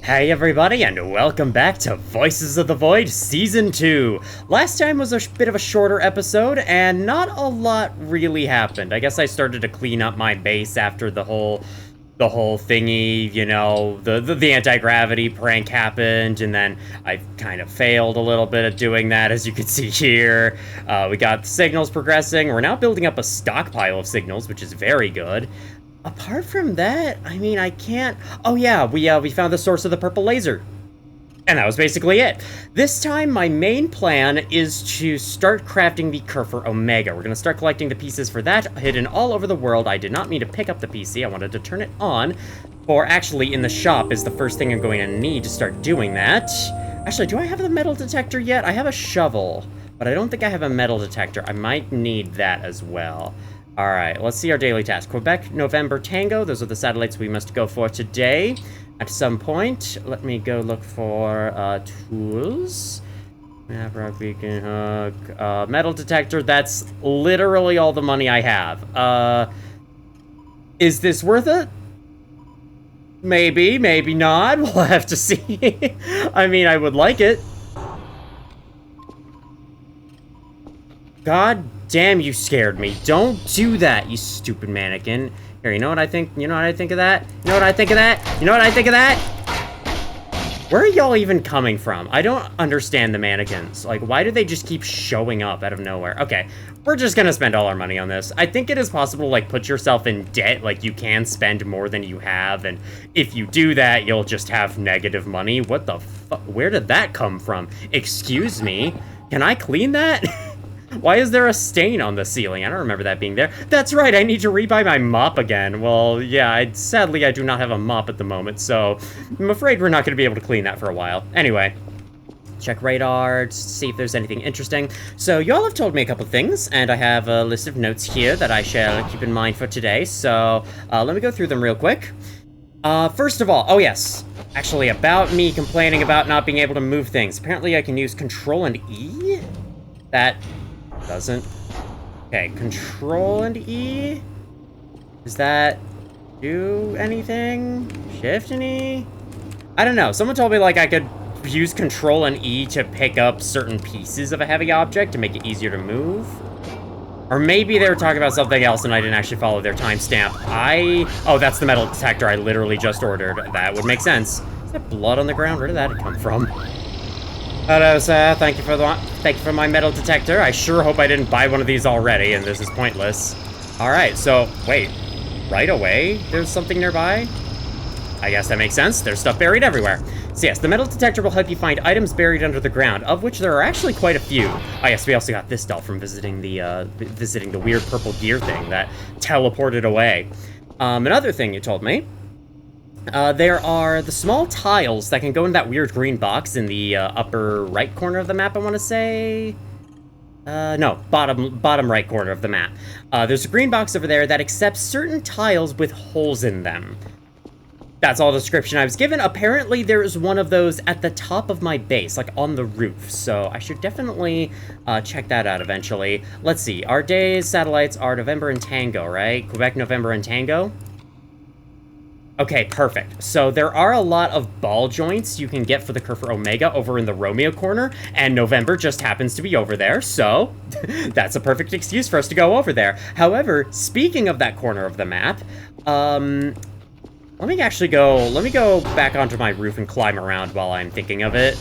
Hey everybody, and welcome back to Voices of the Void Season 2. Last time was a bit of a shorter episode, and not a lot really happened. I guess I started to clean up my base after the whole thingy, you know, the anti-gravity prank happened, and then I kind of failed a little bit at doing that, as you can see here. We got the signals progressing. We're now building up a stockpile of signals, which is very good. Apart from that, I mean, I can't... Oh yeah, we found the source of the purple laser. And that was basically it. This time, my main plan is to start crafting the Kerfur Omega. We're going to start collecting the pieces for that, hidden all over the world. I did not mean to pick up the PC. I wanted to turn it on. Or actually, in the shop is the first thing I'm going to need to start doing that. Actually, do I have the metal detector yet? I have a shovel, but I don't think I have a metal detector. I might need that as well. Alright, let's see our daily task. Quebec, November, Tango. Those are the satellites we must go for today. At some point, let me go look for tools. Map, rock, beacon, hook, metal detector. That's literally all the money I have. Is this worth it? Maybe, maybe not. We'll have to see. I mean, I would like it. God damn, you scared me. Don't do that, you stupid mannequin. Here, you know what I think? You know what I think of that? You know what I think of that? You know what I think of that? Where are y'all even coming from? I don't understand the mannequins. Like, why do they just keep showing up out of nowhere? Okay, we're just gonna spend all our money on this. I think it is possible to, like, put yourself in debt. Like, you can spend more than you have, and if you do that, you'll just have negative money. What the fuck? Where did that come from? Excuse me? Can I clean that? Why is there a stain on the ceiling? I don't remember that being there. That's right, I need to rebuy my mop again. Well, yeah, sadly I do not have a mop at the moment, so I'm afraid we're not going to be able to clean that for a while. Anyway, check radar to see if there's anything interesting. So y'all have told me a couple things, and I have a list of notes here that I shall keep in mind for today. So let me go through them real quick. First of all, oh yes, actually about me complaining about not being able to move things. Apparently I can use Control and E? That... doesn't. Okay, Control and E? Does that do anything? Shift and E? I don't know. Someone told me, like, I could use Control and E to pick up certain pieces of a heavy object to make it easier to move. Or maybe they were talking about something else and I didn't actually follow their timestamp. Oh, that's the metal detector I literally just ordered. That would make sense. Is that blood on the ground? Where did that come from? Hello, sir. Thank you for my metal detector. I sure hope I didn't buy one of these already, and this is pointless. All right, so wait, right away, there's something nearby. I guess that makes sense. There's stuff buried everywhere. So yes, the metal detector will help you find items buried under the ground, of which there are actually quite a few. Oh yes, we also got this doll from visiting the weird purple gear thing that teleported away. Another thing you told me. There are the small tiles that can go in that weird green box in the upper right corner of the map, I want to say. No, bottom right corner of the map. There's a green box over there that accepts certain tiles with holes in them. That's all the description I was given. Apparently, there is one of those at the top of my base, like on the roof. So I should definitely check that out eventually. Let's see. Our days, satellites are November and Tango, right? Quebec, November, and Tango. Okay, perfect. So there are a lot of ball joints you can get for the Kerfur Omega over in the Romeo corner, and November just happens to be over there, so that's a perfect excuse for us to go over there. However, speaking of that corner of the map, let me go back onto my roof and climb around while I'm thinking of it.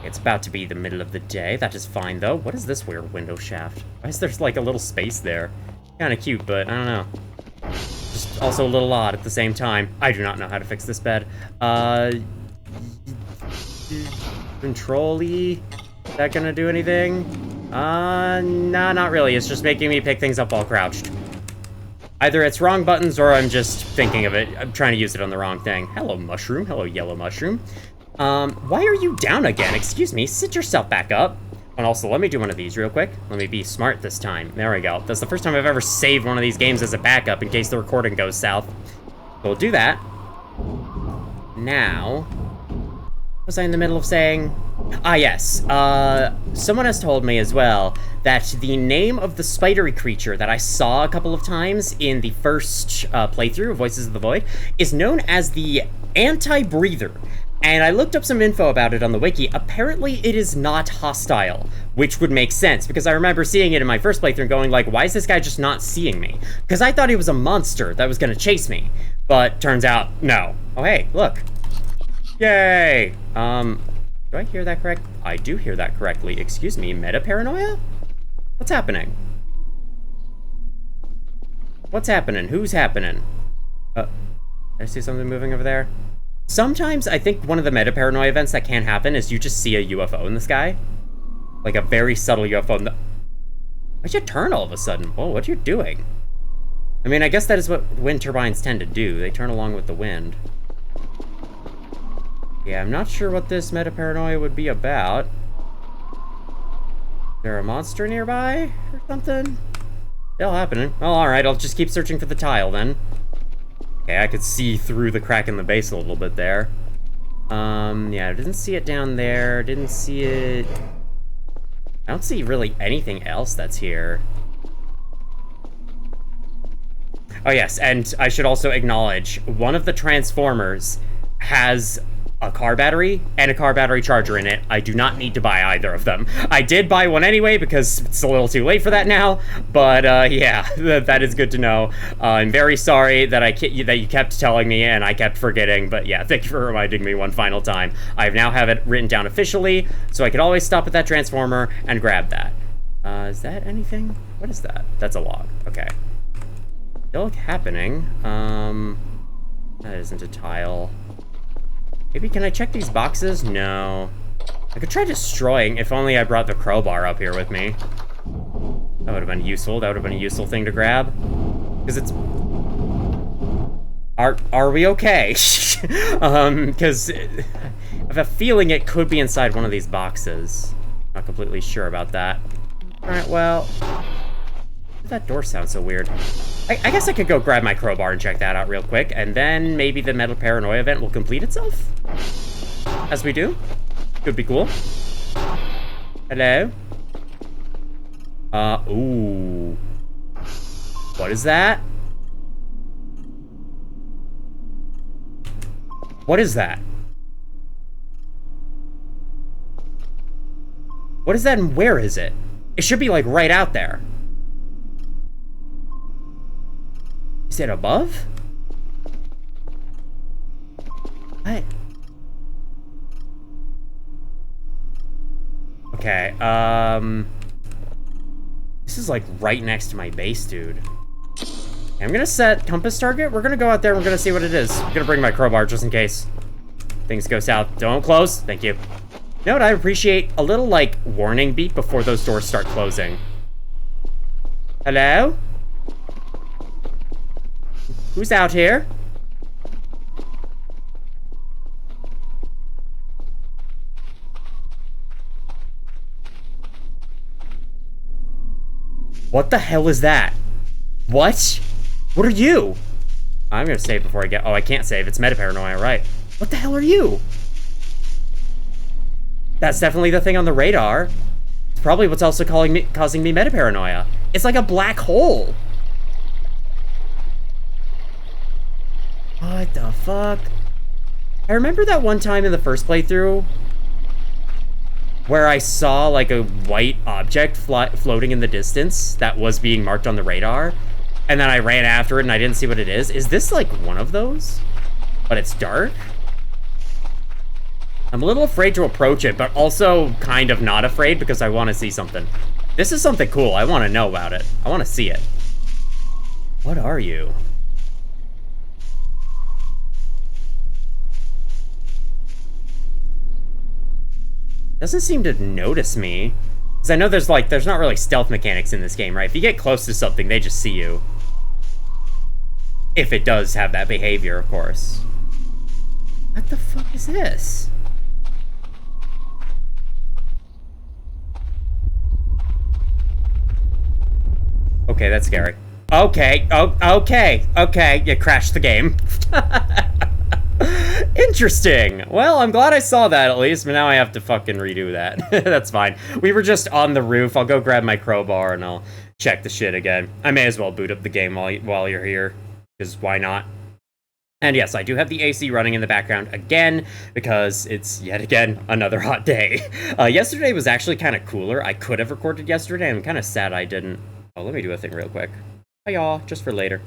It's about to be the middle of the day. That is fine, though. What is this weird window shaft? Why is there, like, a little space there? Kind of cute, but I don't know. Just also a little odd at the same time. I do not know how to fix this bed. Control-E? Is that gonna do anything? Nah, not really. It's just making me pick things up while crouched. Either it's wrong buttons or I'm just thinking of it. I'm trying to use it on the wrong thing. Hello, mushroom. Hello, yellow mushroom. Why are you down again? Excuse me. Sit yourself back up. And also, let me do one of these real quick. Let me be smart this time. There we go. That's the first time I've ever saved one of these games as a backup in case the recording goes south. So we'll do that. Now, what was I in the middle of saying? Ah, yes. Someone has told me as well that the name of the spidery creature that I saw a couple of times in the first playthrough of Voices of the Void is known as the anti-breather. And I looked up some info about it on the wiki. Apparently, it is not hostile, which would make sense, because I remember seeing it in my first playthrough and going like, why is this guy just not seeing me? Because I thought he was a monster that was going to chase me. But turns out, no. Oh, hey, look. Yay! Do I hear that correct? I do hear that correctly. Excuse me, meta-paranoia? What's happening? What's happening? Who's happening? Did I see something moving over there? Sometimes I think one of the meta-paranoia events that can happen is you just see a UFO in the sky. Like a very subtle UFO. Why'd you turn all of a sudden? Whoa, what are you doing? I mean, I guess that is what wind turbines tend to do. They turn along with the wind. Yeah, I'm not sure what this meta-paranoia would be about. Is there a monster nearby or something? Still happening. Well, alright, I'll just keep searching for the tile then. Okay, I could see through the crack in the base a little bit there. Yeah, I didn't see it down there. Didn't see it... I don't see really anything else that's here. Oh yes, and I should also acknowledge, one of the Transformers has a car battery and a car battery charger in it. I do not need to buy either of them. I did buy one anyway because it's a little too late for that now, but yeah, that is good to know. I'm very sorry that that you kept telling me and I kept forgetting, but yeah, thank you for reminding me one final time. I now have it written down officially, so I could always stop at that Transformer and grab that. Is that anything? What is that? That's a log. Okay. Still happening. That isn't a tile. Maybe, can I check these boxes? No. I could try destroying, if only I brought the crowbar up here with me. That would have been useful. That would have been a useful thing to grab. Because it's... Are we okay? Because I have a feeling it could be inside one of these boxes. Not completely sure about that. Alright, well... Why did that door sound so weird? I guess I could go grab my crowbar and check that out real quick, and then maybe the Metal Paranoia event will complete itself? As we do. Could be cool. Hello? Ooh. What is that? What is that? What is that and where is it? It should be like right out there. Is it above? What? Okay, this is like right next to my base, dude. I'm gonna set compass target. We're gonna go out there and we're gonna see what it is. I'm gonna bring my crowbar just in case things go south. Don't close. Thank you. You know what? I appreciate a little, like, warning beep before those doors start closing. Hello? Who's out here? What the hell is that? What? What are you? I'm gonna save before I get... Oh, I can't save. It's meta-paranoia, right? What the hell are you? That's definitely the thing on the radar. It's probably what's also causing me meta-paranoia. It's like a black hole. What the fuck? I remember that one time in the first playthrough where I saw like a white object floating in the distance that was being marked on the radar, and then I ran after it and I didn't see what it is. Is this like one of those? But it's dark? I'm a little afraid to approach it, but also kind of not afraid because I want to see something. This is something cool. I want to know about it. I want to see it. What are you? Doesn't seem to notice me. Because I know there's not really stealth mechanics in this game, right? If you get close to something, they just see you. If it does have that behavior, of course. What the fuck is this? Okay, that's scary. Okay, okay, you crashed the game. Interesting. Well, I'm glad I saw that at least, but now I have to fucking redo that. That's fine. We were just on the roof. I'll go grab my crowbar and I'll check the shit again. I may as well boot up the game while you're here, because why not? And yes, I do have the AC running in the background again, because it's, yet again, another hot day. Yesterday was actually kind of cooler. I could have recorded yesterday. I'm kind of sad I didn't. Oh, let me do a thing real quick. Hi, y'all, just for later.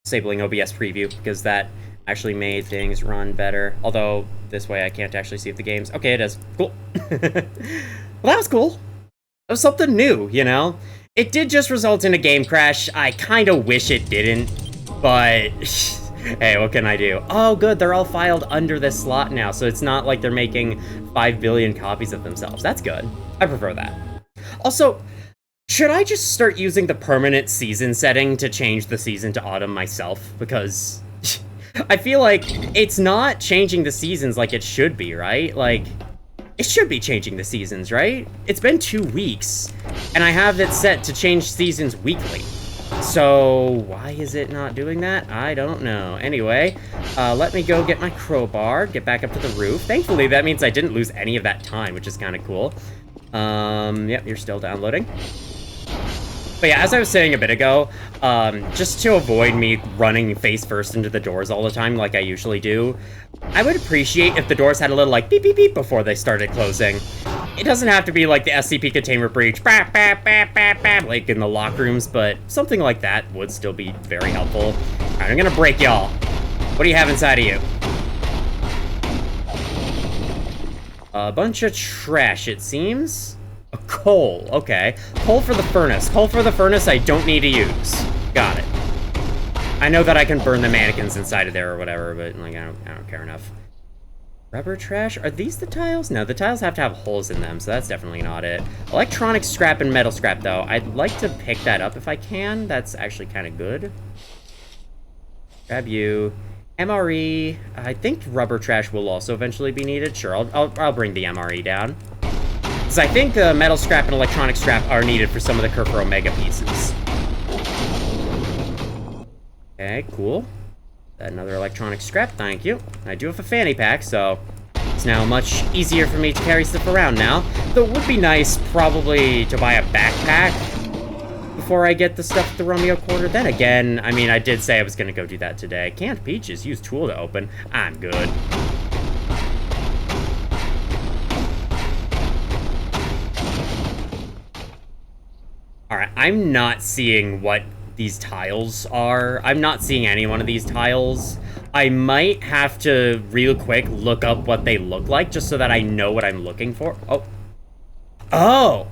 Disabling OBS preview, because that actually made things run better. Although, this way I can't actually see if the game's... Okay, it is. Cool. Well, that was cool. That was something new, you know? It did just result in a game crash. I kind of wish it didn't, but... Hey, what can I do? Oh, good, they're all filed under this slot now, so it's not like they're making 5 billion copies of themselves. That's good. I prefer that. Also, should I just start using the permanent season setting to change the season to autumn myself? Because I feel like it's not changing the seasons like it should be, right? Like, it should be changing the seasons, right? It's been 2 weeks, and I have it set to change seasons weekly. So, why is it not doing that? I don't know. Anyway, let me go get my crowbar, get back up to the roof. Thankfully, that means I didn't lose any of that time, which is kind of cool. Yep, you're still downloading. But yeah, as I was saying a bit ago, just to avoid me running face first into the doors all the time like I usually do, I would appreciate if the doors had a little, like, beep, beep, beep before they started closing. It doesn't have to be like the SCP containment breach, bap, bap, bap, bap, bap, like in the locker rooms, but something like that would still be very helpful. All right, I'm gonna break y'all. What do you have inside of you? A bunch of trash, it seems. A coal, okay. Coal for the furnace. Coal for the furnace I don't need to use. Got it. I know that I can burn the mannequins inside of there or whatever, but like I don't care enough. Rubber trash? Are these the tiles? No, the tiles have to have holes in them, so that's definitely not it. Electronic scrap and metal scrap, though. I'd like to pick that up if I can. That's actually kind of good. Grab you. MRE. I think rubber trash will also eventually be needed. Sure, I'll bring the MRE down. Because I think metal scrap and electronic scrap are needed for some of the Kerfur Omega pieces. Okay, cool. Another electronic scrap, thank you. I do have a fanny pack, so it's now much easier for me to carry stuff around now. Though it would be nice, probably, to buy a backpack before I get the stuff at the Romeo Quarter. Then again, I mean, I did say I was going to go do that today. Canned peaches, use tool to open. I'm good. Alright, I'm not seeing what these tiles are. I'm not seeing any one of these tiles. I might have to, real quick, look up what they look like, just so that I know what I'm looking for. Oh. Oh!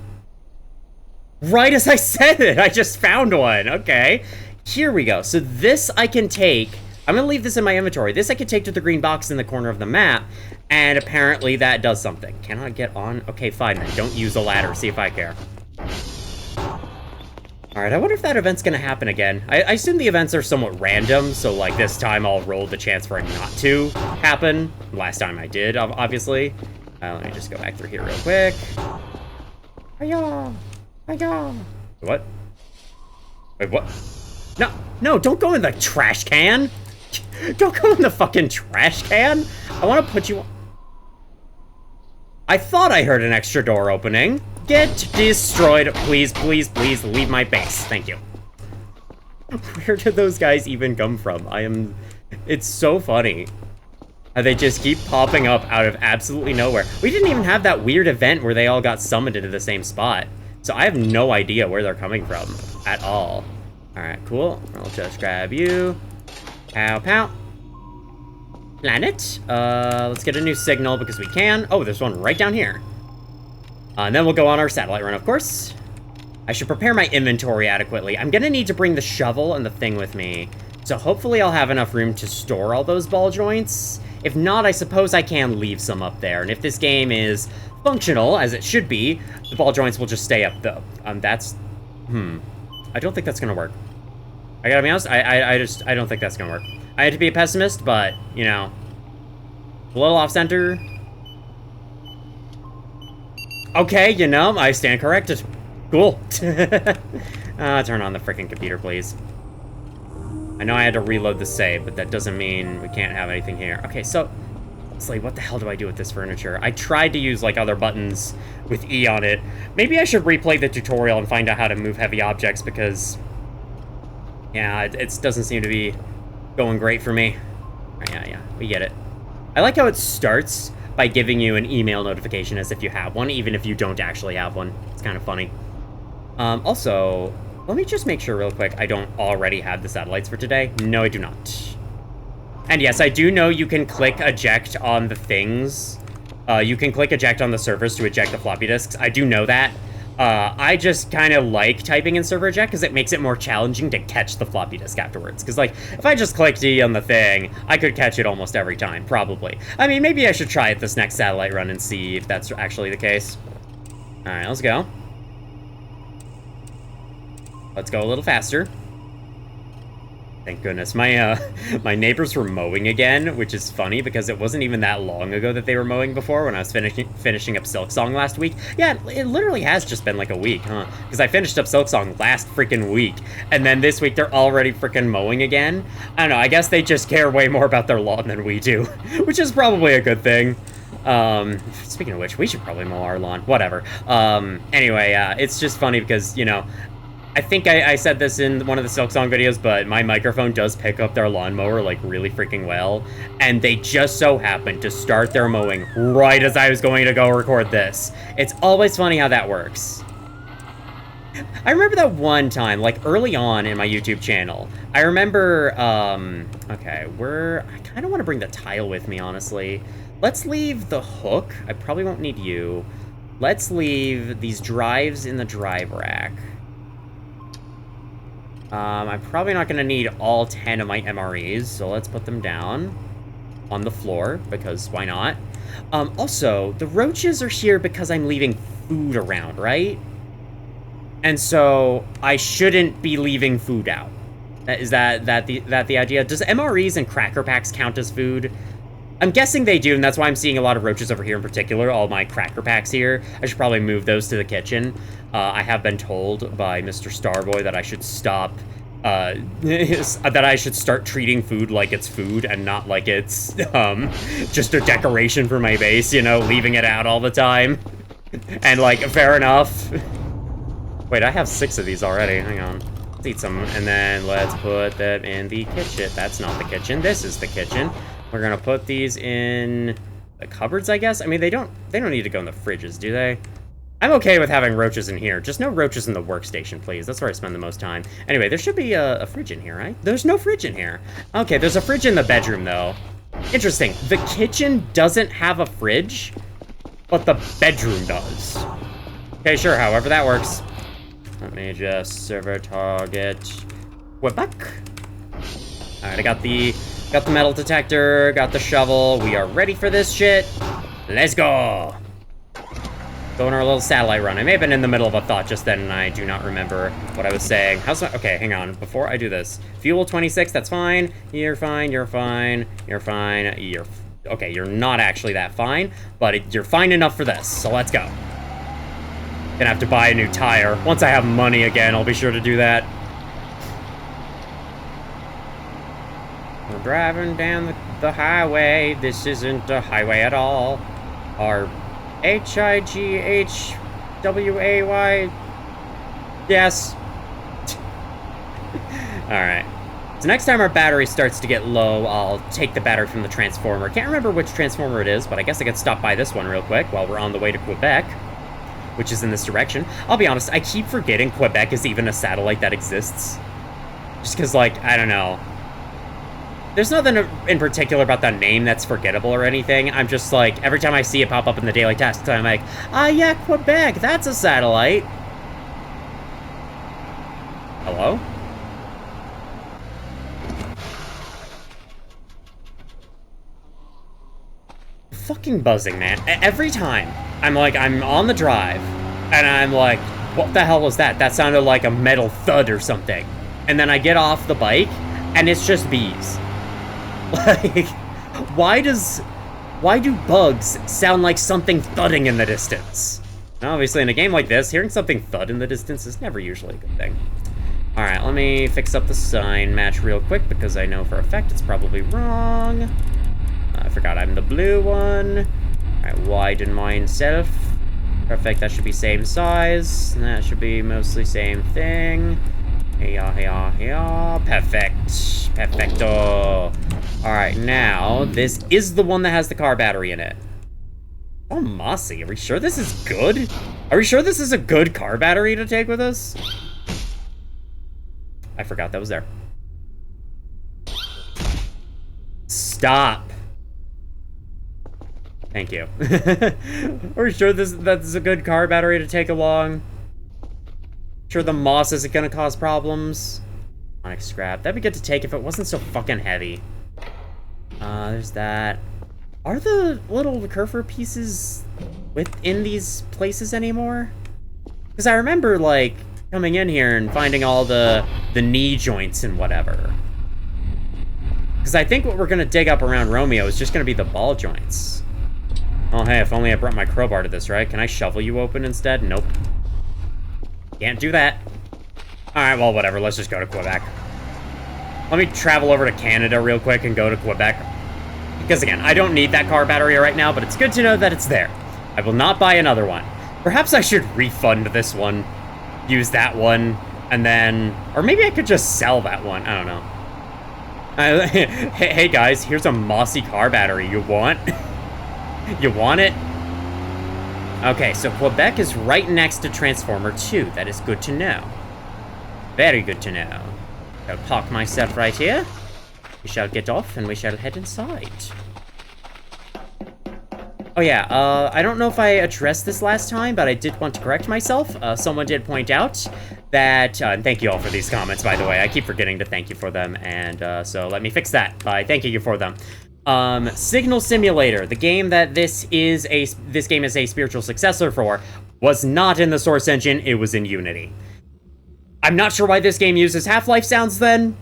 Right as I said it, I just found one. Okay. Here we go. So this I can take. I'm gonna leave this in my inventory. This I can take to the green box in the corner of the map, and apparently that does something. Can I get on? Okay, fine then. Don't use a ladder. See if I care. Alright, I wonder if that event's gonna happen again. I assume the events are somewhat random, so like this time I'll roll the chance for it not to happen. Last time I did, obviously. Let me just go back through here real quick. Hiya! Hiya! What? Wait, what? No, don't go in the trash can! Don't go in the fucking trash can! I wanna put you... I thought I heard an extra door opening. Get destroyed. Please, please, please leave my base. Thank you. Where did those guys even come from? It's so funny how they just keep popping up out of absolutely nowhere. We didn't even have that weird event where they all got summoned into the same spot. So I have no idea where they're coming from at all. All right, cool. I'll just grab you. Pow, pow. Planet. Let's get a new signal because we can. Oh, there's one right down here. And then we'll go on our satellite run, of course. I should prepare my inventory adequately. I'm gonna need to bring the shovel and the thing with me. So hopefully I'll have enough room to store all those ball joints. If not, I suppose I can leave some up there. And if this game is functional, as it should be, the ball joints will just stay up, though. I don't think that's gonna work. I gotta be honest, I don't think that's gonna work. I had to be a pessimist, but, you know, a little off-center. Okay, you know, I stand corrected. Cool. Turn on the freaking computer, please. I know I had to reload the save, but that doesn't mean we can't have anything here. Okay, so, it's like, what the hell do I do with this furniture? I tried to use, like, other buttons with E on it. Maybe I should replay the tutorial and find out how to move heavy objects, because, yeah, it doesn't seem to be going great for me. Yeah, we get it. I like how it starts by giving you an email notification as if you have one, even if you don't actually have one. It's kind of funny. Also, let me just make sure real quick I don't already have the satellites for today. No, I do not. And yes, I do know you can click eject on the things. You can click eject on the servers to eject the floppy disks. I do know that. I just kind of like typing in server eject because it makes it more challenging to catch the floppy disk afterwards. Because, like, if I just clicked E on the thing, I could catch it almost every time, probably. I mean, maybe I should try it this next satellite run and see if that's actually the case. All right, let's go. Let's go a little faster. Thank goodness. My my neighbors were mowing again, which is funny because it wasn't even that long ago that they were mowing before when I was finishing up Silksong last week. Yeah, it literally has just been like a week, huh? Because I finished up Silksong last freaking week, and then this week they're already freaking mowing again. I don't know, I guess they just care way more about their lawn than we do, which is probably a good thing. Speaking of which, we should probably mow our lawn. Whatever. Anyway, it's just funny because, you know, I think I said this in one of the Silksong videos, but my microphone does pick up their lawnmower, like, really freaking well. And they just so happened to start their mowing right as I was going to go record this. It's always funny how that works. I remember that one time, like, early on in my YouTube channel. I remember, okay, I kind of want to bring the tile with me, honestly. Let's leave the hook. I probably won't need you. Let's leave these drives in the drive rack. I'm probably not going to need all 10 of my MREs, so let's put them down on the floor, because why not? Also, the roaches are here because I'm leaving food around, right? And so, I shouldn't be leaving food out. Is that the idea? Does MREs and cracker packs count as food? I'm guessing they do, and that's why I'm seeing a lot of roaches over here in particular, all my cracker packs here. I should probably move those to the kitchen. I have been told by Mr. Starboy that I should stop, that I should start treating food like it's food and not like it's, just a decoration for my base, you know, leaving it out all the time. And, like, fair enough. Wait, I have 6 of these already, hang on. Let's eat some, and then let's put them in the kitchen. That's not the kitchen, this is the kitchen. We're gonna put these in the cupboards, I guess? I mean, they don't need to go in the fridges, do they? I'm okay with having roaches in here. Just no roaches in the workstation, please. That's where I spend the most time. Anyway, there should be a fridge in here, right? There's no fridge in here. Okay, there's a fridge in the bedroom, though. Interesting. The kitchen doesn't have a fridge, but the bedroom does. Okay, sure, however that works. Let me just server target Quebec. All right, I got the metal detector, got the shovel. We are ready for this shit. Let's go. Go on our little satellite run. I may have been in the middle of a thought just then, and I do not remember what I was saying. Okay, hang on. Before I do this. Fuel 26, that's fine. You're fine, you're fine, you're fine, okay, you're not actually that fine, but you're fine enough for this, so let's go. Gonna have to buy a new tire. Once I have money again, I'll be sure to do that. We're driving down the highway. This isn't a highway at all. Our Highway. Yes. Alright. So next time our battery starts to get low, I'll take the battery from the transformer. Can't remember which transformer it is, but I guess I could stop by this one real quick while we're on the way to Quebec, which is in this direction. I'll be honest, I keep forgetting Quebec is even a satellite that exists. Just because, like, I don't know. There's nothing in particular about that name that's forgettable or anything. I'm just like, every time I see it pop up in the daily tasks, I'm like, ah, yeah, Quebec, that's a satellite. Hello? Fucking buzzing, man. Every time I'm on the drive, and I'm like, what the hell was that? That sounded like a metal thud or something. And then I get off the bike, and it's just bees. Like, why do bugs sound like something thudding in the distance? Now, obviously, in a game like this, hearing something thud in the distance is never usually a good thing. Alright, let me fix up the sign match real quick, because I know for a fact it's probably wrong. I forgot I'm the blue one. Alright, widen myself. Perfect, that should be same size. That should be mostly same thing. Hey-ya. Perfect. Perfecto. Alright, now, this is the one that has the car battery in it. Oh, mossy. Are we sure this is good? Are we sure this is a good car battery to take with us? I forgot that was there. Stop. Thank you. Are we sure that's a good car battery to take along? Sure the moss isn't gonna cause problems? Onyx scrap. That'd be good to take if it wasn't so fucking heavy. There's that. Are the little Kerfur pieces within these places anymore? Because I remember, like, coming in here and finding all the knee joints and whatever. Because I think what we're going to dig up around Romeo is just going to be the ball joints. Oh, hey, if only I brought my crowbar to this, right? Can I shovel you open instead? Nope. Can't do that. Alright, well, whatever. Let's just go to Quebec. Let me travel over to Canada real quick and go to Quebec. Because, again, I don't need that car battery right now, but it's good to know that it's there. I will not buy another one. Perhaps I should refund this one, use that one, and then... Or maybe I could just sell that one. I don't know. Hey, guys, here's a mossy car battery. You want? You want it? Okay, so Quebec is right next to Transformer 2. That is good to know. Very good to know. I'll park myself right here. We shall get off and we shall head inside. Oh yeah, I don't know if I addressed this last time, but I did want to correct myself. Someone did point out that, and thank you all for these comments, by the way. I keep forgetting to thank you for them, and so let me fix that by thanking you for them. Signal Simulator, the game that this game is a spiritual successor for, was not in the Source engine, it was in Unity. I'm not sure why this game uses Half-Life sounds then,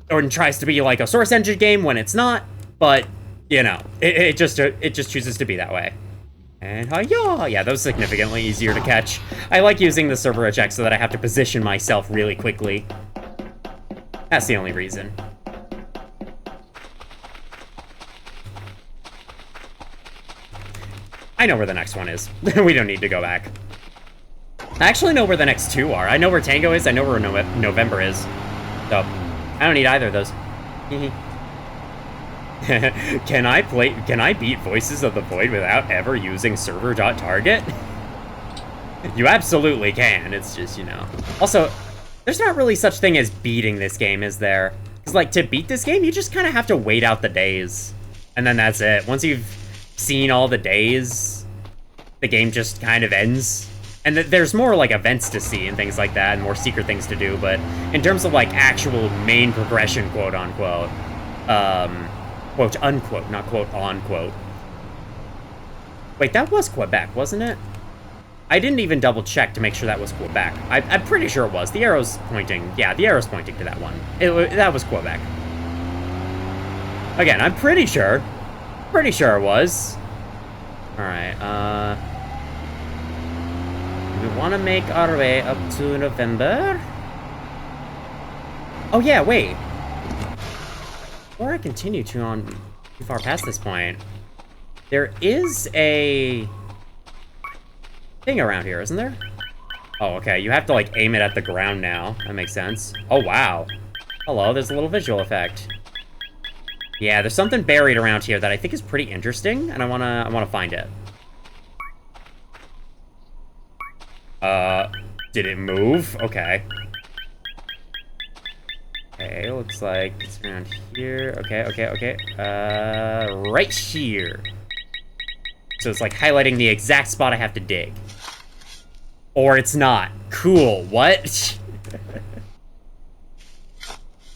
or tries to be like a Source engine game when it's not, but, you know, it just chooses to be that way. And hi-ya! Yeah, that was significantly easier to catch. I like using the server eject so that I have to position myself really quickly. That's the only reason. I know where the next one is. We don't need to go back. I actually know where the next two are. I know where Tango is, I know where November is. So, I don't need either of those. Can I beat Voices of the Void without ever using server.target? You absolutely can, it's just, you know. Also, there's not really such thing as beating this game, is there? Because, like, to beat this game, you just kind of have to wait out the days. And then that's it. Once you've seen all the days, the game just kind of ends. And there's more, like, events to see and things like that, and more secret things to do, but in terms of, like, actual main progression, quote-unquote, quote-unquote, not quote-unquote. Wait, that was Quebec, wasn't it? I didn't even double-check to make sure that was Quebec. I'm pretty sure it was. The arrow's pointing, yeah, the arrow's pointing to that one. That was Quebec. Again, I'm pretty sure. Pretty sure it was. Alright, we want to make our way up to November. Oh yeah, wait. Before I continue too far past this point, there is a thing around here, isn't there? Oh, okay. You have to, like, aim it at the ground now. That makes sense. Oh, wow. Hello, there's a little visual effect. Yeah, there's something buried around here that I think is pretty interesting, and I wanna find it. Did it move? Okay. Okay, looks like it's around here. Okay. Right here. So it's like highlighting the exact spot I have to dig. Or it's not. Cool, what?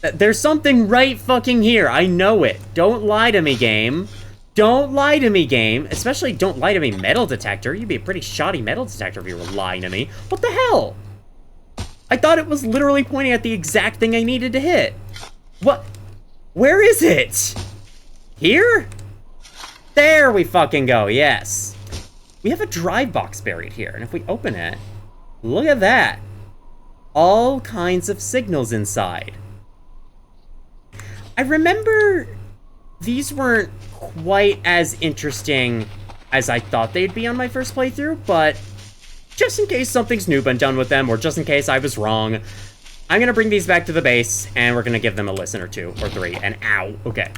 There's something right fucking here. I know it. Don't lie to me, game. Don't lie to me, game. Especially don't lie to me, metal detector. You'd be a pretty shoddy metal detector if you were lying to me. What the hell? I thought it was literally pointing at the exact thing I needed to hit. What? Where is it? Here? There we fucking go, yes. We have a drive box buried here, and if we open it, look at that. All kinds of signals inside. I remember these weren't quite as interesting as I thought they'd be on my first playthrough, but just in case something's new been done with them, or just in case I was wrong, I'm gonna bring these back to the base, and we're gonna give them a listen or two, or three, and ow, okay.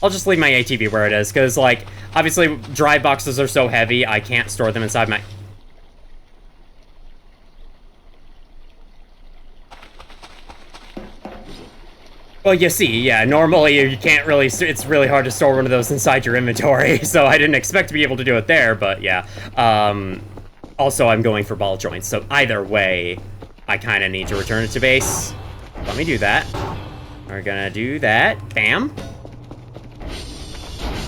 I'll just leave my ATV where it is, because, like, obviously, drive boxes are so heavy, I can't store them inside my... Well, you see, yeah, normally you can't really... It's really hard to store one of those inside your inventory, so I didn't expect to be able to do it there, but yeah. Also, I'm going for ball joints, so either way, I kind of need to return it to base. Let me do that. We're gonna do that. Bam.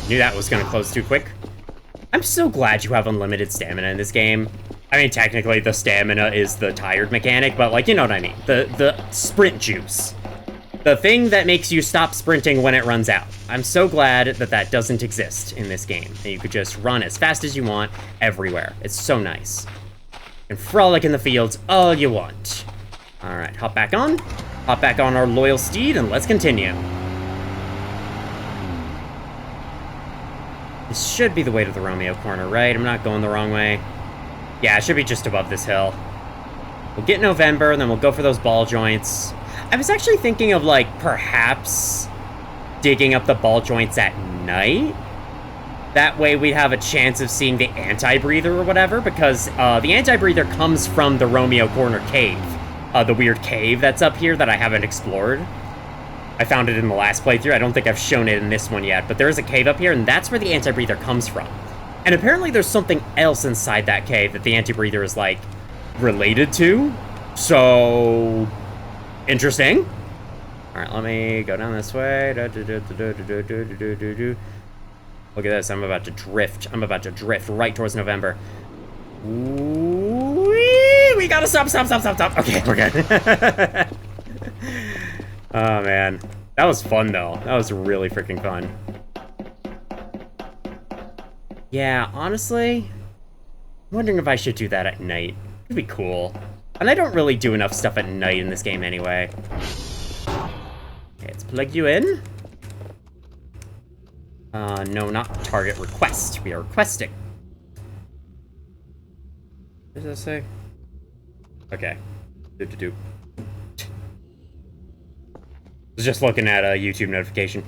Knew that was gonna close too quick. I'm so glad you have unlimited stamina in this game. I mean, technically, the stamina is the tired mechanic, but, like, you know what I mean. The sprint juice. The thing that makes you stop sprinting when it runs out. I'm so glad that that doesn't exist in this game. And you could just run as fast as you want everywhere. It's so nice. And frolic in the fields all you want. All right, hop back on. Hop back on our loyal steed, and let's continue. This should be the way to the Romeo corner, right? I'm not going the wrong way. Yeah, it should be just above this hill. We'll get November, and then we'll go for those ball joints. I was actually thinking of, like, perhaps digging up the ball joints at night. That way we'd have a chance of seeing the anti-breather or whatever, because the anti-breather comes from the Romeo corner cave. The weird cave that's up here that I haven't explored. I found it in the last playthrough. I don't think I've shown it in this one yet, but there is a cave up here, and that's where the anti-breather comes from. And apparently there's something else inside that cave that the anti-breather is, like, related to. So... interesting. Alright, let me go down this way. Look at this, I'm about to drift. I'm about to drift right towards November. Whee! We gotta stop. Okay, we're good. Oh, man. That was fun, though. That was really freaking fun. Yeah, honestly, I'm wondering if I should do that at night. It'd be cool. And I don't really do enough stuff at night in this game anyway. Okay, let's plug you in. No, not target request. We are requesting. What does that say? Okay. Do. I was just looking at a YouTube notification.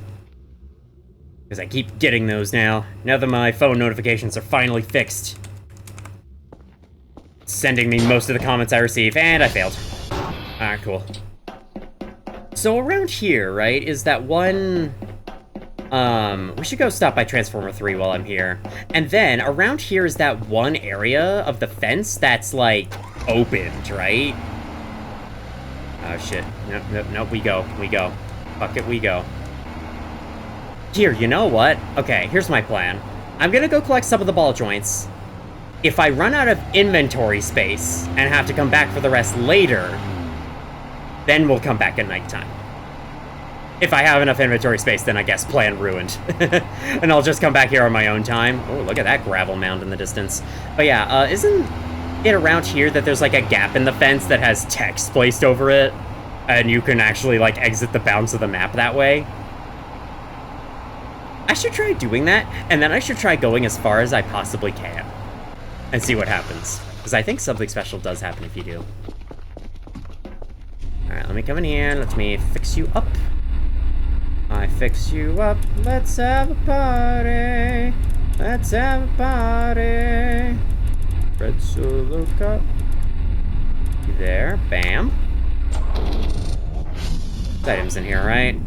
Because I keep getting those now. Now that my phone notifications are finally fixed. Sending me most of the comments I receive, and I failed. Alright, cool. So around here, right, is that one... we should go stop by Transformer 3 while I'm here. And then, around here is that one area of the fence that's, like, opened, right? Oh, shit. Nope, we go. Fuck it, we go. Here, you know what? Okay, here's my plan. I'm gonna go collect some of the ball joints. If I run out of inventory space and have to come back for the rest later, then we'll come back at nighttime. If I have enough inventory space, then I guess plan ruined. And I'll just come back here on my own time. Oh, look at that gravel mound in the distance. But yeah, isn't it around here that there's like a gap in the fence that has text placed over it? And you can actually like exit the bounds of the map that way? I should try doing that, and then I should try going as far as I possibly can. And see what happens. Because I think something special does happen if you do. Alright, let me come in here. Let me fix you up. I fix you up. Let's have a party. Let's have a party. Red Solo Cup. There. Bam. There's items in here, right?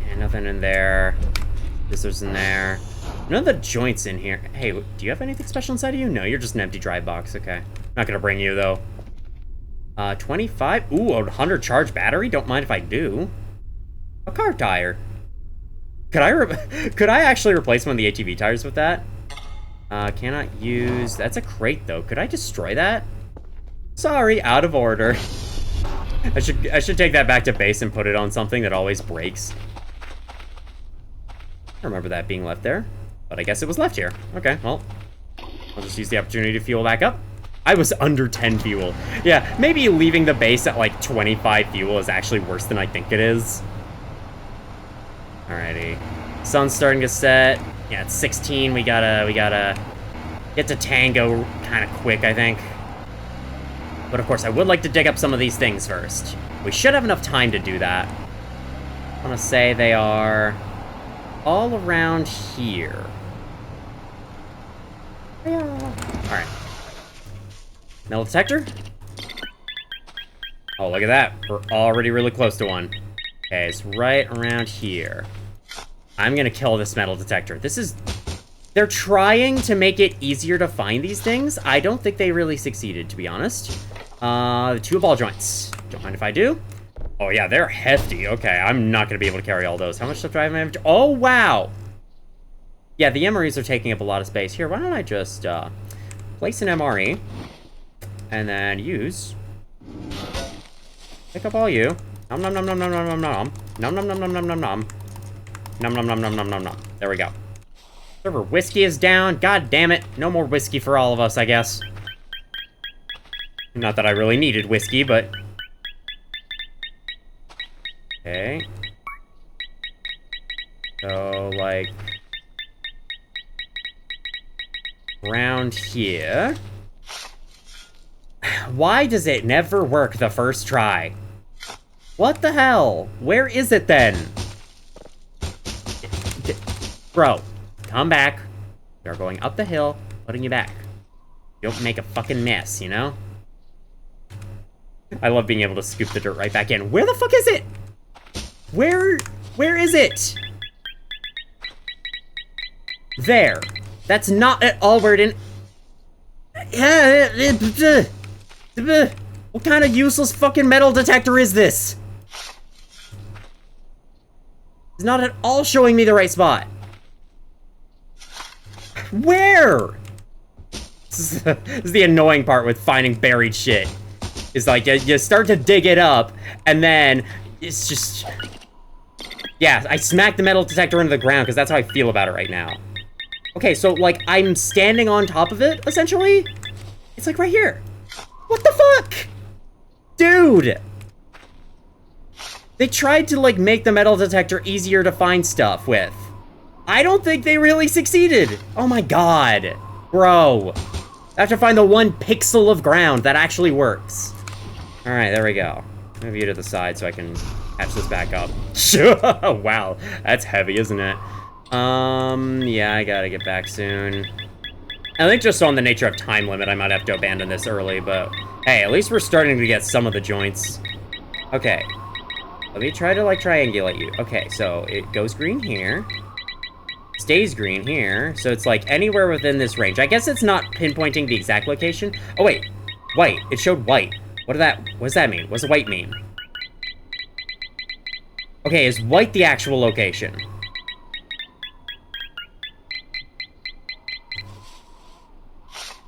Yeah, nothing in there. This in there. None of the joints in here. Hey, do you have anything special inside of you? No, you're just an empty drive box. Okay. Not gonna bring you, though. 25? Ooh, a 100 charge battery? Don't mind if I do. A car tire. Could I actually replace one of the ATV tires with that? Cannot use... That's a crate, though. Could I destroy that? Sorry, out of order. I should take that back to base and put it on something that always breaks. I remember that being left there. But I guess it was left here. Okay, well, I'll just use the opportunity to fuel back up. I was under 10 fuel. Yeah, maybe leaving the base at like 25 fuel is actually worse than I think it is. Alrighty. Sun's starting to set. Yeah, it's 16. We gotta get to Tango kind of quick, I think. But of course, I would like to dig up some of these things first. We should have enough time to do that. I want to say they are... all around here. Alright. Metal detector? Oh, look at that. We're already really close to one. Okay, it's right around here. I'm gonna kill this metal detector. This is... They're trying to make it easier to find these things. I don't think they really succeeded, to be honest. The 2 ball joints. Don't mind if I do. Oh, yeah, they're hefty. Okay, I'm not gonna be able to carry all those. How much stuff do I have in my inventory? Oh, wow! Yeah, the MREs are taking up a lot of space. Here, why don't I just, place an MRE, and then use... Pick up all you. Nom nom nom nom nom nom nom nom. Nom nom nom nom nom nom nom. Nom nom nom nom nom nom nom. There we go. Server whiskey is down. God damn it. No more whiskey for all of us, I guess. Not that I really needed whiskey, but... Okay. So, like... around here... Why does it never work the first try? What the hell? Where is it then? Bro, come back. They're going up the hill, putting you back. Don't make a fucking mess, you know? I love being able to scoop the dirt right back in. Where the fuck is it? Where is it? There. That's not at all where it in... What kind of useless fucking metal detector is this? It's not at all showing me the right spot. Where? This is the annoying part with finding buried shit. Is like, you start to dig it up, and then it's just... Yeah, I smacked the metal detector into the ground, because that's how I feel about it right now. Okay, so, like, I'm standing on top of it, essentially? It's, like, right here. What the fuck? Dude! They tried to, like, make the metal detector easier to find stuff with. I don't think they really succeeded. Oh my god. Bro. I have to find the 1 pixel of ground that actually works. Alright, there we go. Move you to the side so I can catch this back up. Wow, that's heavy, isn't it? Yeah, I gotta get back soon. I think just on the nature of time limit, I might have to abandon this early, but... Hey, at least we're starting to get some of the joints. Okay. Let me try to, like, triangulate you. Okay, so it goes green here. Stays green here. So it's, like, anywhere within this range. I guess it's not pinpointing the exact location. Oh, wait. White. It showed white. What does that mean? What does white mean? Okay, is white the actual location?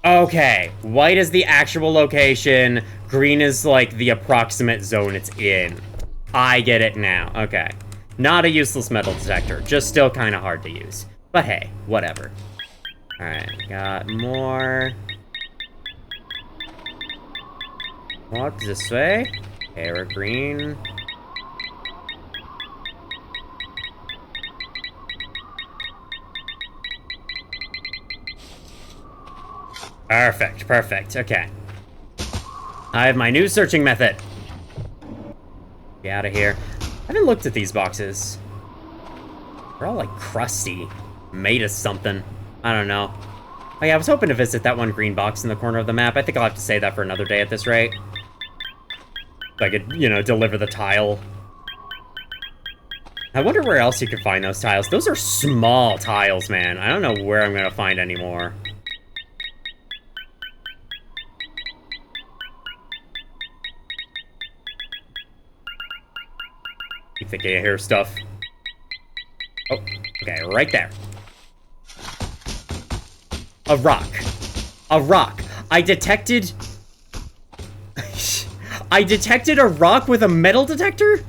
Okay, white is the actual location, green is, like, the approximate zone it's in. I get it now, okay. Not a useless metal detector, just still kind of hard to use. But hey, whatever. Alright, got more. What, this way? Okay, we're green. Perfect, perfect, okay. I have my new searching method. Get out of here. I haven't looked at these boxes. They're all, like, crusty. Made of something. I don't know. Oh yeah, I was hoping to visit that 1 green box in the corner of the map. I think I'll have to save that for another day at this rate. So I could, you know, deliver the tile. I wonder where else you could find those tiles. Those are small tiles, man. I don't know where I'm gonna find any more. Keep thinking I hear stuff. Oh, okay, right there. A rock. A rock. I detected a rock with a metal detector?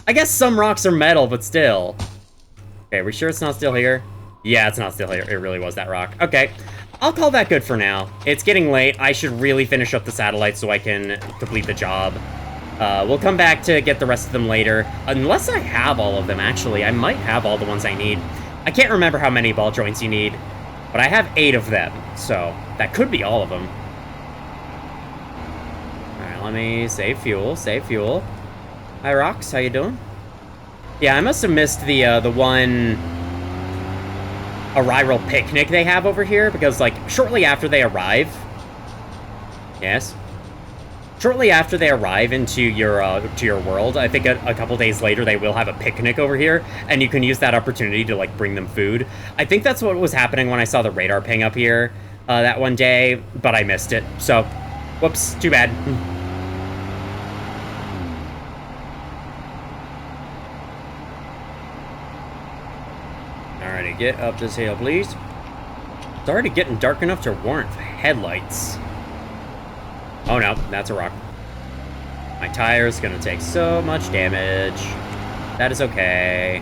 I guess some rocks are metal, but still. Okay, are we sure it's not still here? Yeah, it's not still here. It really was that rock. Okay, I'll call that good for now. It's getting late. I should really finish up the satellites so I can complete the job. We'll come back to get the rest of them later. Unless I have all of them, actually. I might have all the ones I need. I can't remember how many ball joints you need, but I have 8 of them, so that could be all of them. Alright, let me save fuel, save fuel. Hi, Rox, how you doing? Yeah, I must have missed the one arrival picnic they have over here, because, like, shortly after they arrive... Yes? Shortly after they arrive into your world, I think a couple days later they will have a picnic over here, and you can use that opportunity to, like, bring them food. I think that's what was happening when I saw the radar ping up here that one day, but I missed it, so... Whoops, too bad. Alrighty, get up this hill, please. It's already getting dark enough to warrant headlights. Oh no, that's a rock. My tire's gonna take so much damage. That is okay.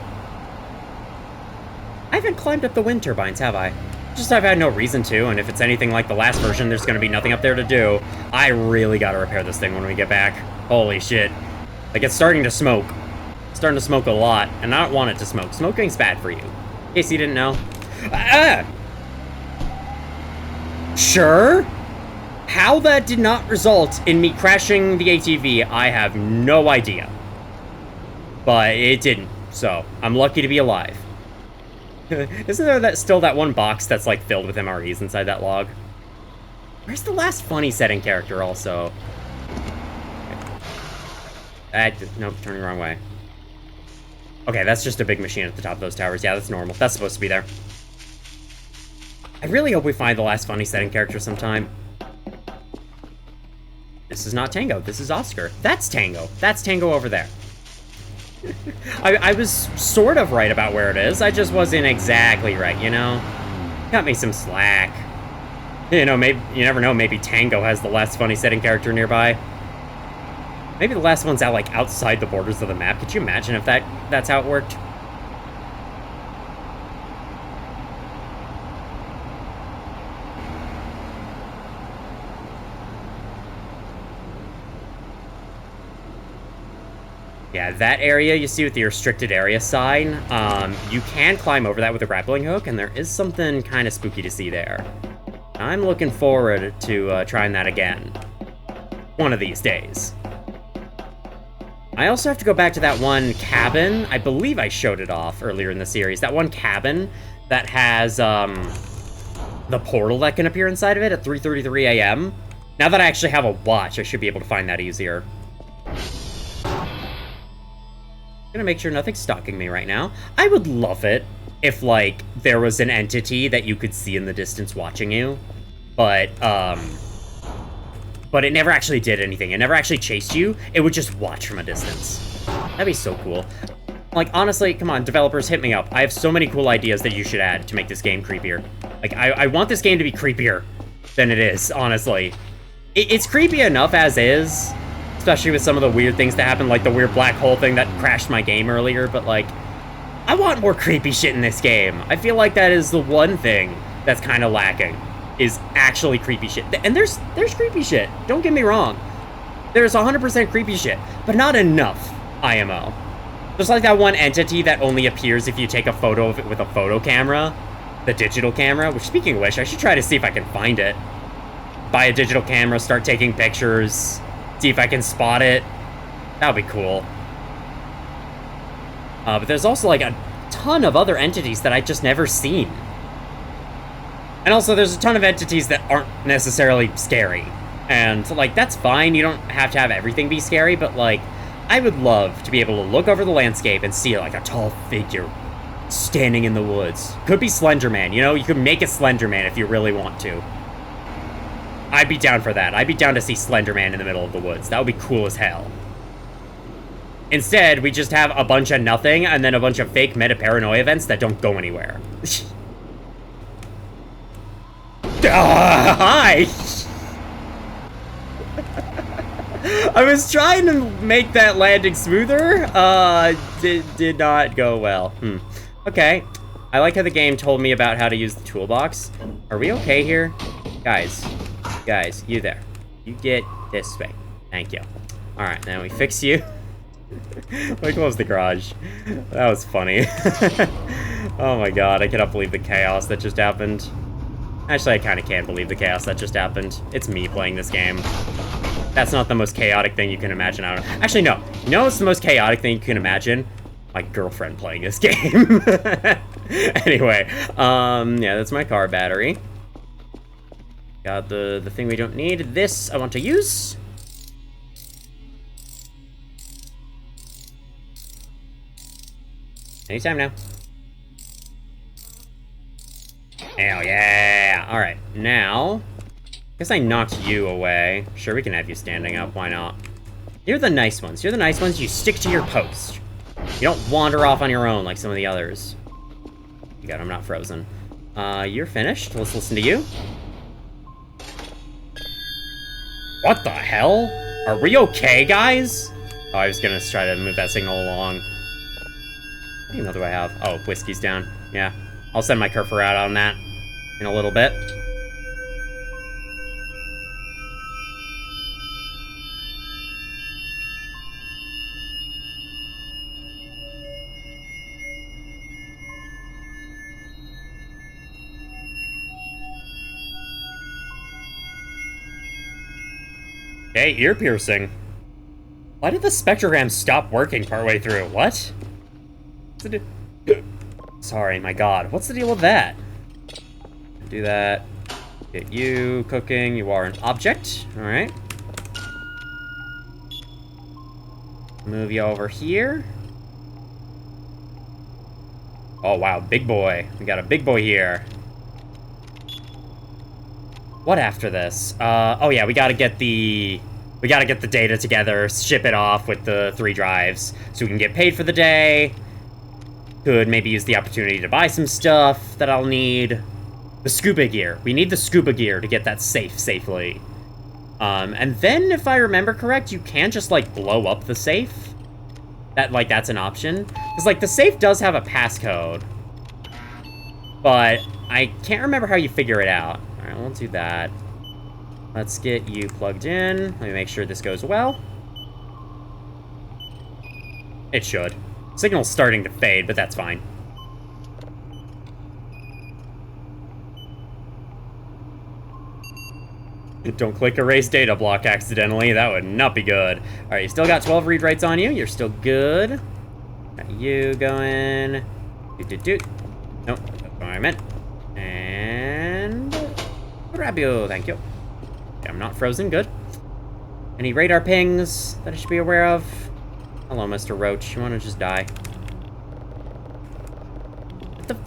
I haven't climbed up the wind turbines, have I? Just I've had no reason to, and if it's anything like the last version, there's gonna be nothing up there to do. I really gotta repair this thing when we get back. Holy shit. Like, it's starting to smoke. It's starting to smoke a lot, and I don't want it to smoke. Smoking's bad for you. In case you didn't know. Sure? How that did not result in me crashing the ATV, I have no idea. But it didn't, so I'm lucky to be alive. Isn't there still that one box that's, like, filled with MREs inside that log? Where's the last funny setting character, also? Nope, turning the wrong way. Okay, that's just a big machine at the top of those towers. Yeah, that's normal. That's supposed to be there. I really hope we find the last funny setting character sometime. This is not Tango. This is Oscar. That's Tango. That's Tango over there. I was sort of right about where it is. I just wasn't exactly right, you know? Cut me some slack. You know, maybe you never know. Maybe Tango has the last funny setting character nearby. Maybe the last one's out, like, outside the borders of the map. Could you imagine if that's how it worked? Yeah, that area you see with the restricted area sign, you can climb over that with a grappling hook, and there is something kind of spooky to see there. I'm looking forward to trying that again. One of these days. I also have to go back to that one cabin. I believe I showed it off earlier in the series. That one cabin that has the portal that can appear inside of it at 3:33 a.m. Now that I actually have a watch, I should be able to find that easier. Gonna make sure nothing's stalking me right now. I would love it if, like, there was an entity that you could see in the distance watching you, but it never actually did anything. It never actually chased you. It would just watch from a distance. That'd be so cool. Like, honestly, come on, developers, hit me up. I have so many cool ideas that you should add to make this game creepier. Like, I want this game to be creepier than it is, honestly. It's creepy enough as is, especially with some of the weird things that happen, like the weird black hole thing that crashed my game earlier, but, like, I want more creepy shit in this game. I feel like that is the one thing that's kind of lacking, is actually creepy shit. And there's creepy shit, don't get me wrong. There's 100% creepy shit, but not enough IMO. Just like that one entity that only appears if you take a photo of it with a photo camera, the digital camera, which, speaking of which, I should try to see if I can find it. Buy a digital camera, start taking pictures, see if I can spot it. That would be cool. But there's also, like, a ton of other entities that I've just never seen. And also, there's a ton of entities that aren't necessarily scary. And, like, that's fine. You don't have to have everything be scary, but, like, I would love to be able to look over the landscape and see, like, a tall figure standing in the woods. Could be Slender Man, you know? You could make a Slender Man if you really want to. I'd be down for that. I'd be down to see Slender Man in the middle of the woods. That would be cool as hell. Instead, we just have a bunch of nothing and then a bunch of fake meta-paranoia events that don't go anywhere. Hi! I was trying to make that landing smoother. Did not go well. Okay. I like how the game told me about how to use the toolbox. Are we okay here? Guys, you there. You get this way. Thank you. Alright, now we fix you. We close the garage. That was funny. Oh my god, I cannot believe the chaos that just happened. Actually, I kind of can't believe the chaos that just happened. It's me playing this game. That's not the most chaotic thing you can imagine. Actually, no. You know what's the most chaotic thing you can imagine? my girlfriend playing this game. Anyway, yeah, that's my car battery. Got the thing we don't need. This I want to use. Anytime now. Hell yeah! Alright, now... guess I knocked you away. Sure, we can have you standing up, why not? You're the nice ones. You're the nice ones, you stick to your post. You don't wander off on your own like some of the others. God, I'm not frozen. You're finished. Let's listen to you. What the hell? Are we okay, guys? Oh, I was gonna try to move that signal along. What email do I have? Oh, whiskey's down. Yeah. I'll send my Kerfur out on that in a little bit. Hey, ear piercing. Why did the spectrogram stop working partway through? What? What's the Sorry, my god. What's the deal with that? Do that. Get you cooking. You are an object. Alright. Move you over here. Oh, wow. Big boy. We got a big boy here. What after this? Oh yeah, we gotta get the data together, ship it off with the 3 drives, so we can get paid for the day. Could maybe use the opportunity to buy some stuff that I'll need. The scuba gear. We need the scuba gear to get that safe safely. And then, if I remember correct, you can just, like, blow up the safe. That's an option. Because, like, the safe does have a passcode. But I can't remember how you figure it out. Alright, we'll do that. Let's get you plugged in. Let me make sure this goes well. It should. Signal's starting to fade, but that's fine. Don't click erase data block accidentally. That would not be good. Alright, you still got 12 read writes on you. You're still good. Got you going. Doot. Nope, that's what I meant. And... grab you, thank you. Okay, I'm not frozen, good. Any radar pings that I should be aware of? Hello, Mr. Roach. You want to just die? What the...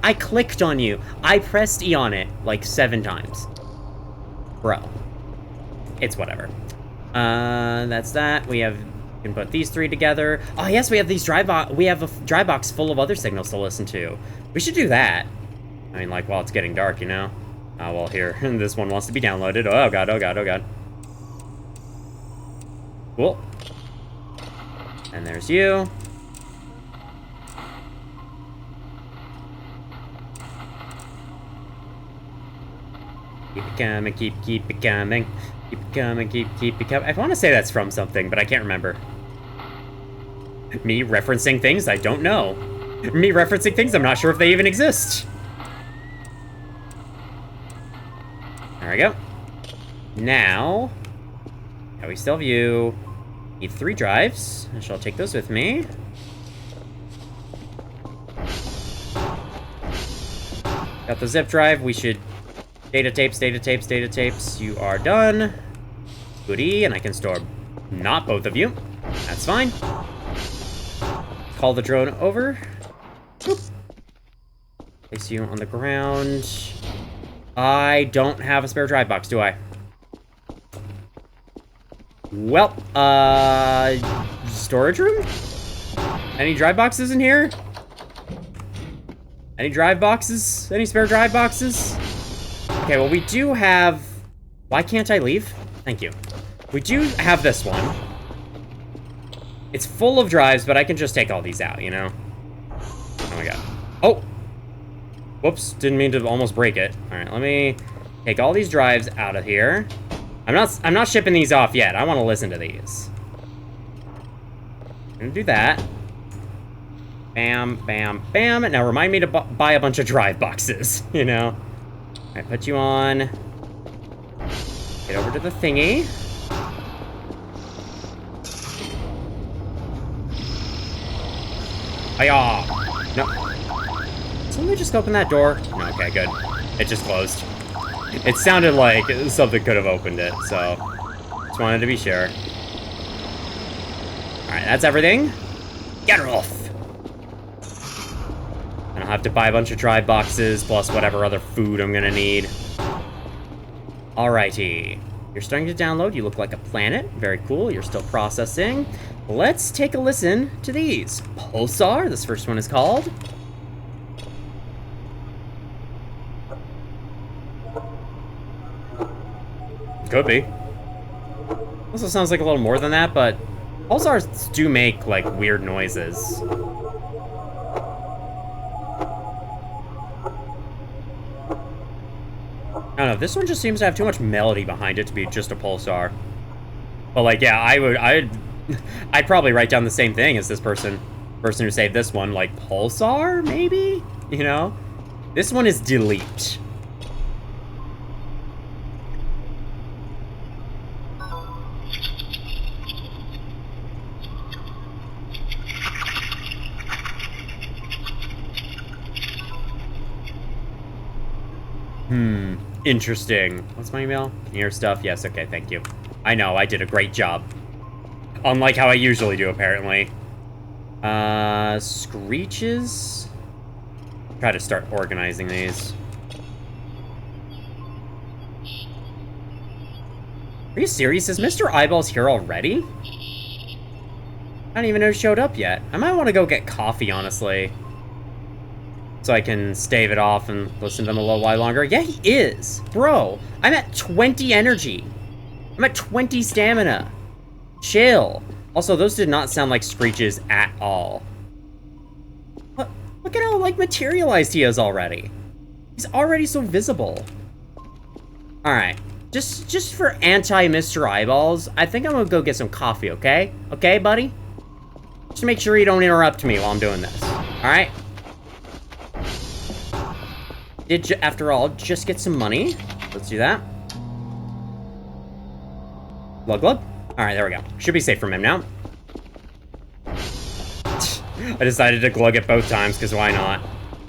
I clicked on you. I pressed E on it, like 7 times. Bro. It's whatever. That's that. We can put these 3 together. Oh, yes, we have these we have a drive box full of other signals to listen to. We should do that. I mean, like, while it's getting dark, you know? Oh, well, here. This one wants to be downloaded. Oh, God, oh, God, oh, God. Cool. And there's you. Keep it coming, keep it coming. Keep it coming, keep it coming. I want to say that's from something, but I can't remember. Me referencing things I don't know. Me referencing things I'm not sure if they even exist. There we go. Now, we still have you. Need 3 drives. I shall take those with me. Got the zip drive. We should... data tapes. You are done. Goodie, and I can store not both of you. That's fine. Call the drone over. Boop. Place you on the ground. I don't have a spare drive box, do I? Well, storage room? Any drive boxes in here? Any drive boxes? Any spare drive boxes? Okay, well, we do have... Why can't I leave? Thank you. We do have this one. It's full of drives, but I can just take all these out, you know? Oh my god. Oh! Whoops, didn't mean to almost break it. Alright, let me take all these drives out of here. I'm not shipping these off yet. I want to listen to these. I'm gonna do that. Bam, bam, bam. Now remind me to buy a bunch of drive boxes, you know? Alright, put you on. Get over to the thingy. Hiya! No. Somebody just open that door? No, okay, good. It just closed. It sounded like something could have opened it, so just wanted to be sure. Alright, that's everything. Get off! And I'll have to buy a bunch of dry boxes, plus whatever other food I'm gonna need. Alrighty. You're starting to download. You look like a planet. Very cool. You're still processing. Let's take a listen to these. Pulsar, this first one is called. Could be. Also sounds like a little more than that, but pulsars do make, like, weird noises. I don't know, this one just seems to have too much melody behind it to be just a pulsar. But, like, yeah, I'd probably write down the same thing as this person who saved this one, like, pulsar, maybe? You know? This one is delete. Interesting. What's my email? Near stuff? Yes, okay, thank you. I know, I did a great job. Unlike how I usually do, apparently. Screeches? Try to start organizing these. Are you serious? Is Mr. Eyeballs here already? I don't even know who showed up yet. I might want to go get coffee, honestly. So I can stave it off and listen to them a little while longer. Yeah, he is. Bro, I'm at 20 energy. I'm at 20 stamina. Chill. Also, those did not sound like screeches at all. Look at how, like, materialized he is already. He's already so visible. Alright. Just for anti-Mr. Eyeballs, I think I'm gonna go get some coffee, okay? Okay, buddy? Just make sure you don't interrupt me while I'm doing this. Alright? After all, just get some money. Let's do that. Glug glug. Alright, there we go. Should be safe from him now. I decided to glug it both times, because why not?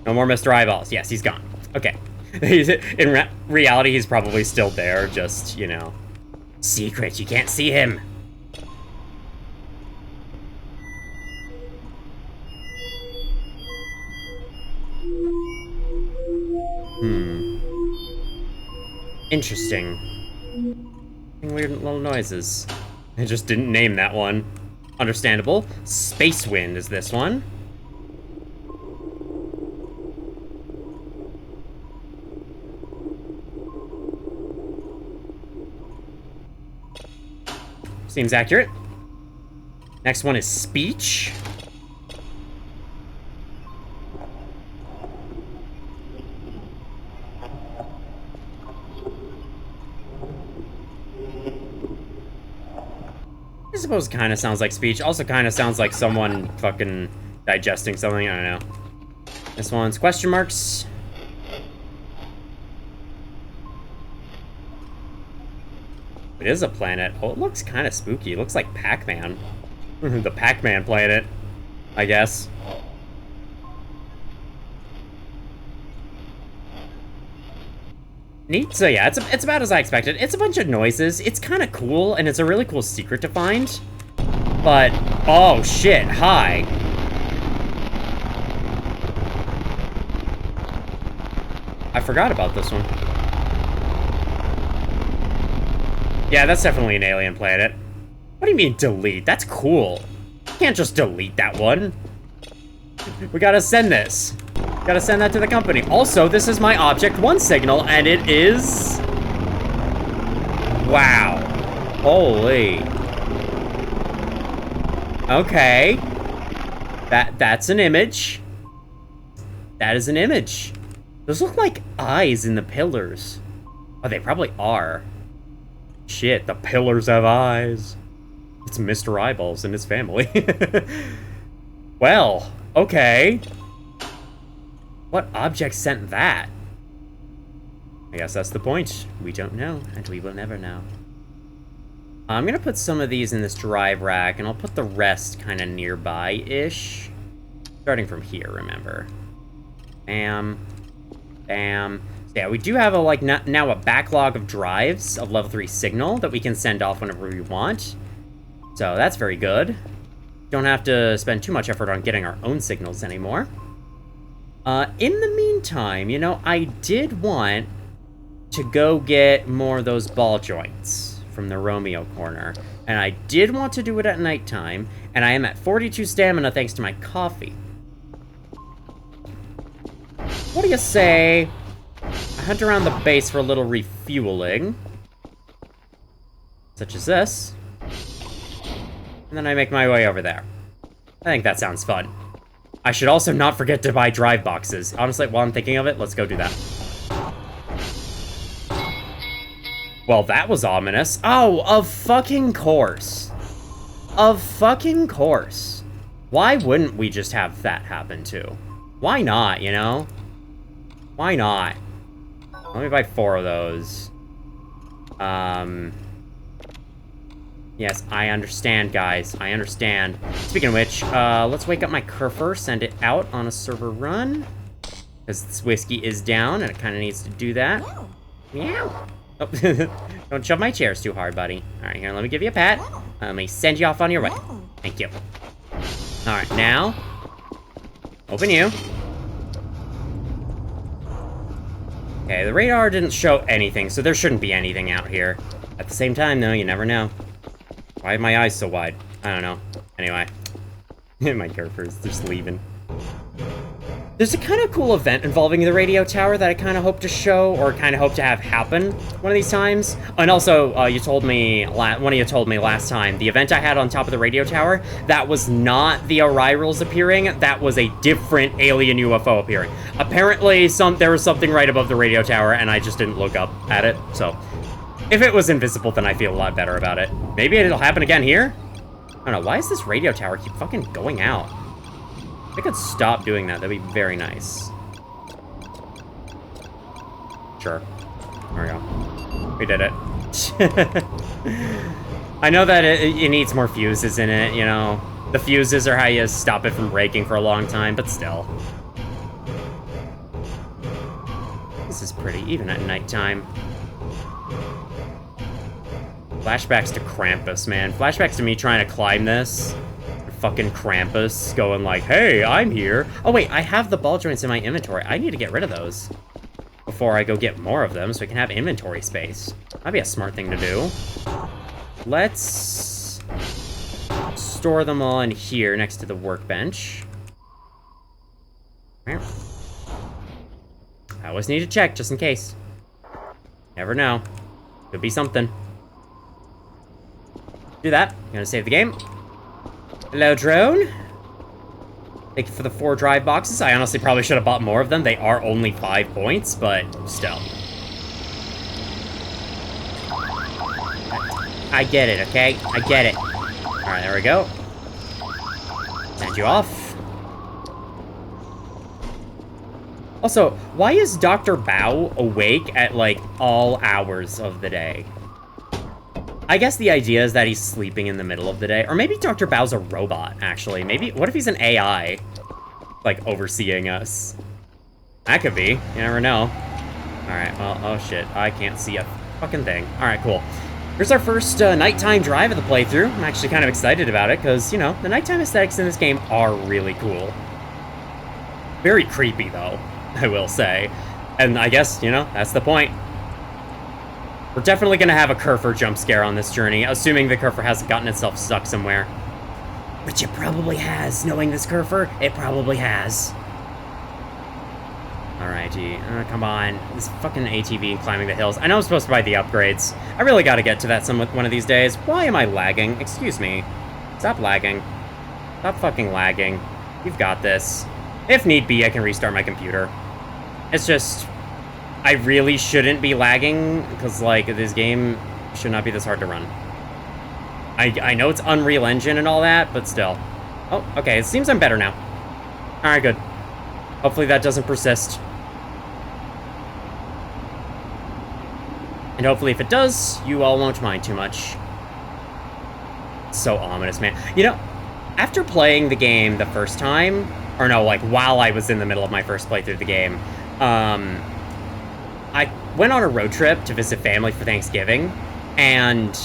No more Mr. Eyeballs. Yes, he's gone. Okay. In reality, he's probably still there, just, you know. Secret, you can't see him. Interesting. Weird little noises. I just didn't name that one. Understandable. Space Wind is this one. Seems accurate. Next one is Speech. I suppose kind of sounds like speech. Also kind of sounds like someone fucking digesting something. I don't know. This one's question marks. It is a planet. Oh, it looks kind of spooky. It looks like Pac-Man. The Pac-Man planet, I guess. Neat. So yeah, it's about as I expected. It's a bunch of noises. It's kind of cool, and it's a really cool secret to find. But, oh shit, hi. I forgot about this one. Yeah, that's definitely an alien planet. What do you mean delete? That's cool. You can't just delete that one. We gotta send this. Gotta send that to the company. Also, this is my Object 1 signal, and it is... Wow. Holy. Okay. That's an image. That is an image. Those look like eyes in the pillars. Oh, they probably are. Shit, the pillars have eyes. It's Mr. Eyeballs and his family. Well, okay. What object sent that? I guess that's the point. We don't know, and we will never know. I'm gonna put some of these in this drive rack, and I'll put the rest kind of nearby-ish. Starting from here, remember. Bam. Bam. So yeah, we do have a, like, now a backlog of drives of level 3 signal that we can send off whenever we want. So that's very good. Don't have to spend too much effort on getting our own signals anymore. In the meantime, you know, I did want to go get more of those ball joints from the Romeo corner. And I did want to do it at nighttime, and I am at 42 stamina thanks to my coffee. What do you say I hunt around the base for a little refueling, such as this, and then I make my way over there. I think that sounds fun. I should also not forget to buy drive boxes. Honestly, while I'm thinking of it, let's go do that. Well, that was ominous. Oh, of fucking course. Of fucking course. Why wouldn't we just have that happen too? Why not, you know? Why not? Let me buy 4 of those. Yes, I understand, guys. I understand. Speaking of which, let's wake up my Kerfur, send it out on a server run. Because this whiskey is down, and it kind of needs to do that. Meow. Oh, don't shove my chairs too hard, buddy. All right, here, let me give you a pat. Let me send you off on your way. Thank you. All right, now, open you. Okay, the radar didn't show anything, so there shouldn't be anything out here. At the same time, though, you never know. Why are my eyes so wide? I don't know. Anyway. My Kerfur's just leaving. There's a kind of cool event involving the radio tower that I kind of hope to show, or kind of hope to have happen one of these times. And also, you told me, one of you told me last time, the event I had on top of the radio tower, that was not the Orirals appearing, that was a different alien UFO appearing. Apparently, there was something right above the radio tower, and I just didn't look up at it, so... If it was invisible, then I feel a lot better about it. Maybe it'll happen again here? I don't know, why does this radio tower keep fucking going out? If I could stop doing that, that'd be very nice. Sure. There we go. We did it. I know that it needs more fuses in it, you know. The fuses are how you stop it from breaking for a long time, but still. This is pretty, even at nighttime. Flashbacks to Krampus, man. Flashbacks to me trying to climb this. Fucking Krampus going like, hey, I'm here. Oh, wait, I have the ball joints in my inventory. I need to get rid of those before I go get more of them so we can have inventory space. That'd be a smart thing to do. Let's store them all in here next to the workbench. I always need to check just in case. Never know. Could be something. Do that. I'm gonna save the game. Hello, drone. Thank you for the 4 drive boxes. I honestly probably should have bought more of them. They are only 5 points, but still. I get it, okay? I get it. Alright, there we go. Send you off. Also, why is Dr. Bao awake at, like, all hours of the day? I guess the idea is that he's sleeping in the middle of the day. Or maybe Dr. Bao's a robot, actually. Maybe, what if he's an AI? Like, overseeing us? That could be. You never know. Alright, well, oh shit. I can't see a fucking thing. Alright, cool. Here's our first nighttime drive of the playthrough. I'm actually kind of excited about it, because, you know, the nighttime aesthetics in this game are really cool. Very creepy, though, I will say. And I guess, you know, that's the point. We're definitely going to have a Kerfur jump scare on this journey, assuming the Kerfur hasn't gotten itself stuck somewhere. Which it probably has. Knowing this Kerfur, it probably has. Alrighty. Come on. This fucking ATV climbing the hills. I know I'm supposed to buy the upgrades. I really got to get to that one of these days. Why am I lagging? Excuse me. Stop lagging. Stop fucking lagging. You've got this. If need be, I can restart my computer. It's just... I really shouldn't be lagging, because, like, this game should not be this hard to run. I know it's Unreal Engine and all that, but still. Oh, okay, it seems I'm better now. Alright, good. Hopefully that doesn't persist. And hopefully if it does, you all won't mind too much. It's so ominous, man. You know, after playing the game the first time, Or no, like, while I was in the middle of my first playthrough of the game. I went on a road trip to visit family for Thanksgiving, and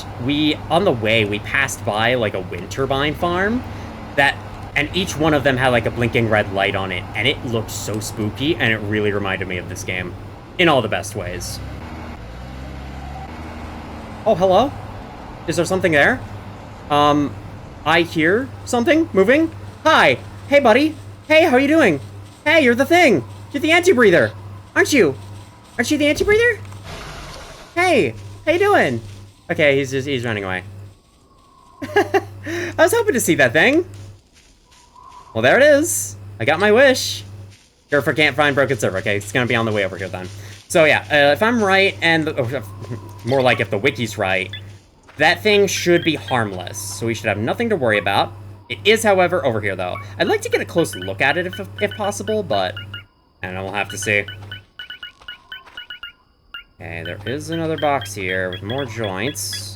on the way, we passed by, like, a wind turbine farm and each one of them had, like, a blinking red light on it, and it looked so spooky, and it really reminded me of this game. In all the best ways. Oh, hello? Is there something there? I hear something moving. Hi! Hey, buddy! Hey, how are you doing? Hey, you're the thing! You're the anti-breather! Aren't you? Aren't you the anti-breather? Hey! How you doing? Okay, he's running away. I was hoping to see that thing. Well, there it is. I got my wish. Kerfur can't find broken server. Okay, it's gonna be on the way over here then. So yeah, if I'm right, and more like if the wiki's right, that thing should be harmless. So we should have nothing to worry about. It is, however, over here though. I'd like to get a close look at it if possible, but I don't know, we'll have to see. Okay, there is another box here with more joints.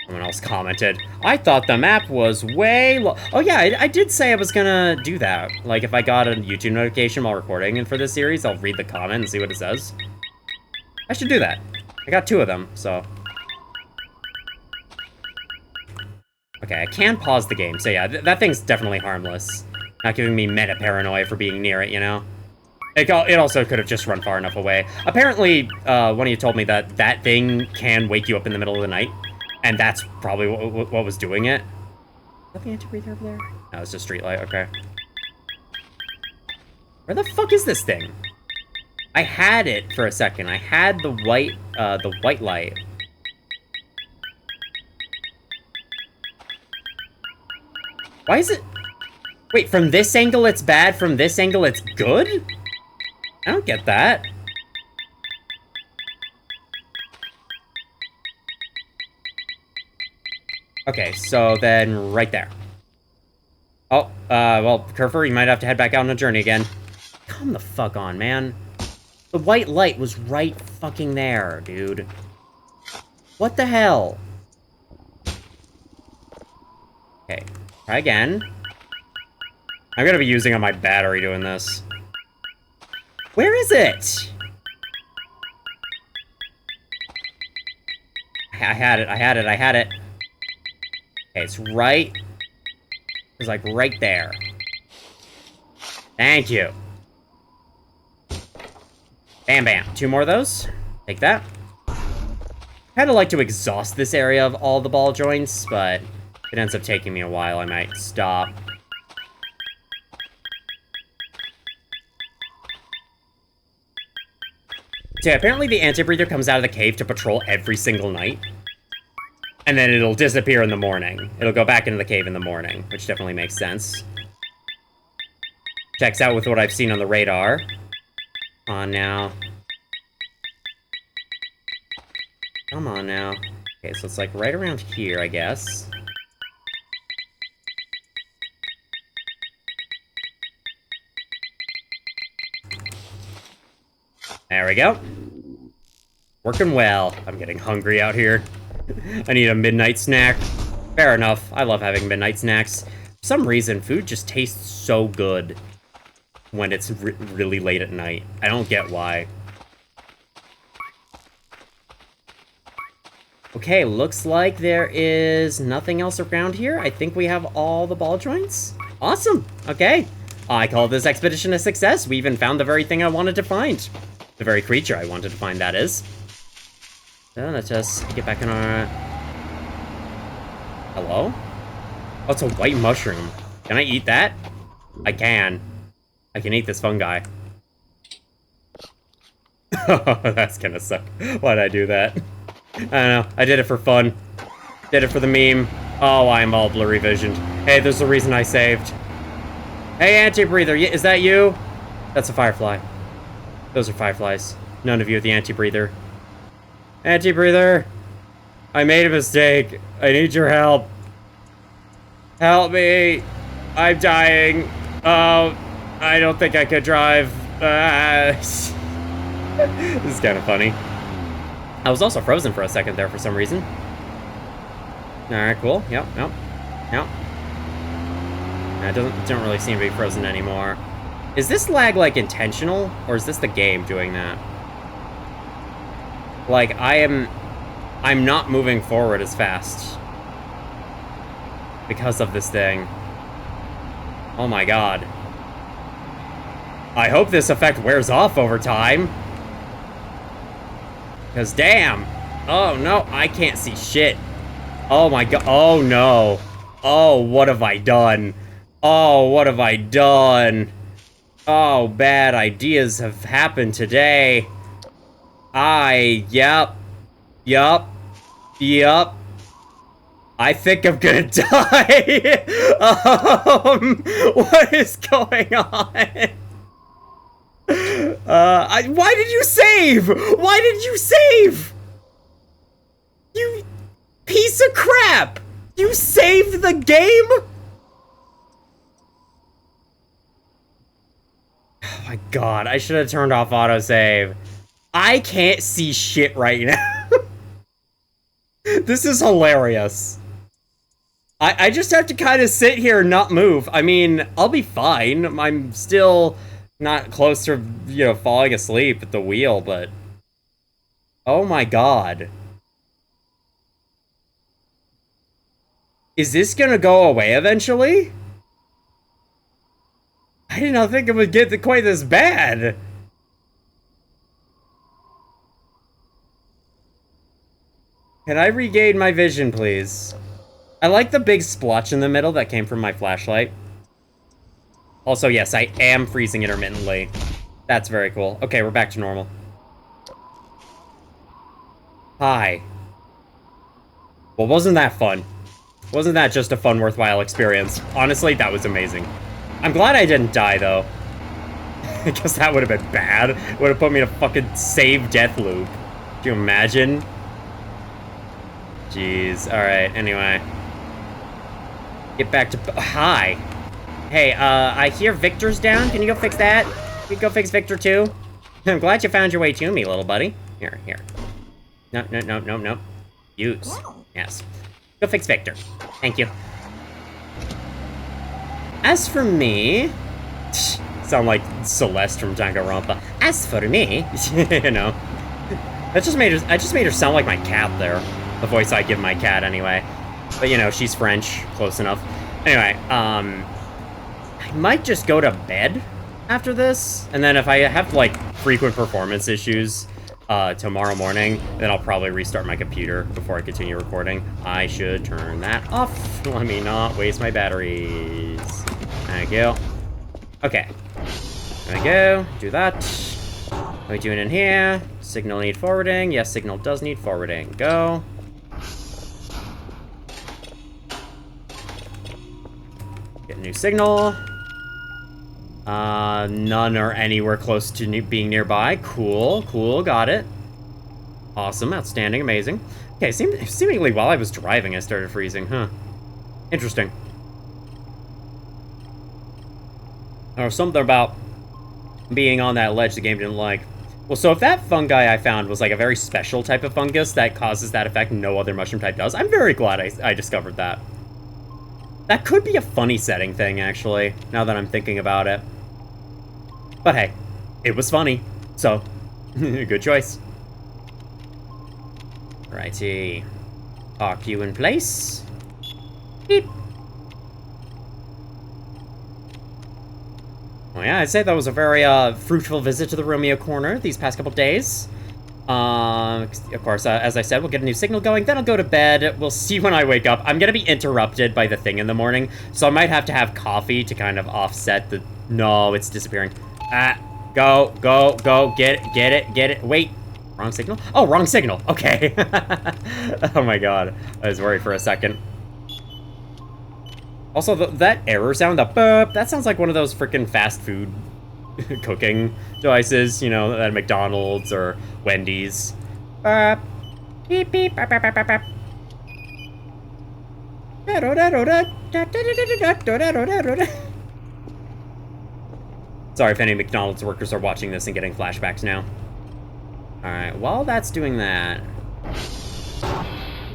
Someone else commented, I thought the map was way low. Oh yeah, I did say I was gonna do that. Like, if I got a YouTube notification while recording and for this series, I'll read the comment and see what it says. I should do that. I got 2 of them, so. Okay, I can pause the game. So yeah, that thing's definitely harmless. Not giving me meta paranoia for being near it, you know? It also could have just run far enough away. Apparently, one of you told me that that thing can wake you up in the middle of the night. And that's probably what was doing it. Is that the anti-breather over there? No, it's just street light, okay. Where the fuck is this thing? I had it for a second. I had the white light. Why is it? Wait, from this angle it's bad, from this angle it's good? I don't get that. Okay, so then right there. Oh, well, Kerfur, you might have to head back out on a journey again. Come the fuck on, man. The white light was right fucking there, dude. What the hell? Okay, try again. I'm gonna be using on my battery doing this. Where is it? I had it. Okay, it's right. It's like right there. Thank you. Bam, bam. 2 more of those. Take that. Kind of like to exhaust this area of all the ball joints, but if it ends up taking me a while, I might stop. So yeah, apparently the anti-breather comes out of the cave to patrol every single night. And then it'll disappear in the morning. It'll go back into the cave in the morning, which definitely makes sense. Checks out with what I've seen on the radar. On now. Come on now. Okay, so it's like right around here, I guess. There we go. Working well. I'm getting hungry out here. I need a midnight snack. Fair enough. I love having midnight snacks. For some reason, food just tastes so good when it's really late at night. I don't get why. Okay, looks like there is nothing else around here. I think we have all the ball joints. Awesome. Okay. I call this expedition a success. We even found the very thing I wanted to find. The very creature I wanted to find, that is. So let's just get back in our... Hello? Oh, it's a white mushroom. Can I eat that? I can. I can eat this fungi. Oh, that's gonna suck. Why'd I do that? I don't know. I did it for fun. Did it for the meme. Oh, I'm all blurry visioned. Hey, there's a reason I saved. Hey, anti-breather, is that you? That's a firefly. Those are fireflies. None of you are the anti-breather. Anti-breather, I made a mistake. I need your help. Help me. I'm dying. Oh, I don't think I could drive. This is kind of funny. I was also frozen for a second there for some reason. Alright, cool. Yep. It don't really seem to be frozen anymore. Is this lag, like, intentional? Or is this the game doing that? Like, I'm not moving forward as fast. Because of this thing. Oh my god. I hope this effect wears off over time. Because damn. Oh no, I can't see shit. Oh my god. Oh no. Oh, what have I done? Oh, what have I done? Oh, bad ideas have happened today. Yep. I think I'm gonna die. What is going on? Why did you save? Why did you save? You piece of crap! You saved the game? Oh my god, I should have turned off autosave. I can't see shit right now. This is hilarious. I just have to kind of sit here and not move. I mean, I'll be fine. I'm still not close to, you know, falling asleep at the wheel, but... Oh my god. Is this gonna go away eventually? I did not think it would get quite this bad. Can I regain my vision, please? I like the big splotch in the middle that came from my flashlight. Also, yes, I am freezing intermittently. That's very cool. Okay, we're back to normal. Hi. Well, wasn't that fun? Wasn't that just a fun, worthwhile experience? Honestly, that was amazing. I'm glad I didn't die, though. Because that would have been bad. It would have put me in a fucking save death loop. Can you imagine? Jeez. Alright, anyway. Get back to... Hi. Hey, I hear Victor's down. Can you go fix that? Can you go fix Victor, too? I'm glad you found your way to me, little buddy. Here. No. Use. Yes. Go fix Victor. Thank you. As for me... Sound like Celeste from Danganronpa. As for me... You know. I just made her sound like my cat there. The voice I give my cat, anyway. But, you know, she's French. Close enough. Anyway, I might just go to bed after this. And then if I have, like, frequent performance issues tomorrow morning, then I'll probably restart my computer before I continue recording. I should turn that off. Let me not waste my batteries. Thank you. Okay. There we go. Do that. What are we doing in here? Signal need forwarding. Yes, signal does need forwarding. Go. Get a new signal. None are anywhere close to being nearby. Cool, got it. Awesome, outstanding, amazing. Okay, seemingly while I was driving, I started freezing, huh? Interesting. There was something about being on that ledge the game didn't like. Well, so if that fungi I found was like a very special type of fungus that causes that effect no other mushroom type does, I'm very glad I discovered that. That could be a funny setting thing, actually, now that I'm thinking about it. But hey, it was funny, so good choice. Righty. Park you in place. Beep. Well, yeah, I'd say that was a very fruitful visit to the Romeo Corner these past couple days. Of course, as I said, we'll get a new signal going, then I'll go to bed. We'll see when I wake up. I'm gonna be interrupted by the thing in the morning, so I might have to have coffee to kind of offset the... No, it's disappearing. Go, get it. Wait, wrong signal? Oh, wrong signal, okay. Oh my god, I was worried for a second. Also, that error sound, the burp, that sounds like one of those freaking fast food cooking devices, you know, at McDonald's or Wendy's. Burp. Beep, beep, burp, burp, burp, burp. Sorry if any McDonald's workers are watching this and getting flashbacks now. Alright, while that's doing that...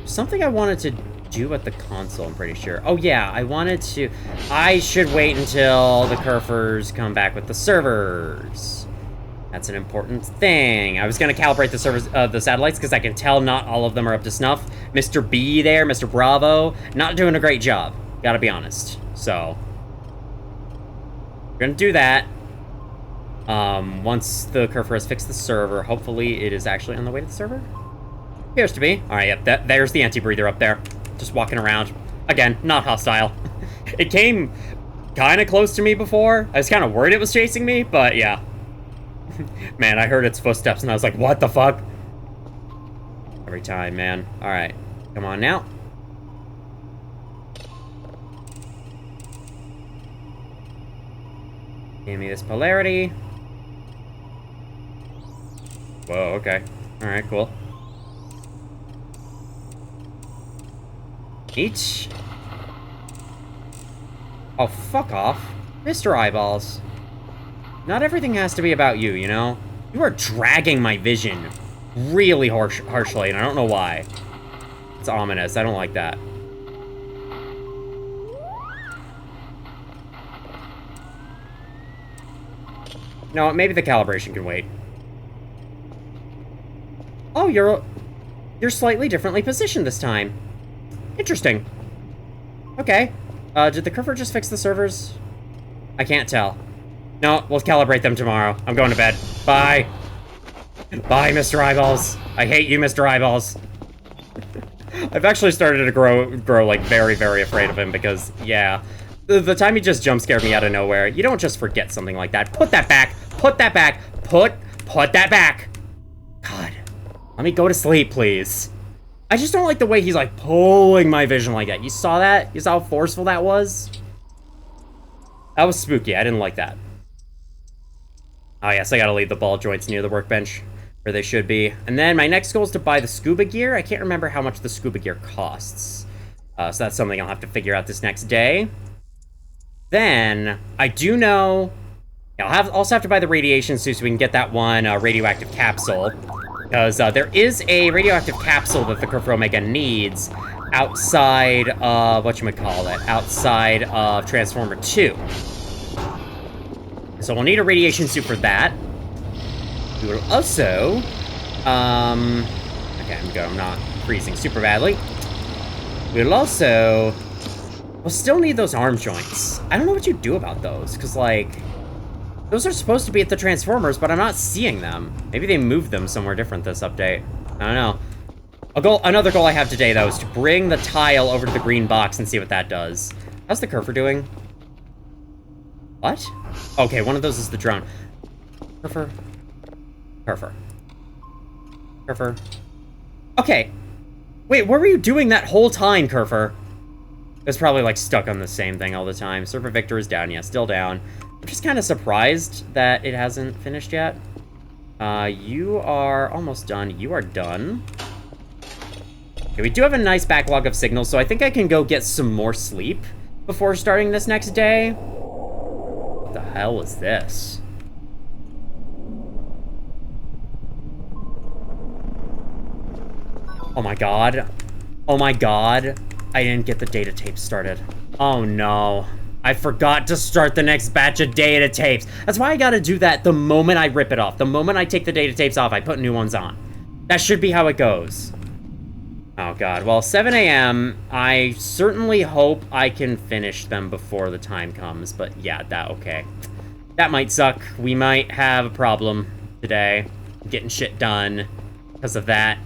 Something I wanted to do at the console, I'm pretty sure. Oh, yeah, I should wait until the Kerfurs come back with the servers. That's an important thing. I was gonna calibrate the servers, the satellites, because I can tell not all of them are up to snuff. Mr. B there, Mr. Bravo, not doing a great job. Gotta be honest. So, we're gonna do that. Once the Kerfur has fixed the server, hopefully it is actually on the way to the server. Appears to be. All right, yep, there's the anti-breather up there. Just walking around. Again, not hostile. It came kind of close to me before. I was kind of worried it was chasing me, but yeah. Man, I heard its footsteps and I was like, what the fuck? Every time, man. All right, come on now. Give me this polarity. Whoa, okay. All right, cool. Each. Oh, fuck off. Mr. Eyeballs. Not everything has to be about you, you know? You are dragging my vision really harshly, and I don't know why. It's ominous. I don't like that. No, maybe the calibration can wait. Oh, you're slightly differently positioned this time. Interesting. Okay. Did the Kerfur just fix the servers? I can't tell. No, we'll calibrate them tomorrow. I'm going to bed. Bye. Bye, Mr. Eyeballs. I hate you, Mr. Eyeballs. I've actually started to grow like very, very afraid of him because, yeah. The time he just jump scared me out of nowhere. You don't just forget something like that. Put that back. Put that back. Put that back. God. Let me go to sleep, please. I just don't like the way he's like pulling my vision like that. You saw that? You saw how forceful that was? That was spooky. I didn't like that. Oh yes, I gotta leave the ball joints near the workbench where they should be. And then my next goal is to buy the scuba gear. I can't remember how much the scuba gear costs. So that's something I'll have to figure out this next day. Then, I do know... I'll also have to buy the radiation suit so we can get that one radioactive capsule. Because there is a radioactive capsule that the Kerfur Omega needs outside of, whatchamacallit, outside of Transformer 2. So we'll need a radiation suit for that. We will also, okay, I'm good, I'm not freezing super badly. We'll still need those arm joints. I don't know what you do about those, because, like, those are supposed to be at the Transformers, but I'm not seeing them. Maybe they moved them somewhere different this update. I don't know. Another goal I have today, though, is to bring the tile over to the green box and see what that does. How's the Kerfur doing? What? Okay, one of those is the drone. Kerfur. Okay. Wait, what were you doing that whole time, Kerfur? It's probably, like, stuck on the same thing all the time. Server Victor is down. Yeah, still down. I'm just kind of surprised that it hasn't finished yet. You are almost done. You are done. Okay, we do have a nice backlog of signals, so I think I can go get some more sleep before starting this next day. What the hell is this? Oh my god. Oh my god. I didn't get the data tapes started. Oh no. I forgot to start the next batch of data tapes. That's why I gotta do that the moment I rip it off. The moment I take the data tapes off, I put new ones on. That should be how it goes. Oh god, well, 7 a.m. I certainly hope I can finish them before the time comes, but yeah, okay. That might suck. We might have a problem today. Getting shit done because of that.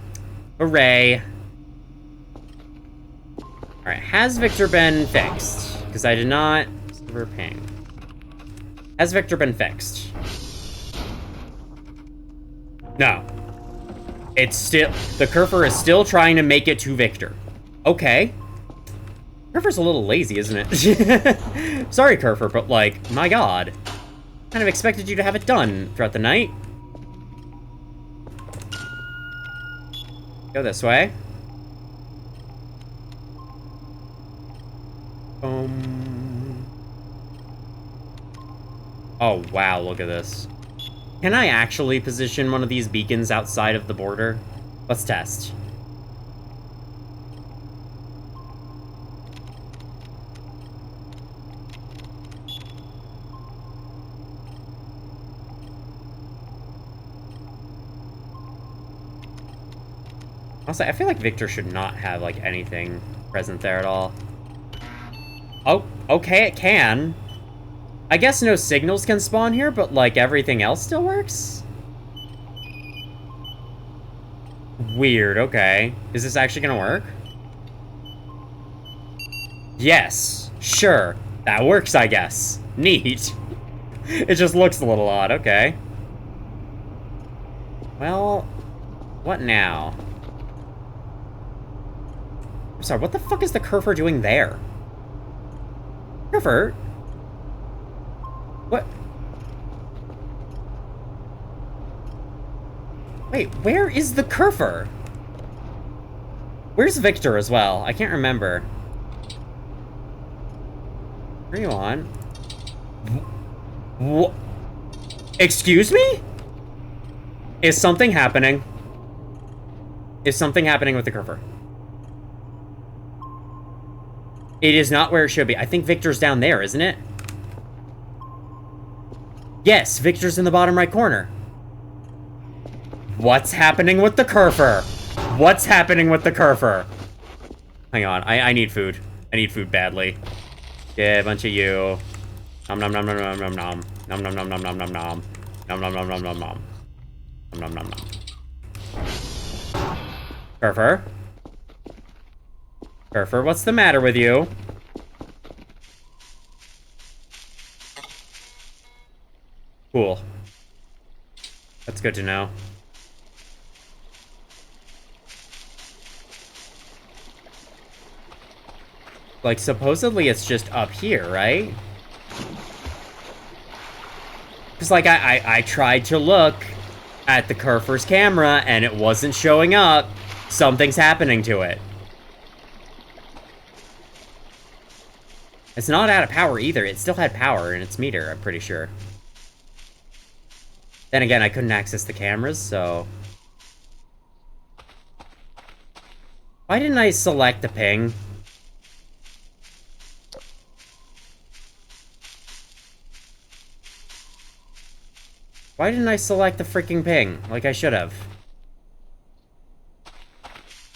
Hooray. Alright, has Victor been fixed? Because I did not... Server ping. Has Victor been fixed? No. It's still... The Kerfur is still trying to make it to Victor. Okay. Kerfur's a little lazy, isn't it? Sorry, Kerfur, but, like, my god. Kind of expected you to have it done throughout the night. Go this way. Oh, wow, look at this. Can I actually position one of these beacons outside of the border? Let's test. Also, I feel like Victor should not have, like, anything present there at all. Oh, okay, it can. I guess no signals can spawn here, but, like, everything else still works? Weird, okay. Is this actually gonna work? Yes, sure. That works, I guess. Neat. It just looks a little odd, okay. Well, what now? I'm sorry, what the fuck is the Kerfur doing there? Kerfur? What? Wait, where is the Kerfur? Where's Victor as well? I can't remember. Where are you on? What? Excuse me? Is something happening? Is something happening with the Kerfur? It is not where it should be. I think Victor's down there, isn't it? Yes, Victor's in the bottom right corner. What's happening with the Kerfur? What's happening with the Kerfur? Hang on, I need food. I need food badly. Yeah, a bunch of you. Nom nom nom nom nom nom nom. Nom nom nom nom nom nom nom. Nom nom nom nom nom nom. Nom nom nom nom. Kerfur? Kerfur, what's the matter with you? Cool. That's good to know. Like, supposedly it's just up here, right? Because, like, I tried to look at the Kerfur's camera, and it wasn't showing up. Something's happening to it. It's not out of power either. It still had power in its meter, I'm pretty sure. Then again, I couldn't access the cameras, so... Why didn't I select the ping? Why didn't I select the freaking ping, like I should have?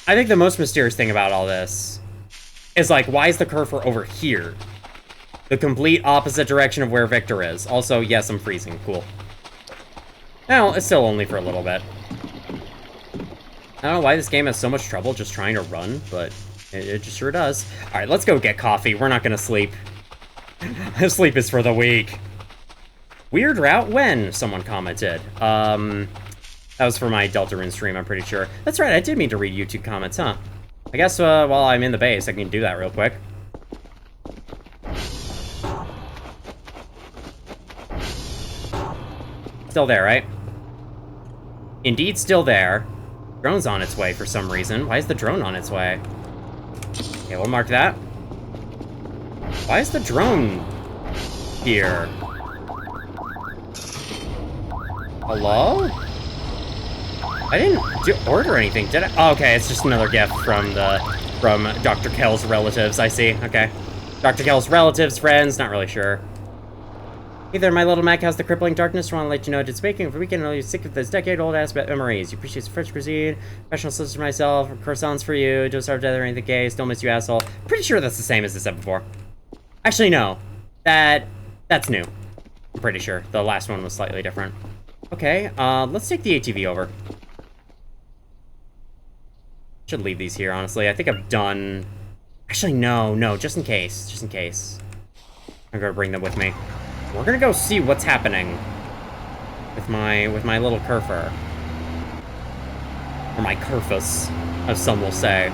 I think the most mysterious thing about all this is, like, why is the Kerfur over here? The complete opposite direction of where Victor is. Also, yes, I'm freezing. Cool. Well, it's still only for a little bit. I don't know why this game has so much trouble just trying to run, but it just sure does. Alright, let's go get coffee. We're not gonna sleep. Sleep is for the weak. Weird route when, someone commented. That was for my Deltarune stream, I'm pretty sure. That's right, I did mean to read YouTube comments, huh? I guess while I'm in the base, I can do that real quick. Still there, right? Indeed still there. Drone's on its way for some reason. Why is the drone on its way? Okay, we'll mark that. Why is the drone here? Hello? I didn't order anything, did I? Oh, okay, it's just another gift from Dr. Kell's relatives, I see. Okay. Dr. Kell's relatives, friends, not really sure. Hey there, my little Mac. How's the crippling darkness? I want to let you know, just speaking for the weekend, I'm sick of this decade-old-ass memories. You appreciate the French cuisine, professional sister myself, croissants for you, don't starve to death or anything gay, still miss you, asshole. Pretty sure that's the same as I said before. Actually, no. That's new. I'm pretty sure. The last one was slightly different. Okay, let's take the ATV over. Should leave these here, honestly. I think I've done... Actually, no, just in case. Just in case. I'm gonna bring them with me. We're gonna go see what's happening with my little Kerfur. Or my Kerfus, as some will say.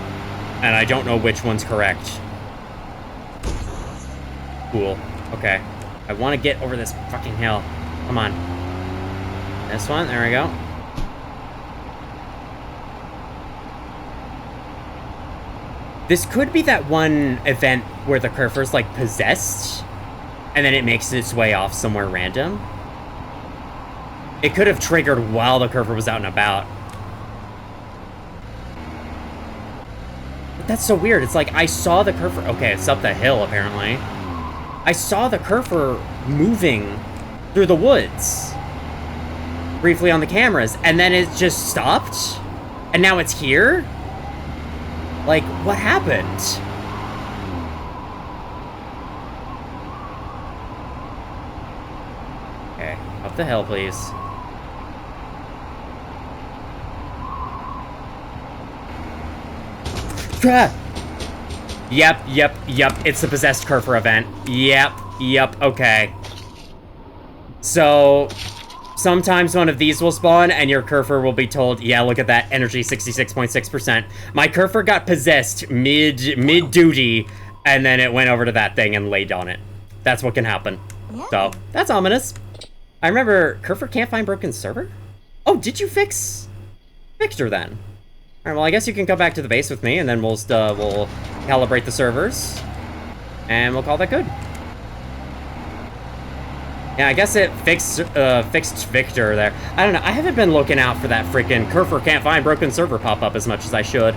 And I don't know which one's correct. Cool. Okay. I want to get over this fucking hill. Come on. This one, there we go. This could be that one event where the Kerfur's, like, possessed, and then it makes its way off somewhere random. It could have triggered while the Kerfur was out and about. But that's so weird. It's like, I saw the Kerfur... Okay, it's up the hill, apparently. I saw the Kerfur moving through the woods. Briefly on the cameras, and then it just stopped? And now it's here? Like, what happened? Okay, up the hill, please. Ah! Yep. It's the possessed Kerfur event. Yep. Okay. So, sometimes one of these will spawn, and your Kerfur will be told, yeah, look at that, energy 66.6%. My Kerfur got possessed mid-duty, and then it went over to that thing and laid on it. That's what can happen. Yeah. So, that's ominous. I remember, Kerfur can't find broken server? Oh, did you fix Victor then? Alright, well, I guess you can come back to the base with me, and then we'll calibrate the servers, and we'll call that good. Yeah, I guess it fixed Victor there. I don't know, I haven't been looking out for that freaking Kerfur can't find broken server pop-up as much as I should.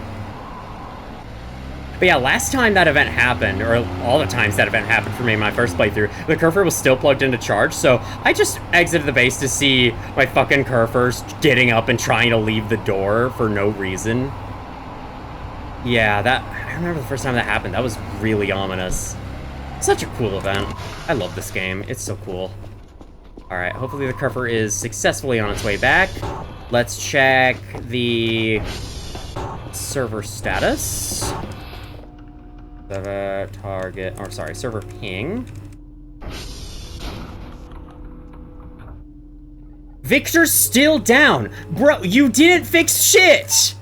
But yeah, last time that event happened, or all the times that event happened for me in my first playthrough, the Kerfur was still plugged into charge, so I just exited the base to see my fucking Kerfurs getting up and trying to leave the door for no reason. Yeah, I remember the first time that happened. That was really ominous. Such a cool event. I love this game. It's so cool. Alright, hopefully the Kerfur is successfully on its way back. Let's check the server status. Server ping. Victor's still down! Bro, you didn't fix shit!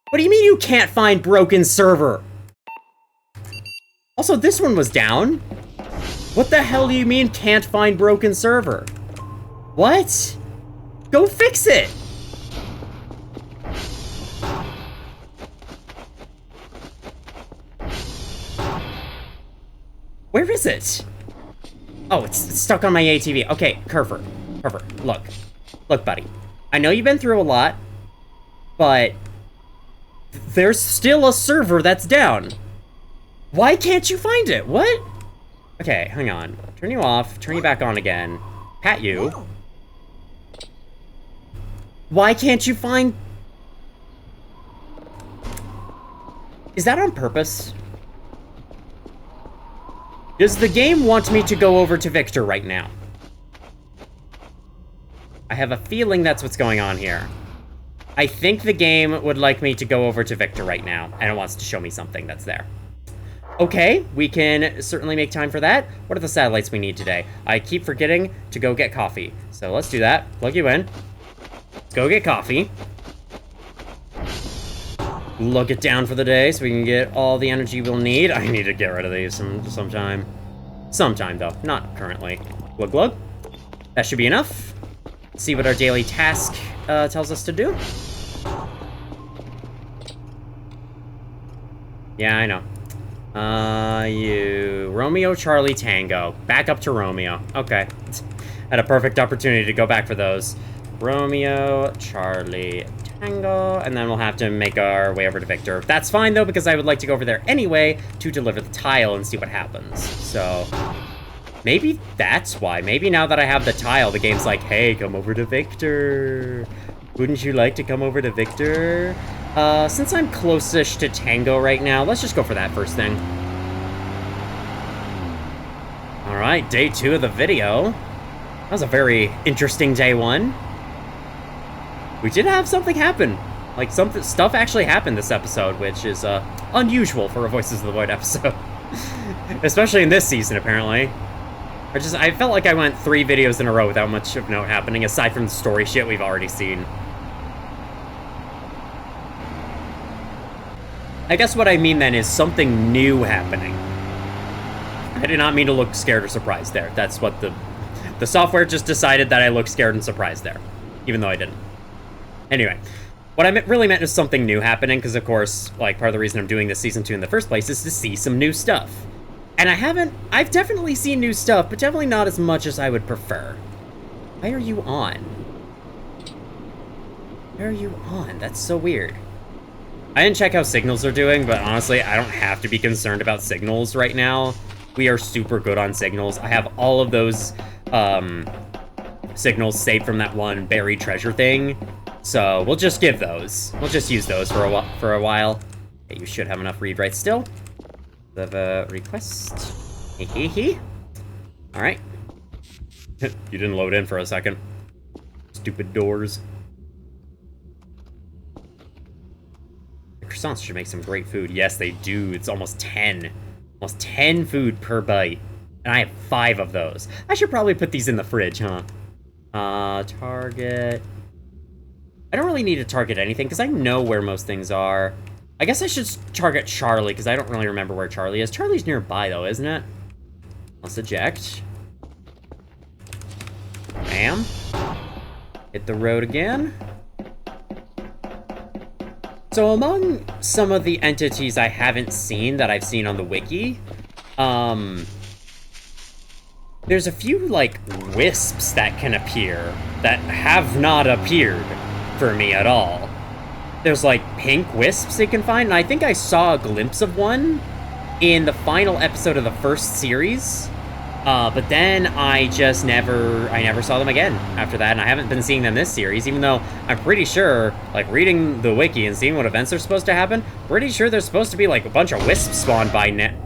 What do you mean you can't find broken server? Also, this one was down. What the hell do you mean can't find broken server? What? Go fix it! Where is it? Oh, it's stuck on my ATV. Okay, Kerfur, look. Look, buddy. I know you've been through a lot, but there's still a server that's down. Why can't you find it? What? Okay, hang on. Turn you off, turn you back on again. Pat you. Why can't you find... Is that on purpose? Does the game want me to go over to Victor right now? I have a feeling that's what's going on here. I think the game would like me to go over to Victor right now, and it wants to show me something that's there. Okay, we can certainly make time for that. What are the satellites we need today? I keep forgetting to go get coffee. So let's do that. Plug you in. Let's go get coffee. Lug it down for the day so we can get all the energy we'll need. I need to get rid of these sometime. Sometime, though. Not currently. Glug glug. That should be enough. See what our daily task tells us to do. Yeah, I know. Romeo, Charlie, Tango. Back up to Romeo. Okay. Had a perfect opportunity to go back for those. Romeo, Charlie, Tango, and then we'll have to make our way over to Victor. That's fine, though, because I would like to go over there anyway to deliver the tile and see what happens. So, maybe that's why. Maybe now that I have the tile, the game's like, hey, come over to Victor. Wouldn't you like to come over to Victor? Since I'm closest to Tango right now, let's just go for that first thing. Alright, day 2 of the video. That was a very interesting day 1. We did have something happen. Like, stuff actually happened this episode, which is, unusual for a Voices of the Void episode. Especially in this season, apparently. I felt like I went 3 videos in a row without much of note happening, aside from the story shit we've already seen. I guess what I mean then is something new happening. I did not mean to look scared or surprised there. That's what the software just decided that I looked scared and surprised there. Even though I didn't. Anyway, what I really meant is something new happening, because of course, like, part of the reason I'm doing this Season 2 in the first place is to see some new stuff. And I've definitely seen new stuff, but definitely not as much as I would prefer. Why are you on? Why are you on? That's so weird. I didn't check how signals are doing, but honestly, I don't have to be concerned about signals right now. We are super good on signals. I have all of those signals saved from that one buried treasure thing. So we'll just give those. We'll just use those for a while. Okay, you should have enough read write still. We have a request. Hehehe. Alright. You didn't load in for a second. Stupid doors. The croissants should make some great food. Yes, they do. It's almost 10. Almost 10 food per bite. And I have 5 of those. I should probably put these in the fridge, huh? Target. I don't really need to target anything, because I know where most things are. I guess I should target Charlie, because I don't really remember where Charlie is. Charlie's nearby, though, isn't it? Let's eject. Bam. Hit the road again. So among some of the entities I haven't seen that I've seen on the wiki, there's a few, like, wisps that can appear that have not appeared for me at all. There's, like, pink wisps you can find, and I think I saw a glimpse of one in the final episode of the first series. But then I never saw them again after that, and I haven't been seeing them this series, even though I'm pretty sure, like, reading the wiki and seeing what events are supposed to happen, pretty sure there's supposed to be, like, a bunch of wisps spawned by now.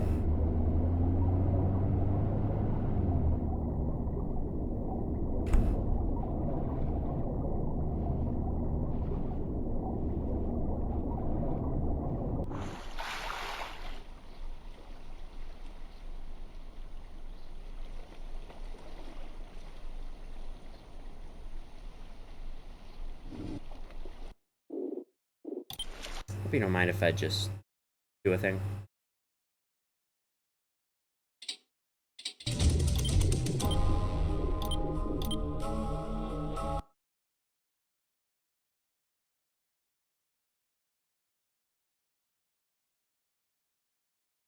Hope you don't mind if I just do a thing.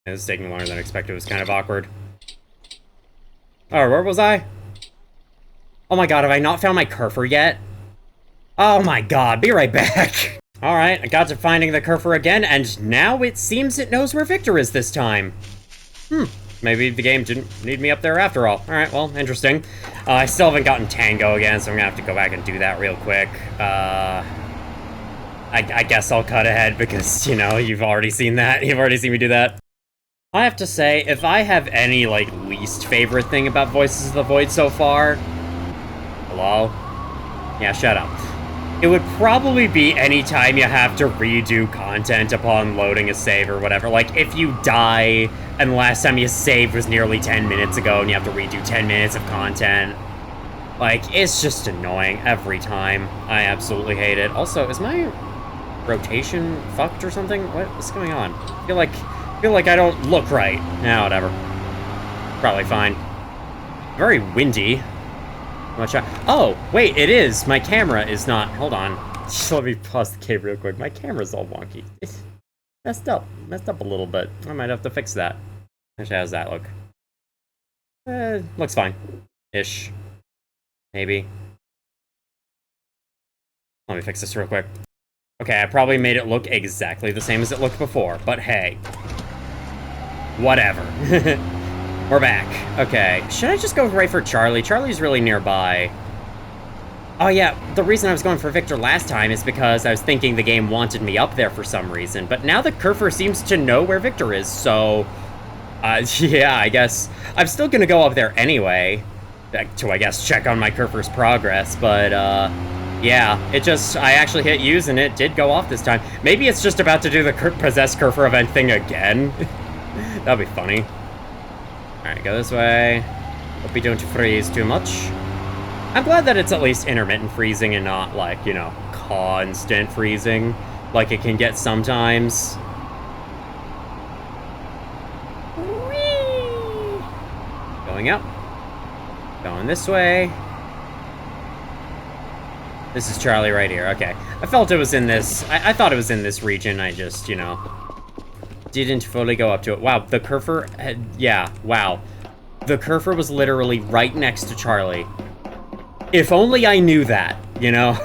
This is taking longer than expected. It was kind of awkward. Oh, where was I? Oh my god, have I not found my Kerfur yet? Oh my god, be right back. Alright, I got to finding the Kerfur again, and now it seems it knows where Victor is this time. Maybe the game didn't need me up there after all. Alright, well, interesting. I still haven't gotten Tango again, so I'm gonna have to go back and do that real quick. I guess I'll cut ahead because, you know, you've already seen that. You've already seen me do that. I have to say, if I have any, like, least favorite thing about Voices of the Void so far... Hello? Yeah, shut up. It would probably be any time you have to redo content upon loading a save or whatever. Like, if you die, and the last time you saved was nearly 10 minutes ago, and you have to redo 10 minutes of content. Like, it's just annoying every time. I absolutely hate it. Also, is my rotation fucked or something? What's going on? I feel like I don't look right. Nah, whatever. Probably fine. Very windy. Oh, wait, it is. My camera is not. Hold on. Let me pause the cave real quick. My camera's all wonky. It's messed up. Messed up a little bit. I might have to fix that. Actually, how does that look? Looks fine. Ish. Maybe. Let me fix this real quick. Okay, I probably made it look exactly the same as it looked before, but hey. Whatever. We're back. Okay, should I just go right for Charlie? Charlie's really nearby. Oh yeah, the reason I was going for Victor last time is because I was thinking the game wanted me up there for some reason, but now the Kerfur seems to know where Victor is, so... yeah, I guess... I'm still gonna go up there anyway, to, I guess, check on my Kerfur's progress, but, yeah, I actually hit use and it did go off this time. Maybe it's just about to do the Possessed Kerfur event thing again. That'd be funny. Alright, go this way. Hope you don't freeze too much. I'm glad that it's at least intermittent freezing and not, like, you know, constant freezing, like it can get sometimes. Whee! Going up. Going this way. This is Charlie right here, okay. I felt it was in this, I thought it was in this region, I just, you know, didn't fully go up to it. Wow, the Kerfur, yeah, wow. The Kerfur was literally right next to Charlie. If only I knew that, you know?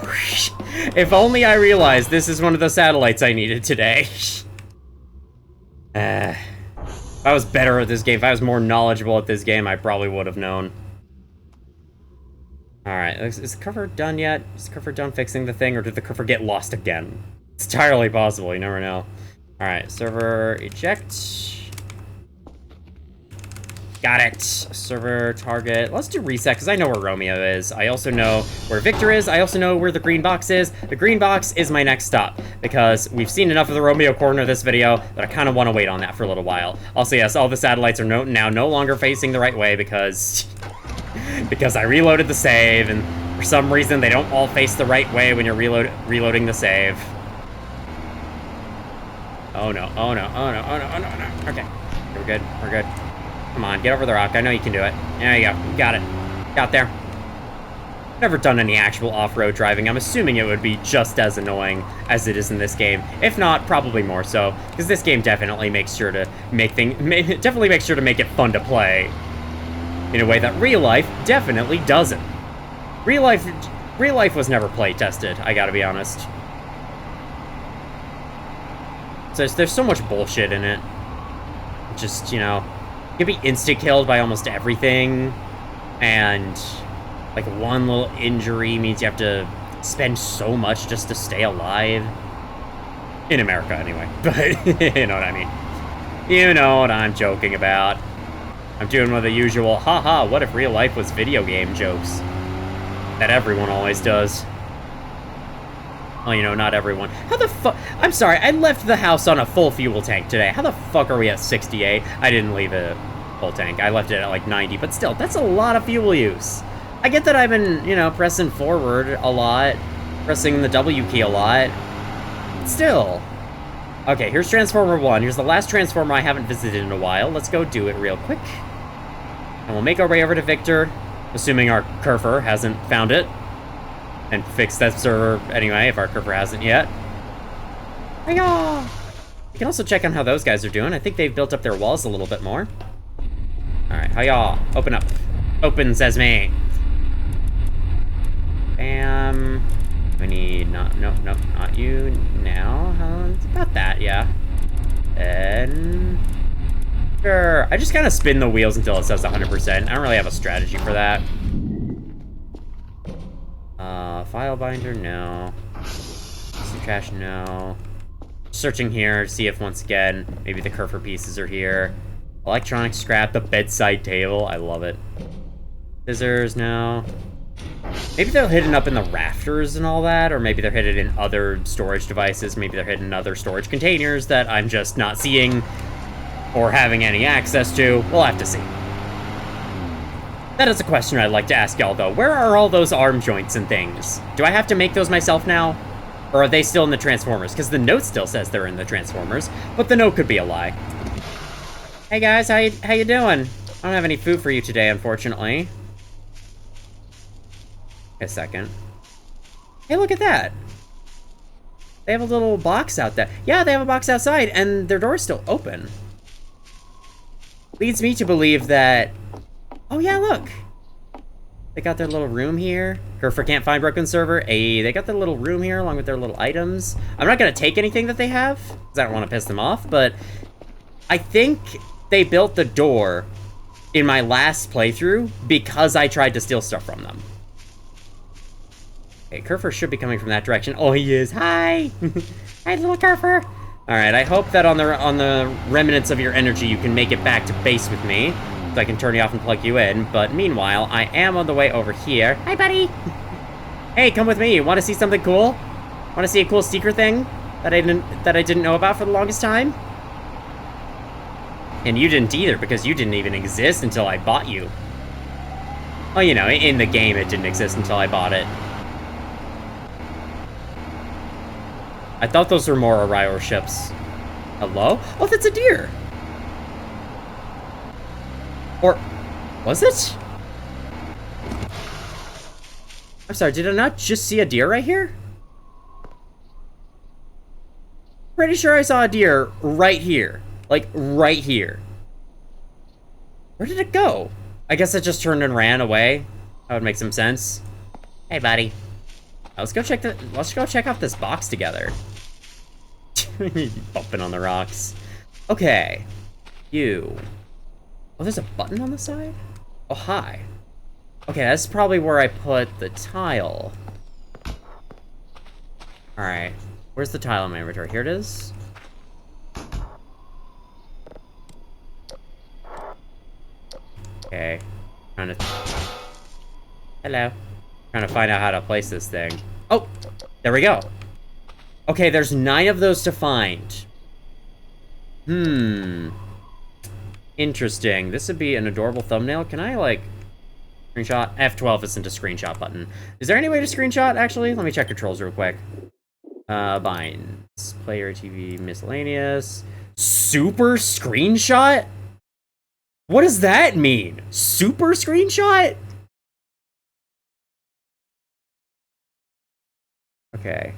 If only I realized this is one of the satellites I needed today. If I was better at this game, if I was more knowledgeable at this game, I probably would have known. Alright, is the Kerfur done yet? Is the Kerfur done fixing the thing, or did the Kerfur get lost again? It's entirely possible, you never know. Alright, server eject. Got it. Server target. Let's do reset, because I know where Romeo is. I also know where Victor is. I also know where the green box is. The green box is my next stop, because we've seen enough of the Romeo corner of this video that I kind of want to wait on that for a little while. Also, yes, all the satellites are now no longer facing the right way, because I reloaded the save, and for some reason they don't all face the right way when you're reloading the save. Oh no, oh no, oh no, oh no, oh no, oh no. Okay, we're good, we're good. Come on, get over the rock. I know you can do it. There you go. You got it. Got there. Never done any actual off-road driving. I'm assuming it would be just as annoying as it is in this game. If not, probably more so. Because this game definitely makes sure to make it fun to play. In a way that real life definitely doesn't. Real life was never play tested, I gotta be honest. So there's so much bullshit in it. Just, you know, you can be insta-killed by almost everything, and like one little injury means you have to spend so much just to stay alive. In America, anyway. But, you know what I mean. You know what I'm joking about. I'm doing one of the usual, haha, what if real life was video game jokes? That everyone always does. Well, you know, not everyone. How the fuck? I'm sorry, I left the house on a full fuel tank today. How the fuck are we at 68? I didn't leave a full tank. I left it at like 90, but still, that's a lot of fuel use. I get that I've been, you know, pressing forward a lot, pressing the W key a lot. But still. Okay, here's Transformer 1. Here's the last Transformer I haven't visited in a while. Let's go do it real quick. And we'll make our way over to Victor, assuming our Kerfur hasn't found it. And fix that server anyway, if our Kerfur hasn't yet. Hiya! You can also check on how those guys are doing. I think they've built up their walls a little bit more. Alright, hiya! Open up. Open, says me. Bam. We need not you now. It's about that, yeah. And sure. I just kind of spin the wheels until it says 100%. I don't really have a strategy for that. File binder, no. Some trash, no. Searching here to see if once again maybe the Kerfur pieces are here. Electronic scrap, the bedside table. I love it. Scissors, no. Maybe they're hidden up in the rafters and all that, or maybe they're hidden in other storage devices. Maybe they're hidden in other storage containers that I'm just not seeing or having any access to. We'll have to see. That is a question I'd like to ask y'all, though. Where are all those arm joints and things? Do I have to make those myself now? Or are they still in the Transformers? Because the note still says they're in the Transformers, but the note could be a lie. Hey guys, how you doing? I don't have any food for you today, unfortunately. A second. Hey, look at that. They have a little box out there. Yeah, they have a box outside, and their door's still open. Leads me to believe that... Oh yeah, look. They got their little room here. Kerfur can't find broken server. Hey, they got their little room here along with their little items. I'm not gonna take anything that they have, because I don't want to piss them off, but I think they built the door in my last playthrough because I tried to steal stuff from them. Okay, Kerfur should be coming from that direction. Oh, he is. Hi! Hi, little Kerfur! Alright, I hope that on the remnants of your energy you can make it back to base with me. So I can turn you off and plug you in, but meanwhile, I am on the way over here. Hi, buddy! Hey, come with me. Want to see something cool? Want to see a cool secret thing that I didn't know about for the longest time? And you didn't either, because you didn't even exist until I bought you. Well, you know, in the game it didn't exist until I bought it. I thought those were more Orion ships. Hello? Oh, that's a deer! Or, was it? I'm sorry, did I not just see a deer right here? Pretty sure I saw a deer right here. Like, right here. Where did it go? I guess it just turned and ran away. That would make some sense. Hey, buddy. Let's go check out this box together. Bumping on the rocks. Okay. You. Oh, there's a button on the side? Oh, hi. Okay, that's probably where I put the tile. Alright. Where's the tile in my inventory? Here it is. Okay. Trying to... Hello. Trying to find out how to place this thing. Oh! There we go. Okay, there's 9 of those to find. Interesting. This would be an adorable thumbnail. Can I, like... Screenshot? F12 isn't a screenshot button. Is there any way to screenshot, actually? Let me check controls real quick. Binds. Player, TV, miscellaneous. Super screenshot? What does that mean? Super screenshot? Okay.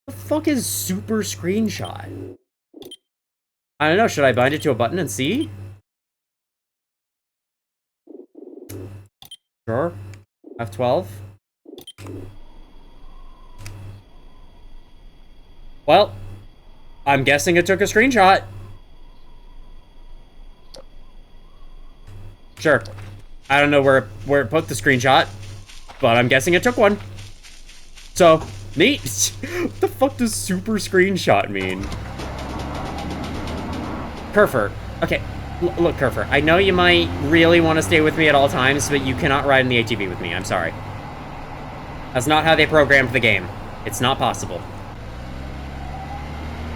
What the fuck is super screenshot? I don't know, should I bind it to a button and see? Sure. F12. Well, I'm guessing it took a screenshot. Sure. I don't know where it put the screenshot, but I'm guessing it took one. So, neat. What the fuck does super screenshot mean? Kerfur. Okay, look, Kerfur. I know you might really want to stay with me at all times, but you cannot ride in the ATV with me. I'm sorry. That's not how they programmed the game. It's not possible.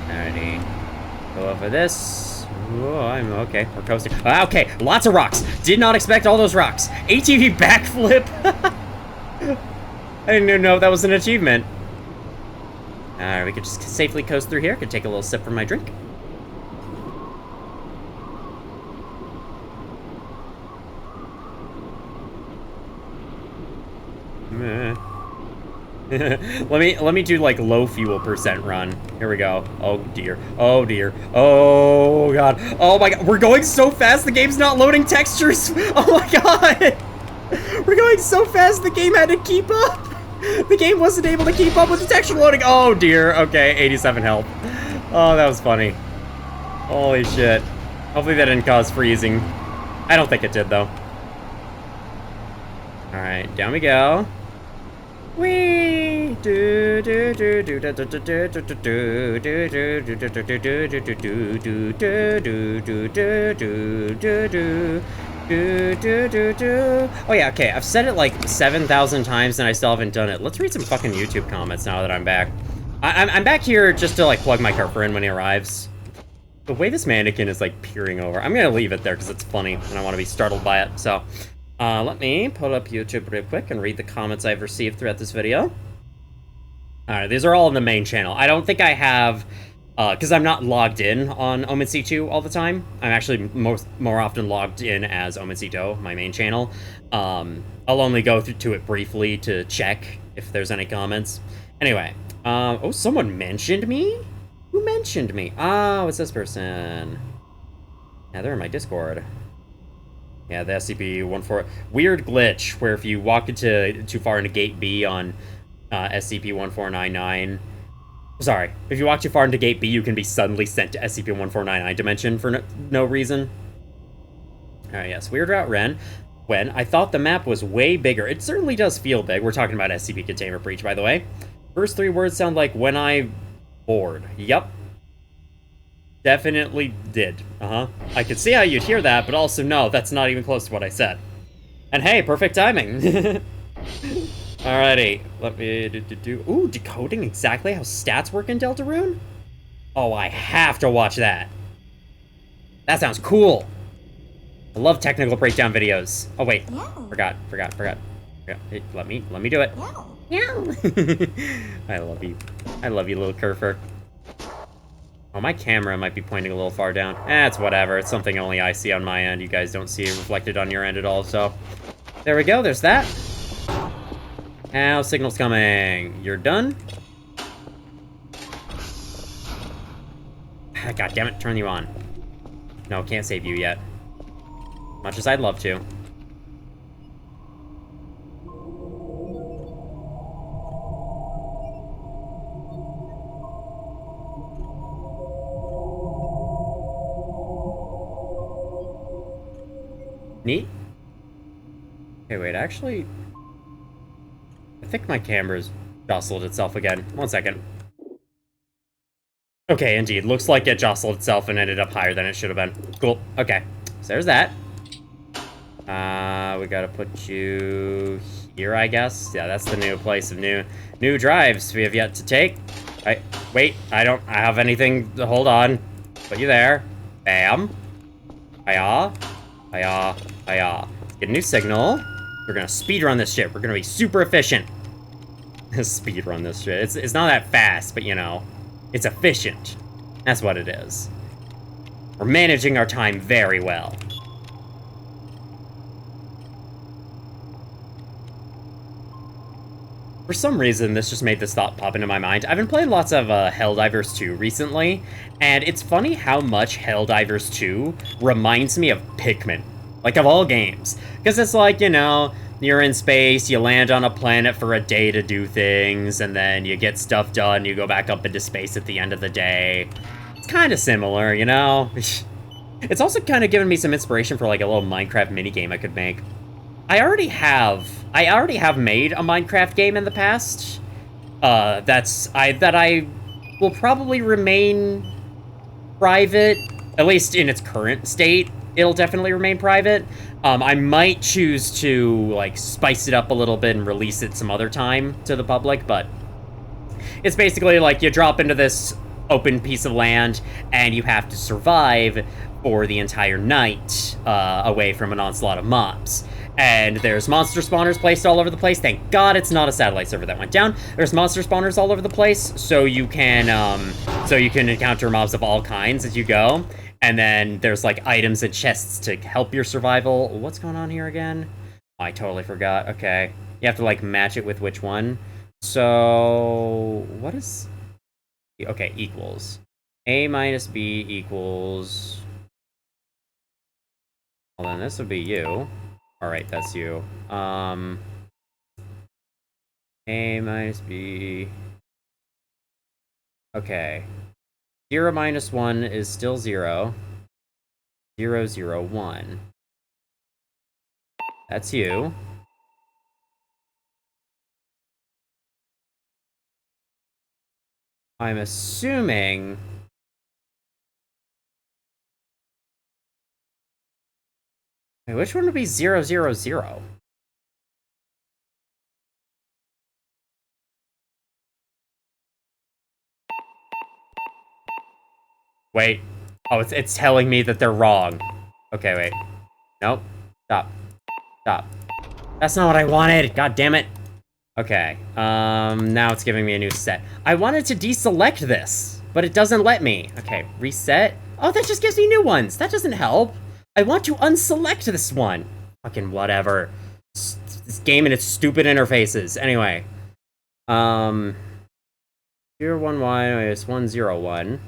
Alrighty. Go over this. Oh, I'm okay. We're coasting. Okay, lots of rocks. Did not expect all those rocks. ATV backflip. I didn't even know that was an achievement. Alright, we could just safely coast through here. Could take a little sip from my drink. let me do like low fuel percent run. Here we go. Oh dear. Oh dear. Oh god. Oh my god. We're going so fast the game's not loading textures. Oh my god. We're going so fast the game had to keep up. The game wasn't able to keep up with the texture loading. Oh dear. Okay, 87 health. Oh, that was funny. Holy shit. Hopefully that didn't cause freezing. I don't think it did though. Alright, down we go. Wee do do do do do do do do do do do do do do do. Oh yeah, okay, I've said it like 7,000 times and I still haven't done it. Let's read some fucking YouTube comments now that I'm back. I'm back here just to like plug my Kerfur in when he arrives. The way this mannequin is like peering over, I'm gonna leave it there because it's funny and I want to be startled by it, so. Let me pull up YouTube real quick and read the comments I've received throughout this video. Alright, these are all in the main channel. I don't think I have, because I'm not logged in on OmenC2 all the time. I'm actually more often logged in as OmenC2, my main channel. I'll only go to it briefly to check if there's any comments. Anyway, oh, someone mentioned me? Who mentioned me? Oh, it's this person. Yeah, they're in my Discord. Yeah, the SCP-14... Weird glitch, where if you walk too far into Gate B on SCP-1499... Sorry, if you walk too far into Gate B, you can be suddenly sent to SCP-1499 dimension for no reason. Alright, yes, Weird Route Ren. When I thought the map was way bigger. It certainly does feel big. We're talking about SCP Containment Breach, by the way. First 3 words sound like when I bored. Yup. Definitely did. I could see how you'd hear that, but also no, that's not even close to what I said. And hey, perfect timing. Alrighty, let me do. Ooh, decoding exactly how stats work in Deltarune? Oh, I have to watch that. That sounds cool. I love technical breakdown videos. Oh wait, forgot. Hey, let me do it. I love you. I love you, little Kerfur. Oh, my camera might be pointing a little far down. It's whatever. It's something only I see on my end. You guys don't see it reflected on your end at all, so... There we go, there's that. Now, signal's coming. You're done? God damn it, turn you on. No, can't save you yet. Much as I'd love to. Neat. Okay, wait, actually... I think my camera's jostled itself again. 1 second. Okay, indeed. Looks like it jostled itself and ended up higher than it should have been. Cool. Okay. So there's that. We gotta put you here, I guess. Yeah, that's the new place of new drives we have yet to take. Wait, I don't have anything to hold on. Put you there. Bam. Hiya. Hiya. Hiya. Get a new signal. We're gonna speed run this shit. We're gonna be super efficient. Speed run this shit. It's not that fast, but you know, it's efficient. That's what it is. We're managing our time very well. For some reason, this just made this thought pop into my mind. I've been playing lots of Helldivers 2 recently, and it's funny how much Helldivers 2 reminds me of Pikmin. Like, of all games. Because it's like, you know, you're in space, you land on a planet for a day to do things, and then you get stuff done, you go back up into space at the end of the day. It's kind of similar, you know? It's also kind of given me some inspiration for, like, a little Minecraft minigame I could make. I already have made a Minecraft game in the past. That I will probably remain private, at least in its current state. It'll definitely remain private. I might choose to like spice it up a little bit and release it some other time to the public, but it's basically like you drop into this open piece of land and you have to survive for the entire night away from an onslaught of mobs. And there's monster spawners placed all over the place. Thank God it's not a satellite server that went down. There's monster spawners all over the place, so you can encounter mobs of all kinds as you go. And then there's like items and chests to help your survival. What's going on here again? Oh, I totally forgot. Okay, you have to like match it with which one. So what is? Okay, equals. A minus B equals. Well, then this would be you. Alright, that's you. A minus B. Okay. 0 minus 1 is still 0. 0, 0, 1. That's you. I'm assuming... Wait, which one would be 0, 0, 0? Wait. Oh, it's telling me that they're wrong. Okay, wait. Nope. Stop. Stop. That's not what I wanted! God damn it! Okay. Now it's giving me a new set. I wanted to deselect this, but it doesn't let me. Okay, reset. Oh, that just gives me new ones. That doesn't help. I want to unselect this one. Fucking whatever. This game and its stupid interfaces. Anyway. 0, 1, 1 minus 1, 0, 1.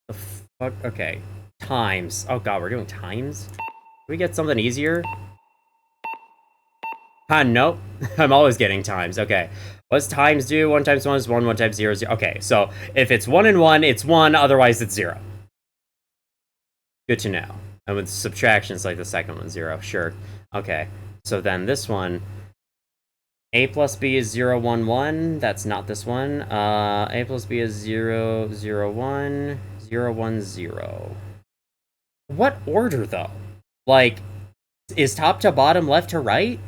The fuck? Okay. Times. Oh god, we're doing times? Can we get something easier? Nope. I'm always getting times. Okay. What's times do? 1 times 1 is 1, 1 times 0 is 0. Okay, so if it's 1 and 1, it's 1, otherwise it's 0. Good to know. And with subtractions, like the second one, 0. Sure. Okay. So then this one, A plus B is 0, 1, 1. That's not this one. A plus B is 0, 0, 1, 0, 1, 0. What order, though? Like, is top to bottom, left to right?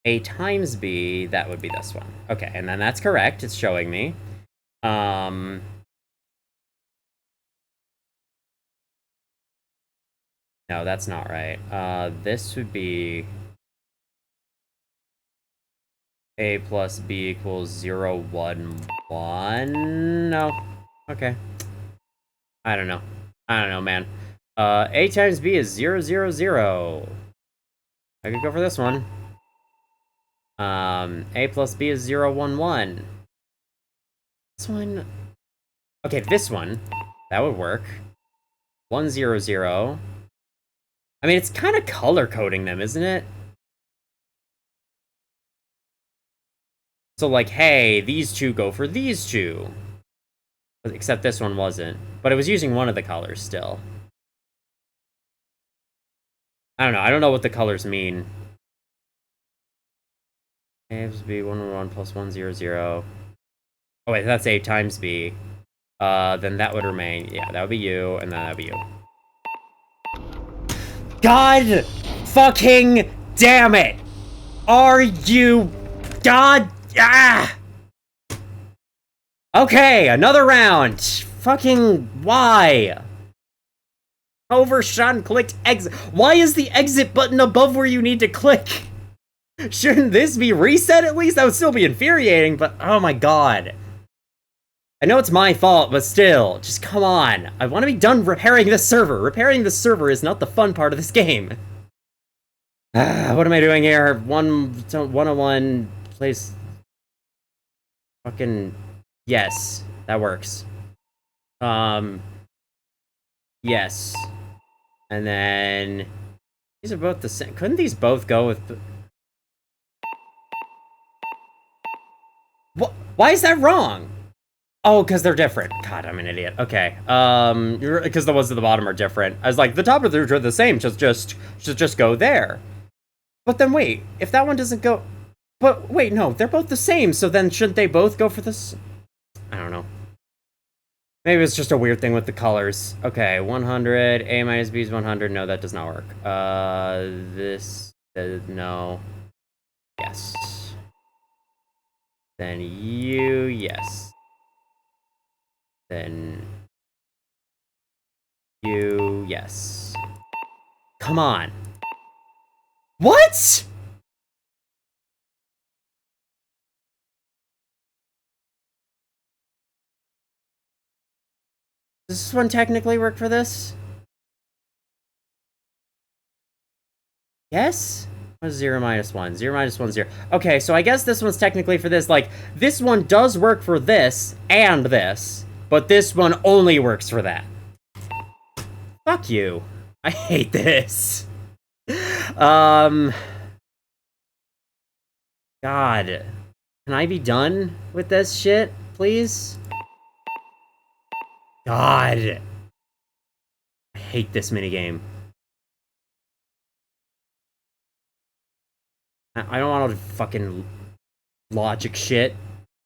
A times B, that would be this one. Okay, and then that's correct. It's showing me. No, that's not right. This would be A plus B equals 0, 1, 1. No. Okay. I don't know. I don't know, man. A times B is 0, 0, 0. I could go for this one. A plus B is 0, 1, 1. This one... Okay, this one. That would work. 1, 0, 0. I mean, it's kind of color-coding them, isn't it? So, like, hey, these two go for these two. Except this one wasn't. But it was using one of the colors still. I don't know. I don't know what the colors mean. A times B, 1, 1, plus 1, 0, 0. Oh, wait, that's A times B. Then that would remain. Yeah, that would be you, and then that would be you. God fucking damn it! Are you... God... Ah! Okay, another round. Fucking why? Overshot and clicked exit. Why is the exit button above where you need to click? Shouldn't this be reset at least? That would still be infuriating, but oh my god. I know it's my fault, but still, just come on. I want to be done repairing this server. Repairing this server is not the fun part of this game. What am I doing here? 101 place. Fucking yes, that works. Yes. And then these are both the same. Couldn't these both go with what? Why is that wrong? Oh, because they're different. God, I'm an idiot. Okay. Because the ones at the bottom are different. I was like, the top of the are the same. Just go there. But then wait, if that one doesn't go, but wait, no, they're both the same. So then shouldn't they both go for this? I don't know. Maybe it's just a weird thing with the colors. Okay, 100. A minus B is 100. No, that does not work. No. Yes. Then you, yes. Then you, yes. Come on. What? Does this one technically work for this? Yes? What is 0 minus 1? 0 minus 1, 0. Okay, so I guess this one's technically for this. Like, this one does work for this and this, but this one only works for that. Fuck you. I hate this. God. Can I be done with this shit, please? God. I hate this minigame. I don't want all the fucking logic shit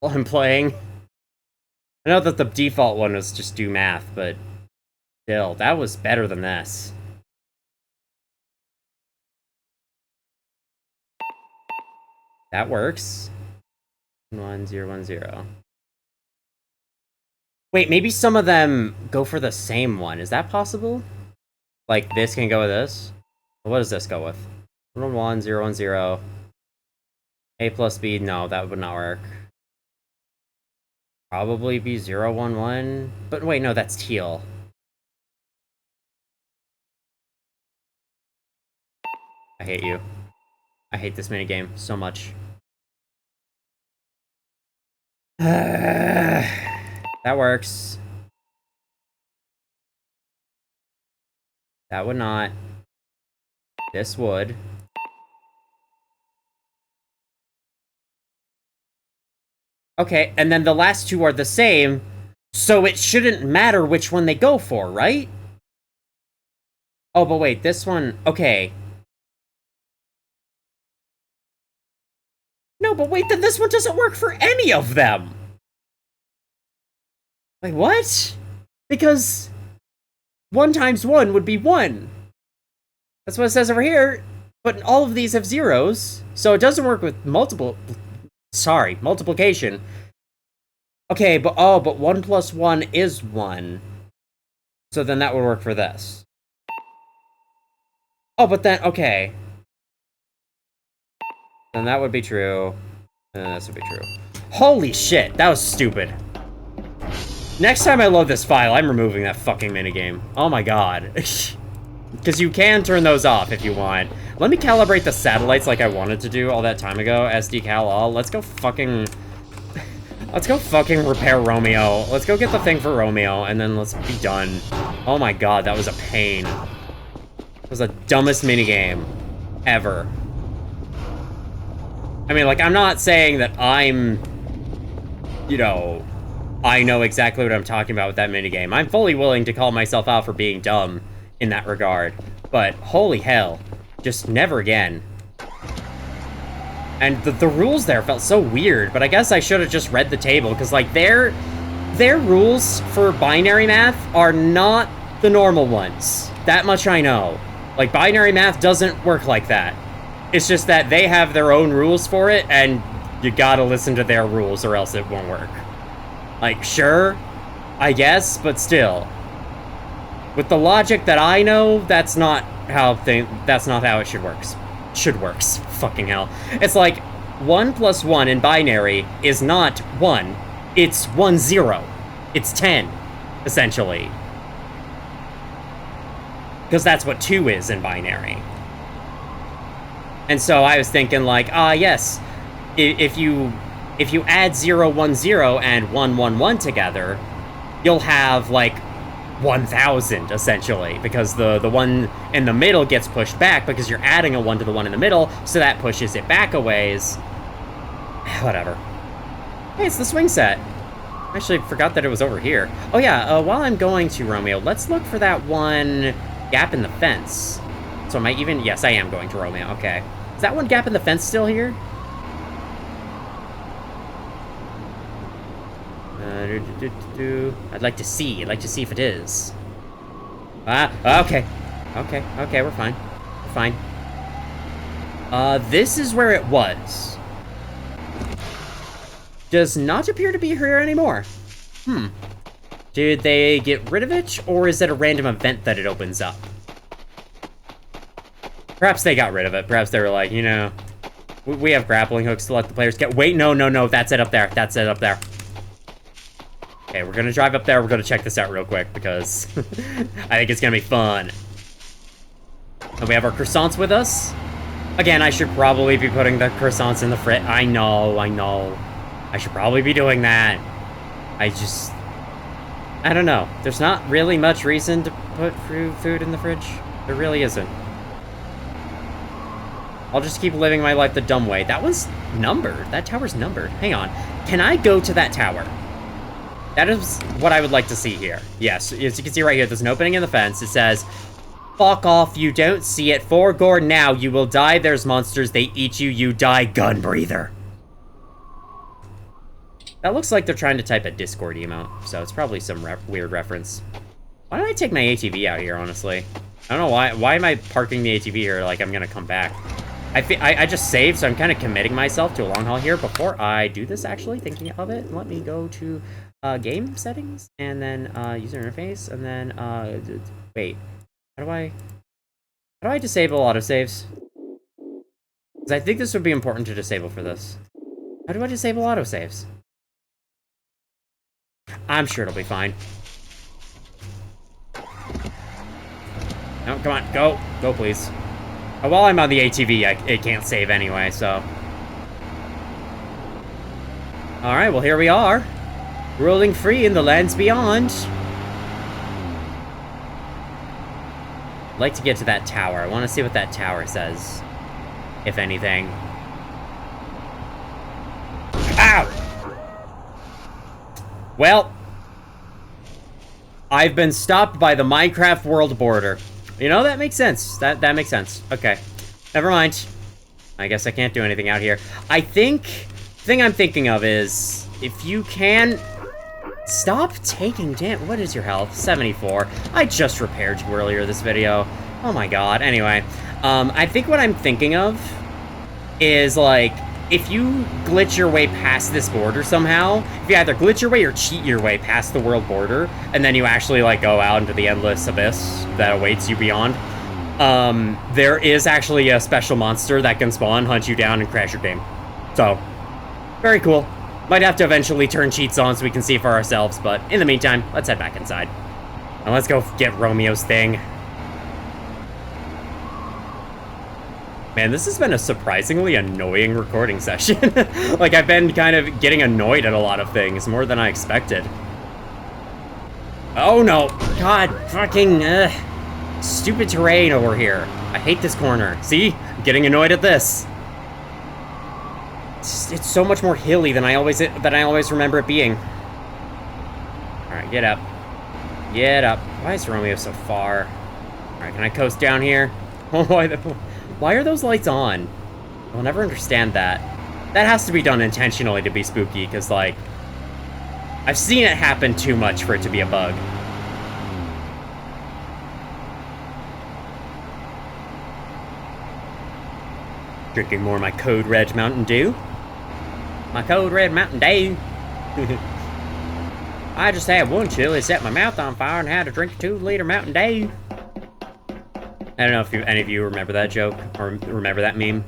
while I'm playing. I know that the default one was just do math, but still, that was better than this. That works. 1, 0, 1, 0. Wait, maybe some of them go for the same one. Is that possible? Like, this can go with this? What does this go with? 1, 1, 0, 1, 0. A plus B, no, that would not work. Probably be 0, 1, 1. But wait, no, that's teal. I hate you. I hate this minigame so much. That works. That would not. This would. Okay, and then the last two are the same, so it shouldn't matter which one they go for, right? Oh, but wait, this one... Okay. No, but wait, then this one doesn't work for any of them! Like, what? Because 1 times 1 would be 1. That's what it says over here, but all of these have zeros, so it doesn't work with multiplication. Okay, but 1 plus 1 is 1. So then that would work for this. Oh, but then, okay. Then that would be true. And then this would be true. Holy shit, that was stupid. Next time I load this file, I'm removing that fucking minigame. Oh my god. Because you can turn those off if you want. Let me calibrate the satellites like I wanted to do all that time ago. SD cal all. Let's go fucking repair Romeo. Let's go get the thing for Romeo, and then let's be done. Oh my god, that was a pain. It was the dumbest minigame ever. I mean, like, I'm not saying that I'm, you know, I know exactly what I'm talking about with that minigame. I'm fully willing to call myself out for being dumb in that regard. But holy hell. Just never again. And the rules there felt so weird, but I guess I should have just read the table, because, like, their rules for binary math are not the normal ones. That much I know. Like, binary math doesn't work like that. It's just that they have their own rules for it, and you gotta listen to their rules or else it won't work. Like, sure, I guess, but still. With the logic that I know, that's not how it should works. Fucking hell. It's like 1 + 1 in binary is not 1. It's 1 0. It's 10, essentially. Because that's what 2 is in binary. And so I was thinking like, yes, if you add 0 1 0 and 1 1 1 together, you'll have like 1,000, essentially, because the one in the middle gets pushed back because you're adding a 1 to the one in the middle, so that pushes it back a ways. Whatever. Hey, it's the swing set. I actually forgot that it was over here. Oh yeah, while I'm going to Romeo, let's look for that one gap in the fence. So am I even... Yes, I am going to Romeo, okay. Is that one gap in the fence still here? I'd like to see if it is. Okay. Okay, we're fine. We're fine. This is where it was. Does not appear to be here anymore. Did they get rid of it, or is it a random event that it opens up? Perhaps they got rid of it. Perhaps they were like, you know, we have grappling hooks to let the players get... Wait, no, that's it up there. That's it up there. Okay, we're gonna drive up there. We're gonna check this out real quick because I think it's gonna be fun. And we have our croissants with us. Again, I should probably be putting the croissants in the fridge. I know. I should probably be doing that. I don't know. There's not really much reason to put food in the fridge. There really isn't. I'll just keep living my life the dumb way. That one's numbered. That tower's numbered. Hang on. Can I go to that tower? That is what I would like to see here. Yes, as you can see right here, there's an opening in the fence. It says, "Fuck off, you don't see it. For gore now, you will die. There's monsters. They eat you. You die. Gun breather." That looks like they're trying to type a Discord emote, so it's probably some weird reference. Why don't I take my ATV out here, honestly? I don't know why. Why am I parking the ATV here like I'm gonna come back? I just saved, so I'm kind of committing myself to a long haul here. Before I do this, actually, thinking of it, let me go to game settings, and then user interface, and then, wait. How do I disable autosaves? Because I think this would be important to disable for this. How do I disable autosaves? I'm sure it'll be fine. No, come on, go. Go, please. While I'm on the ATV, it can't save anyway, so... Alright, well, here we are. Rolling free in the lands beyond. I'd like to get to that tower. I want to see what that tower says. If anything. Ow! Well... I've been stopped by the Minecraft world border. You know, that makes sense. That makes sense. Okay. Never mind. I guess I can't do anything out here. I think... The thing I'm thinking of is... If you can... Stop taking damn... What is your health? 74. I just repaired you earlier this video. Oh my god. Anyway. I think what I'm thinking of... Is, like... If you glitch your way past this border somehow... If you either glitch your way or cheat your way past the world border... And then you actually, like, go out into the endless abyss that awaits you beyond... there is actually a special monster that can spawn, hunt you down, and crash your game. So... Very cool. Might have to eventually turn cheats on so we can see for ourselves, but in the meantime, let's head back inside. And let's go get Romeo's thing. Man, this has been a surprisingly annoying recording session. Like, I've been kind of getting annoyed at a lot of things, more than I expected. Oh no! God, fucking, stupid terrain over here. I hate this corner. See? I'm getting annoyed at this. It's so much more hilly than I always remember it being. Alright, get up. Get up. Why is Romeo so far? Alright, can I coast down here? Why are those lights on? I'll never understand that. That has to be done intentionally to be spooky, because, like, I've seen it happen too much for it to be a bug. Drinking more of my Code Red Mountain Dew. My Code Red Mountain Dew. I just had one chili, set my mouth on fire, and had to drink a 2-liter Mountain Dew. I don't know if any of you remember that joke, or remember that meme.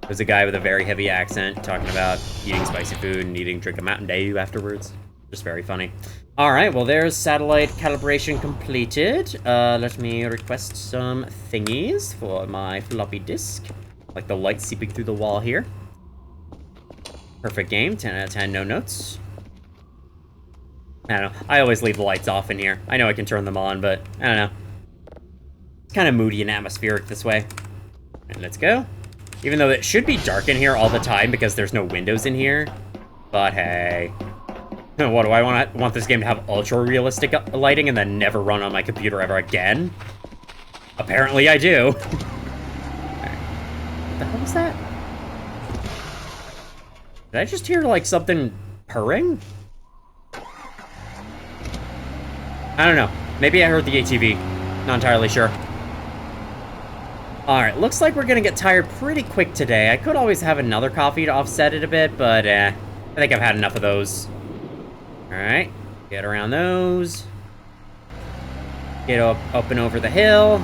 There's a guy with a very heavy accent talking about eating spicy food and drink a Mountain Dew afterwards. Just very funny. Alright, well there's satellite calibration completed. Let me request some thingies for my floppy disk. Like the light seeping through the wall here. Perfect game, 10 out of 10, no notes. I don't know, I always leave the lights off in here. I know I can turn them on, but I don't know. It's kind of moody and atmospheric this way. And let's go. Even though it should be dark in here all the time because there's no windows in here. But hey. What, do I want this game to have ultra-realistic lighting and then never run on my computer ever again? Apparently I do. Right. What the hell was that? Did I just hear, like, something purring? I don't know. Maybe I heard the ATV. Not entirely sure. Alright, looks like we're gonna get tired pretty quick today. I could always have another coffee to offset it a bit, but I think I've had enough of those. Alright, get around those. Get up and over the hill.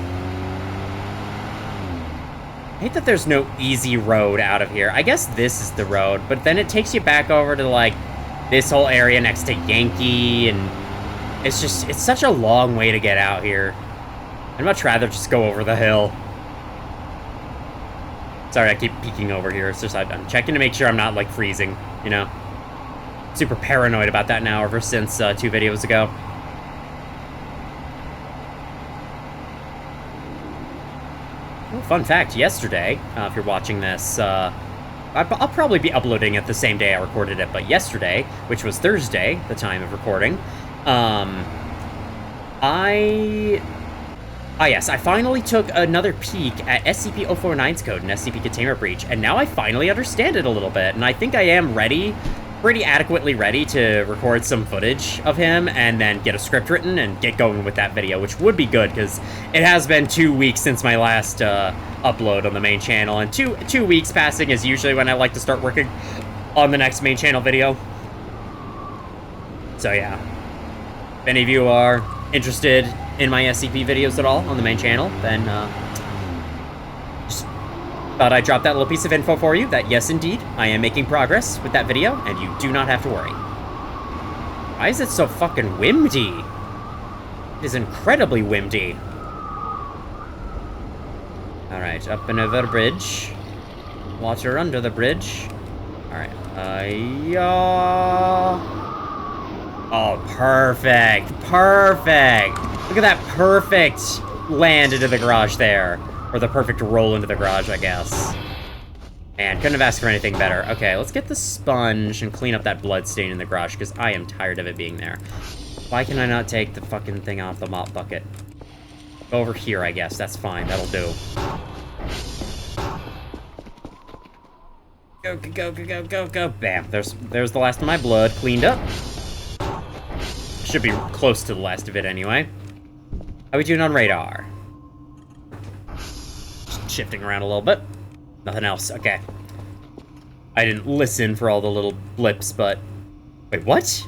I hate that there's no easy road out of here. I guess this is the road, but then it takes you back over to, like, this whole area next to Yankee, and it's such a long way to get out here. I'd much rather just go over the hill. Sorry, I keep peeking over here. It's just I'm checking to make sure I'm not, like, freezing, you know? Super paranoid about that now ever since 2 videos ago. Well, fun fact, yesterday, if you're watching this, I'll probably be uploading it the same day I recorded it, but yesterday, which was Thursday, the time of recording, yes, I finally took another peek at SCP-049's code and SCP Containment Breach, and now I finally understand it a little bit, and I think I am pretty adequately ready to record some footage of him and then get a script written and get going with that video, which would be good, because it has been 2 weeks since my last upload on the main channel, and two weeks passing is usually when I like to start working on the next main channel video. So yeah, if any of you are interested in my SCP videos at all on the main channel, then just thought I'd drop that little piece of info for you, that yes indeed, I am making progress with that video, and you do not have to worry. Why is it so fucking windy? It is incredibly windy. Alright, up and over the bridge. Water under the bridge. Alright, yeah. Oh, perfect, perfect. Look at that perfect land into the garage there. Or the perfect roll into the garage, I guess. Man, couldn't have asked for anything better. Okay, let's get the sponge and clean up that blood stain in the garage, because I am tired of it being there. Why can I not take the fucking thing off the mop bucket? Go over here, I guess. That's fine. That'll do. Go, go, go, go, go, go. Bam. There's the last of my blood cleaned up. Should be close to the last of it anyway. How we doing on radar? Just shifting around a little bit. Nothing else. Okay. I didn't listen for all the little blips, but... Wait, what?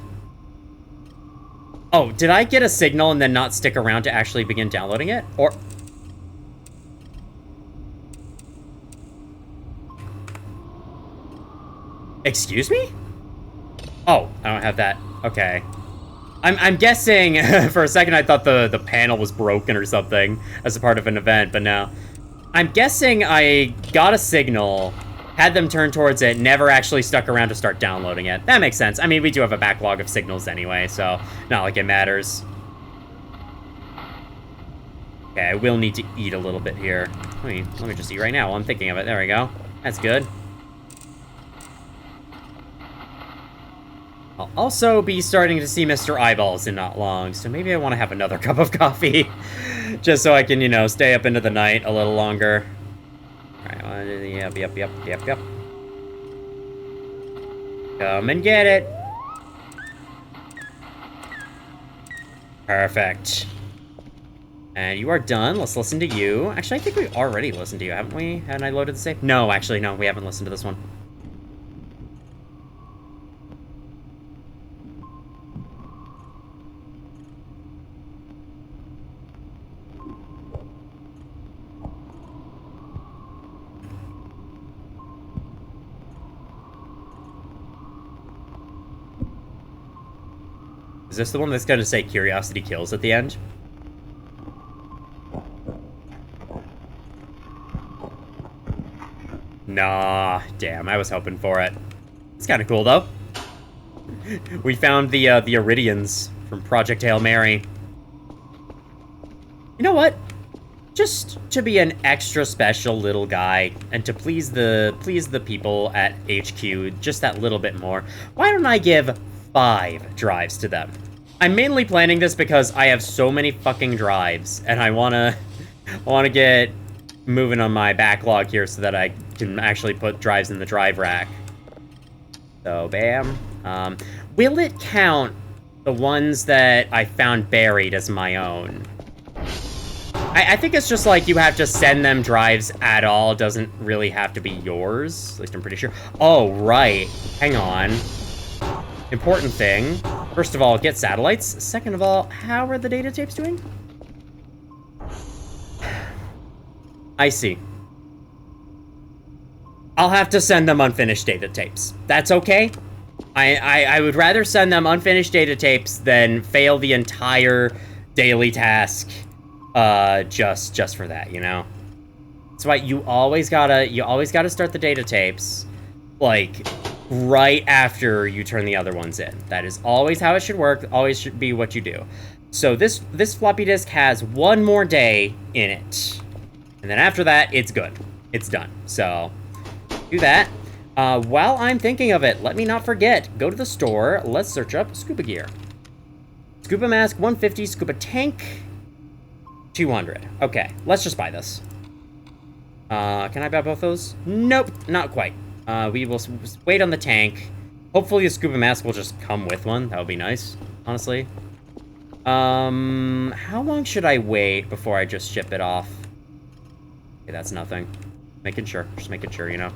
Oh, did I get a signal and then not stick around to actually begin downloading it? Or... Excuse me? Oh, I don't have that. Okay. I'm guessing, for a second I thought the panel was broken or something as a part of an event, but no. I'm guessing I got a signal, had them turn towards it, never actually stuck around to start downloading it. That makes sense. I mean, we do have a backlog of signals anyway, so not like it matters. Okay, I will need to eat a little bit here. Let me just eat right now while I'm thinking of it. There we go. That's good. I'll also be starting to see Mr. Eyeballs in not long, so maybe I want to have another cup of coffee. Just so I can, you know, stay up into the night a little longer. Alright, yep. Come and get it. Perfect. And you are done. Let's listen to you. Actually, I think we already listened to you, haven't we? Haven't I loaded the save? No, actually, no. We haven't listened to this one. Is this the one that's gonna say curiosity kills at the end? Nah, damn, I was hoping for it. It's kind of cool, though. We found the Iridians from Project Hail Mary. You know what? Just to be an extra special little guy, and to please the people at HQ just that little bit more, why don't I give 5 drives to them? I'm mainly planning this because I have so many fucking drives, and I wanna get moving on my backlog here so that I can actually put drives in the drive rack. So, bam. Will it count the ones that I found buried as my own? I think it's just like you have to send them drives at all. It doesn't really have to be yours. At least I'm pretty sure. Oh, right. Hang on. Important thing. First of all, get satellites. Second of all, how are the data tapes doing? I see. I'll have to send them unfinished data tapes. That's okay. I would rather send them unfinished data tapes than fail the entire daily task just for that, you know? That's why you always gotta start the data tapes, like, right after you turn the other ones in. That is always how it should work, always should be what you do. So this floppy disk has 1 more day in it. And then after that, it's good. It's done. So, do that. While I'm thinking of it, let me not forget. Go to the store. Let's search up scuba gear. Scuba mask, 150. Scuba tank, 200. Okay, let's just buy this. Can I buy both those? Nope, not quite. We will wait on the tank. Hopefully the scuba mask will just come with one. That would be nice, honestly. How long should I wait before I just ship it off? Okay, that's nothing. Just making sure, you know.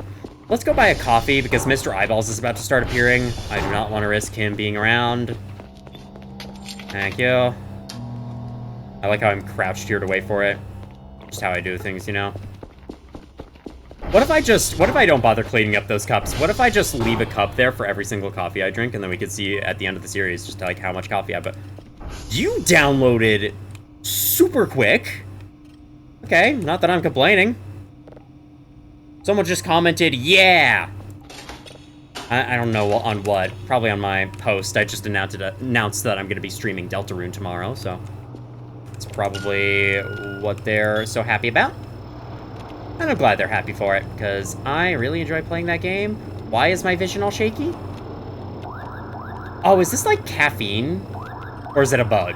Let's go buy a coffee because Mr. Eyeballs is about to start appearing. I do not want to risk him being around. Thank you. I like how I'm crouched here to wait for it. Just how I do things, you know. What if I don't bother cleaning up those cups? What if I just leave a cup there for every single coffee I drink, and then we could see at the end of the series just like how much coffee I put. You downloaded super quick. Okay, not that I'm complaining. Someone just commented, yeah! I don't know on what. Probably on my post. I just announced that I'm going to be streaming Deltarune tomorrow, so... That's probably what they're so happy about. And I'm glad they're happy for it, because I really enjoy playing that game. Why is my vision all shaky? Oh, is this like caffeine? Or is it a bug?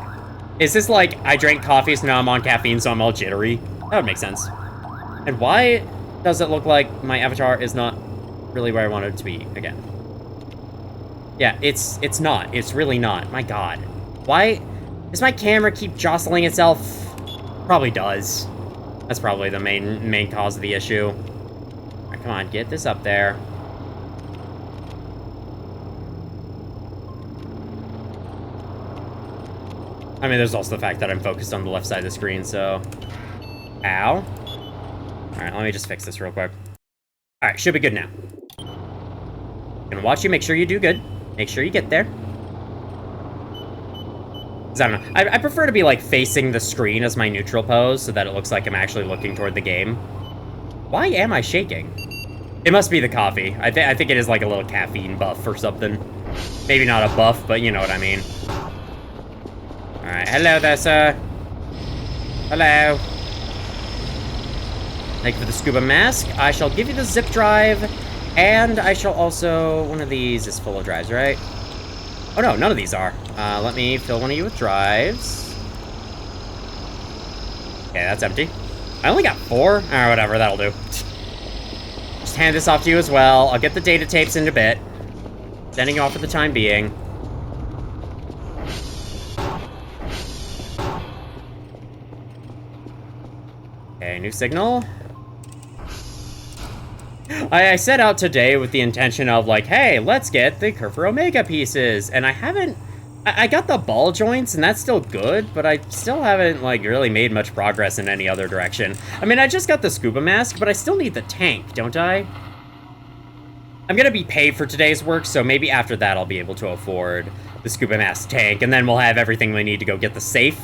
Is this like, I drank coffee, so now I'm on caffeine, so I'm all jittery? That would make sense. And why does it look like my avatar is not really where I want it to be again? Yeah, it's not. It's really not. My god. Why does my camera keep jostling itself? Probably does. That's probably the main cause of the issue. All right, come on, get this up there. I mean, there's also the fact that I'm focused on the left side of the screen, so... Ow. Alright, let me just fix this real quick. Alright, should be good now. Gonna watch you, make sure you do good. Make sure you get there. 'Cause I don't know. I prefer to be, like, facing the screen as my neutral pose, so that it looks like I'm actually looking toward the game. Why am I shaking? It must be the coffee. I think it is, like, a little caffeine buff or something. Maybe not a buff, but you know what I mean. Alright, hello there, sir. Hello. Thank you for the scuba mask. I shall give you the zip drive, and I shall also... One of these is full of drives, right? Oh no, none of these are. Let me fill one of you with drives. Okay, that's empty. I only got 4. Alright, whatever, that'll do. hand this off to you as well. I'll get the data tapes in a bit. Sending you off for the time being. Okay, new signal. I set out today with the intention of like, hey, let's get the Kerfur Omega pieces, and I haven't. I got the ball joints, and that's still good, but I still haven't like really made much progress in any other direction. I mean, I just got the scuba mask, but I still need the tank, don't I? I'm gonna be paid for today's work, so maybe after that I'll be able to afford the scuba mask tank, and then we'll have everything we need to go get the safe.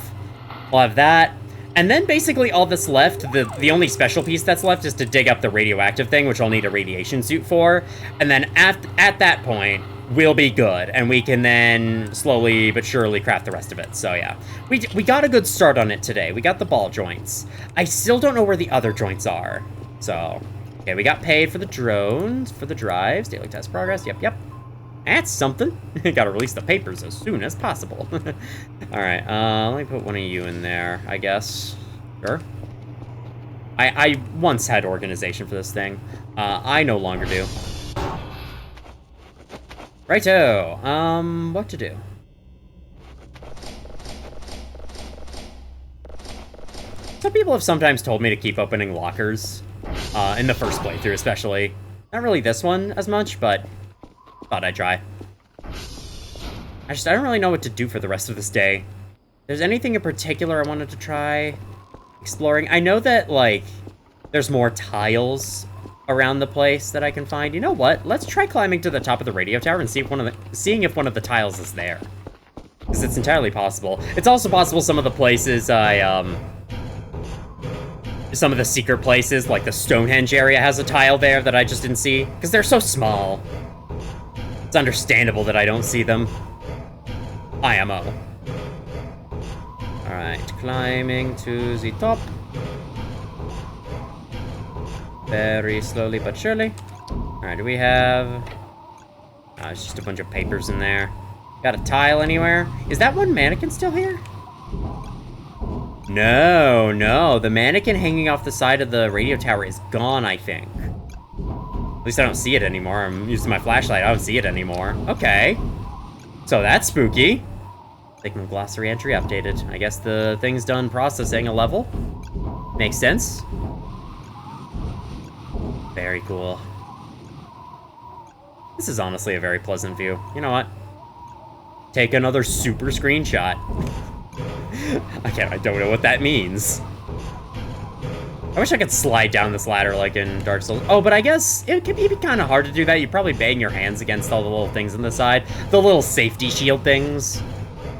We'll have that. And then basically all that's left, the only special piece that's left is to dig up the radioactive thing, which I'll need a radiation suit for. And then at that point, we'll be good. And we can then slowly but surely craft the rest of it. So yeah, we got a good start on it today. We got the ball joints. I still don't know where the other joints are. So, okay, we got paid for the drones, for the drives, daily test progress, yep. That's something. Gotta release the papers as soon as possible. Alright, let me put one of you in there, I guess. Sure. I once had organization for this thing. I no longer do. Righto, what to do? Some people have sometimes told me to keep opening lockers. In the first playthrough, especially. Not really this one as much, but thought I'd try. I don't really know what to do for the rest of this day. If there's anything in particular I wanted to try exploring. I know that, like, there's more tiles around the place that I can find. You know what? Let's try climbing to the top of the radio tower and seeing if one of the tiles is there. Because it's entirely possible. It's also possible some of the places some of the secret places, like the Stonehenge area, has a tile there that I just didn't see. Because they're so small. It's understandable that I don't see them. IMO. Alright, climbing to the top. Very slowly but surely. Alright, do we have... it's just a bunch of papers in there. Got a tile anywhere? Is that one mannequin still here? No. The mannequin hanging off the side of the radio tower is gone, I think. At least I don't see it anymore. I'm using my flashlight. I don't see it anymore. Okay. So that's spooky. Signal glossary entry updated. I guess the thing's done processing a level. Makes sense. Very cool. This is honestly a very pleasant view. You know what? Take another super screenshot. I don't know what that means. I wish I could slide down this ladder like in Dark Souls. Oh, but I guess it can be kind of hard to do that. You probably bang your hands against all the little things on the side. The little safety shield things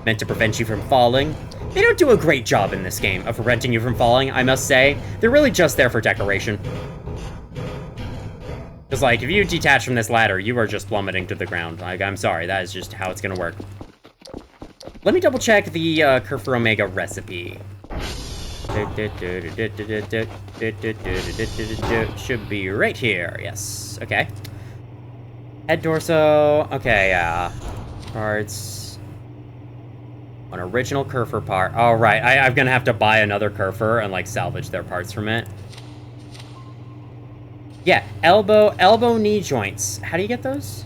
meant to prevent you from falling. They don't do a great job in this game of preventing you from falling, I must say. They're really just there for decoration. Because, like, if you detach from this ladder, you are just plummeting to the ground. Like, I'm sorry, that is just how it's gonna work. Let me double check the Kerfur Omega recipe. Should be right here, yes. Okay. Head torso. Okay, yeah. Parts. An original Kerfur part. Oh, right. I'm gonna have to buy another Kerfur and, like, salvage their parts from it. Yeah, elbow, knee joints. How do you get those?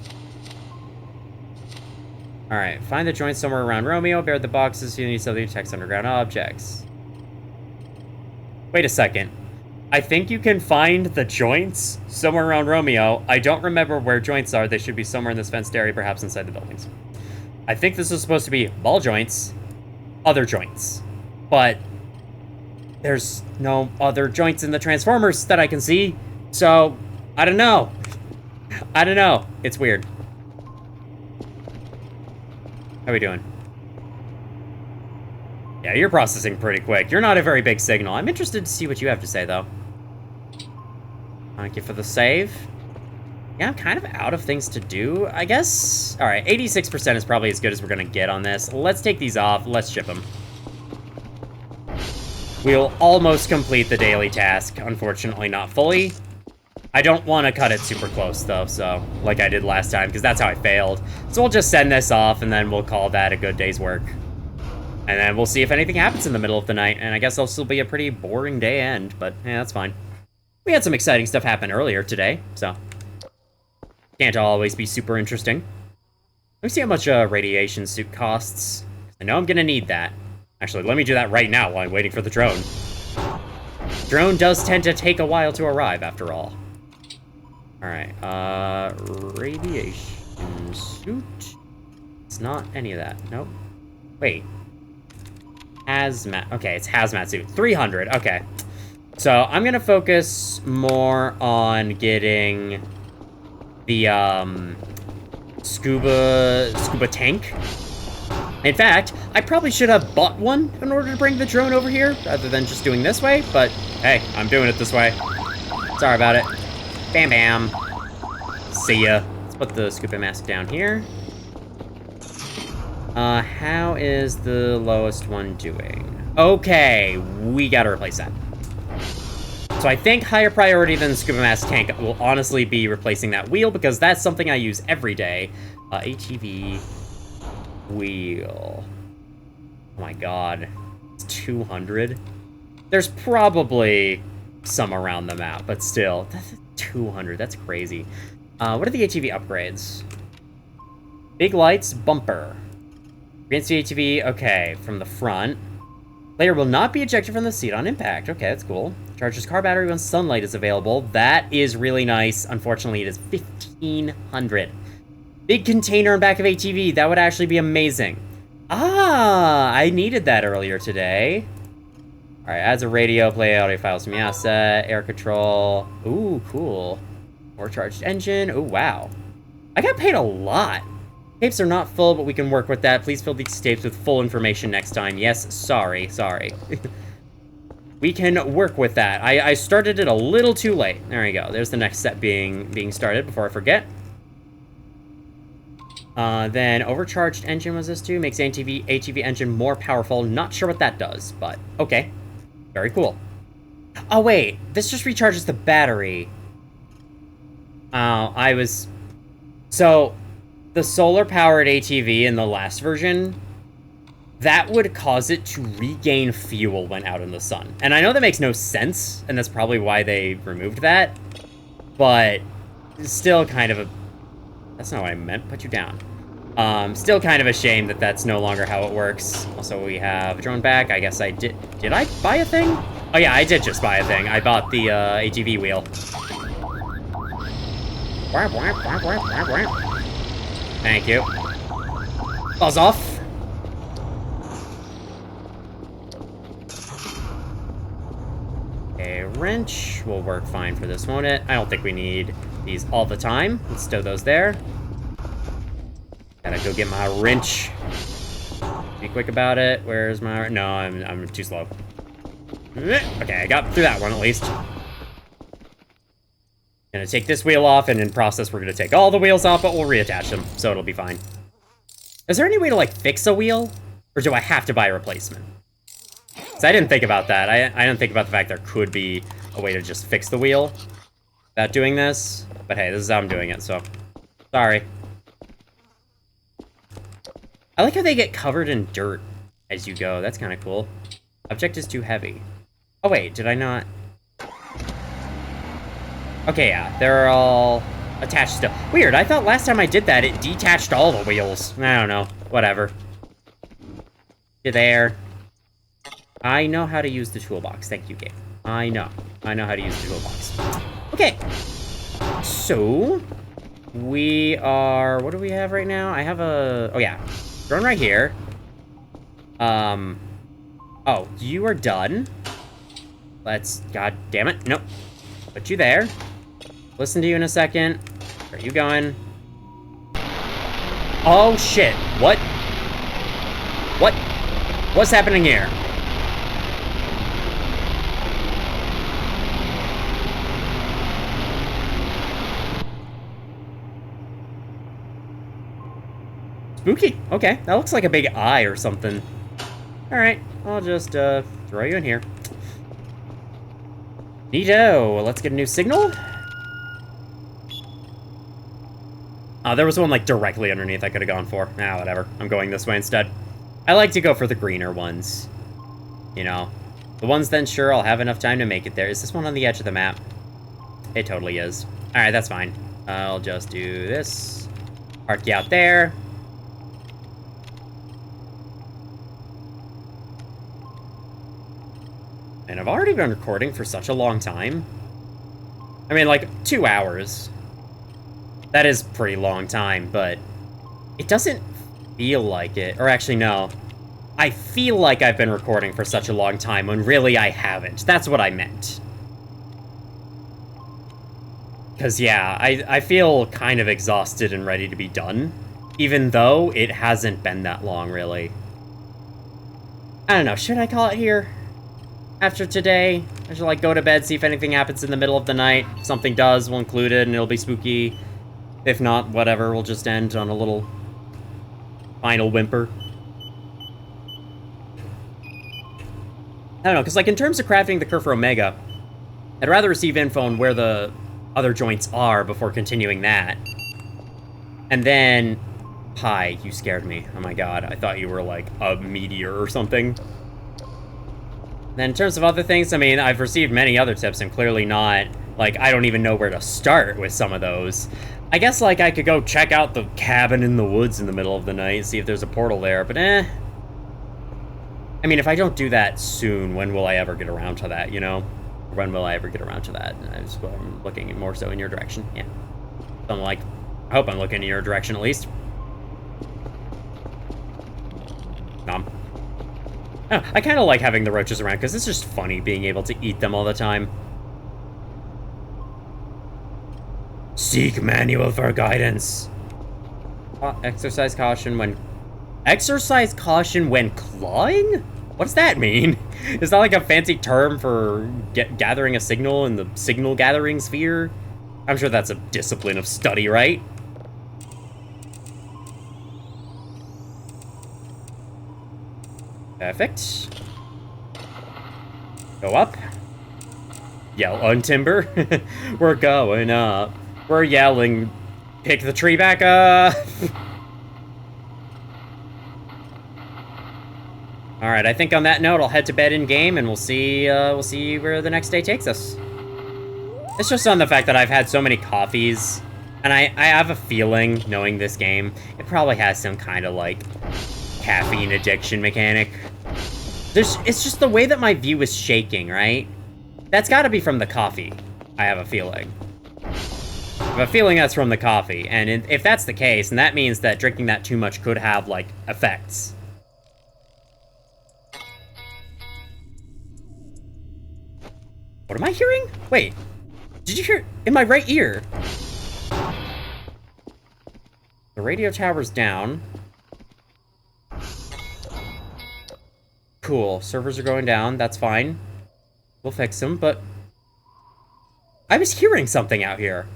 Alright, find the joints somewhere around Romeo. Bear the boxes. You need something to text underground objects. Wait a second. I think you can find the joints somewhere around Romeo. I don't remember where joints are. They should be somewhere in this fenced area, perhaps inside the buildings. I think this is supposed to be ball joints, other joints. But there's no other joints in the Transformers that I can see. So, I don't know. It's weird. How we doing? Yeah, you're processing pretty quick. You're not a very big signal. I'm interested to see what you have to say, though. Thank you for the save. Yeah, I'm kind of out of things to do, I guess. All right, 86% is probably as good as we're going to get on this. Let's take these off. Let's ship them. We'll almost complete the daily task. Unfortunately, not fully. I don't want to cut it super close, though, so, like I did last time, because that's how I failed. So we'll just send this off, and then we'll call that a good day's work. And then we'll see if anything happens in the middle of the night, and I guess it'll still be a pretty boring day end, but, yeah, that's fine. We had some exciting stuff happen earlier today, so can't always be super interesting. Let me see how much a radiation suit costs. I know I'm gonna need that. Actually, let me do that right now while I'm waiting for the drone. Drone does tend to take a while to arrive, after all. Alright, radiation suit. It's not any of that. Nope. Wait. Hazmat. Okay, it's hazmat suit. 300. Okay. So I'm gonna focus more on getting the scuba tank. In fact, I probably should have bought one in order to bring the drone over here, rather than just doing this way, but hey, I'm doing it this way. Sorry about it. Bam bam. See ya. Let's put the scuba mask down here. How is the lowest one doing? Okay, we gotta replace that. So I think higher priority than the scuba mask tank will honestly be replacing that wheel, because that's something I use every day. ATV wheel. Oh my god. It's 200. There's probably some around the map, but still. That's 200. That's crazy. What are the ATV upgrades? Big lights, bumper. Against the ATV, okay, from the front. Player will not be ejected from the seat on impact. Okay, that's cool. Charges car battery when sunlight is available. That is really nice. Unfortunately, it is 1,500. Big container in back of ATV. That would actually be amazing. Ah, I needed that earlier today. All right, adds a radio, play audio files from the asset, air control. Ooh, cool. More charged engine. Oh, wow. I got paid a lot. Tapes are not full, but we can work with that. Please fill these tapes with full information next time. Yes, sorry. We can work with that. I started it a little too late. There we go. There's the next set being started before I forget. Then overcharged engine was this too. Makes ATV engine more powerful. Not sure what that does, but okay. Very cool. Oh, wait. This just recharges the battery. So, the solar-powered ATV in the last version, that would cause it to regain fuel when out in the sun. And I know that makes no sense, and that's probably why they removed that. But, it's still kind of a... That's not what I meant. Put you down. Still kind of a shame that that's no longer how it works. Also, we have a drone back. I guess I did... Did I buy a thing? Oh yeah, I did just buy a thing. I bought the ATV wheel. Thank you. Buzz off. A wrench will work fine for this, won't it? I don't think we need these all the time. Let's stow those there. Gotta go get my wrench. Be quick about it. Where's my... No, I'm too slow. Okay, I got through that one at least. Gonna take this wheel off, and in process, we're gonna take all the wheels off, but we'll reattach them, so it'll be fine. Is there any way to, like, fix a wheel? Or do I have to buy a replacement? So I didn't think about that. I didn't think about the fact there could be a way to just fix the wheel without doing this. But hey, this is how I'm doing it, so... Sorry. I like how they get covered in dirt as you go. That's kind of cool. Object is too heavy. Oh, wait, did I not... Okay, yeah, they're all attached still. Weird, I thought last time I did that, it detached all the wheels. I don't know, whatever. You're there. I know how to use the toolbox. Thank you, game. I know how to use the toolbox. Okay. So, we are... What do we have right now? I have a... Oh, yeah. Drone right here. Oh, you are done. Let's... God damn it. Nope. Put you there. Listen to you in a second. Where are you going? Oh, shit. What? What's happening here? Spooky. Okay, that looks like a big eye or something. Alright, I'll just throw you in here. Neato. Let's get a new signal. There was one, like, directly underneath I could have gone for. Ah, whatever. I'm going this way instead. I like to go for the greener ones. You know. The ones then, sure, I'll have enough time to make it there. Is this one on the edge of the map? it totally is. Alright, that's fine. I'll just do this. Park you out there. And I've already been recording for such a long time. I mean, like, 2 hours. That is a pretty long time, but it doesn't feel like it. Or actually, no. I feel like I've been recording for such a long time when really I haven't. That's what I meant. Because, yeah, I feel kind of exhausted and ready to be done. Even though it hasn't been that long, really. I don't know, should I call it here? After today? I should, like, go to bed, see if anything happens in the middle of the night. If something does, we'll include it, and it'll be spooky. If not, whatever, we'll just end on a little final whimper. I don't know, because, like, in terms of crafting the Kerfur Omega, I'd rather receive info on where the other joints are before continuing that. And then... Hi, you scared me. Oh my god, I thought you were, like, a meteor or something. Then in terms of other things, I mean, I've received many other tips and clearly not, like, I don't even know where to start with some of those. I guess, like, I could go check out the cabin in the woods in the middle of the night, see if there's a portal there, but I mean, if I don't do that soon, when will I ever get around to that, you know? When will I ever get around to that? I'm looking more so in your direction, yeah. So I'm like, I hope I'm looking in your direction at least. Nom. Oh, I kind of like having the roaches around, because it's just funny being able to eat them all the time. Seek manual for guidance. Exercise caution when... Exercise caution when clawing? What does that mean? Is that like a fancy term for gathering a signal in the signal gathering sphere? I'm sure that's a discipline of study, right? Perfect. Go up. Yell on timber. We're going up. We're yelling, pick the tree back up. All right, I think on that note, I'll head to bed in game, and we'll see where the next day takes us. It's just on the fact that I've had so many coffees, and I have a feeling, knowing this game, it probably has some kind of like caffeine addiction mechanic. It's just the way that my view is shaking, right? That's got to be from the coffee. I have a feeling. I have a feeling that's from the coffee, and if that's the case, then that means that drinking that too much could have like effects. What am I hearing? Wait, did you hear in my right ear? The radio tower's down. Cool, servers are going down, that's fine. We'll fix them, but I was hearing something out here.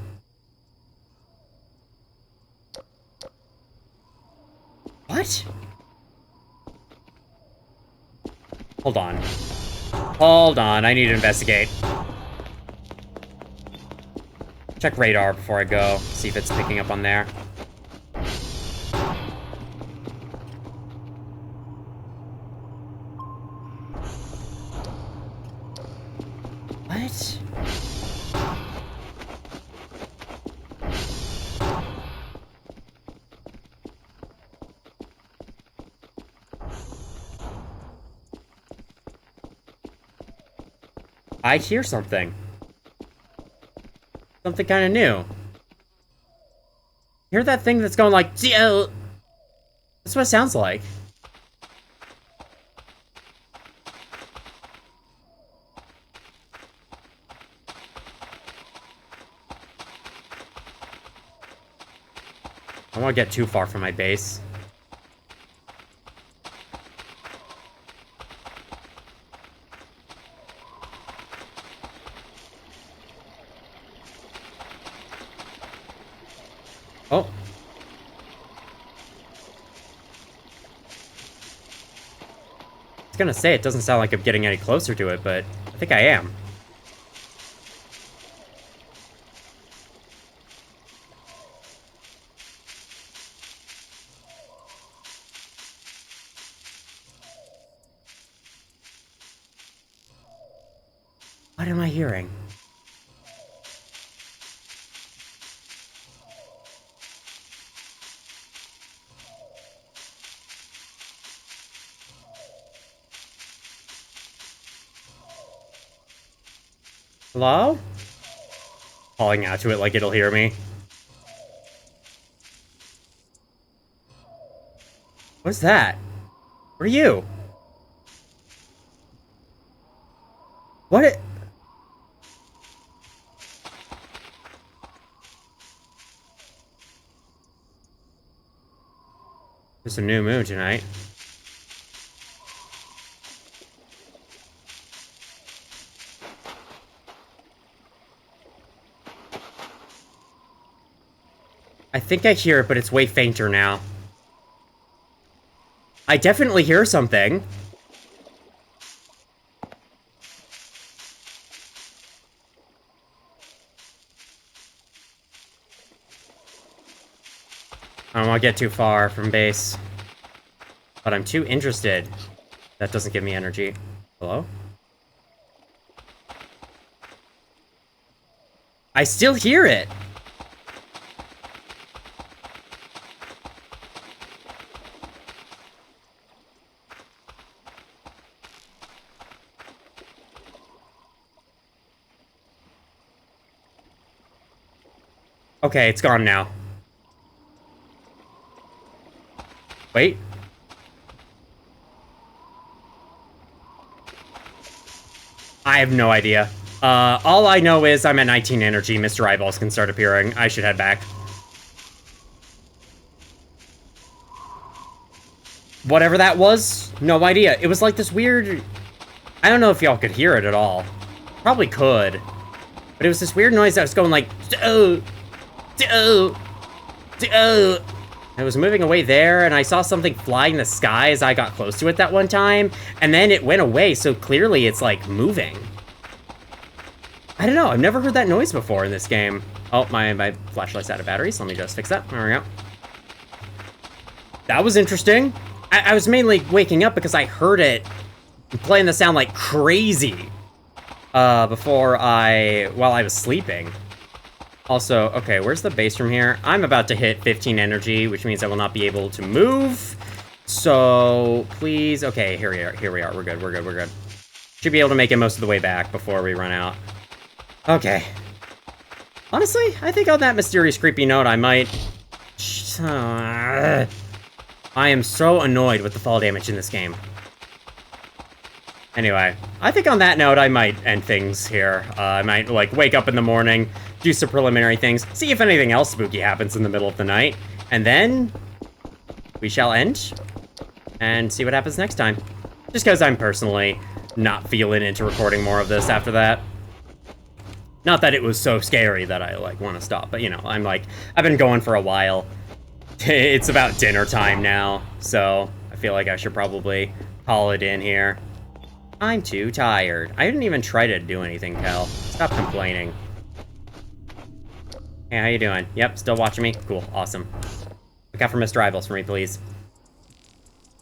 What? Hold on. Hold on, I need to investigate. Check radar before I go, see if it's picking up on there. What? I hear something. Something kind of new. Hear that thing that's going like... That's what it sounds like. I don't want to get too far from my base. Oh. I was gonna say, it doesn't sound like I'm getting any closer to it, but I think I am. What am I hearing? Hello? Calling out to it like it'll hear me. What's that? What are you? What it... It's a new moon tonight. I think I hear it, but it's way fainter now. I definitely hear something. I don't want to get too far from base. But I'm too interested. That doesn't give me energy. Hello? I still hear it! Okay, it's gone now. Wait. I have no idea. All I know is I'm at 19 energy. Mr. Eyeballs can start appearing. I should head back. Whatever that was, no idea. It was like this weird... I don't know if y'all could hear it at all. Probably could. But it was this weird noise that was going like... It was moving away there, and I saw something fly in the sky as I got close to it that one time, and then it went away, so clearly it's, like, moving. I don't know, I've never heard that noise before in this game. Oh, my flashlight's out of batteries, let me just fix that. There we go. That was interesting. I was mainly waking up because I heard it playing the sound like crazy while I was sleeping. Also, okay, where's the base from here? I'm about to hit 15 energy, which means I will not be able to move. So, please, okay, here we are, we're good. Should be able to make it most of the way back before we run out. Okay. Honestly, I think on that mysterious, creepy note, I might... I am so annoyed with the fall damage in this game. Anyway, I think on that note, I might end things here. I might, like, wake up in the morning, do some preliminary things, see if anything else spooky happens in the middle of the night, and then we shall end and see what happens next time. Just because I'm personally not feeling into recording more of this after that. Not that it was so scary that I, like, want to stop, but, you know, I'm like, I've been going for a while. It's about dinner time now, so I feel like I should probably call it in here. I'm too tired. I didn't even try to do anything, Kel. Stop complaining. Hey, how you doing? Yep, still watching me? Cool, awesome. Look out for Mr. Eyeballs for me, please.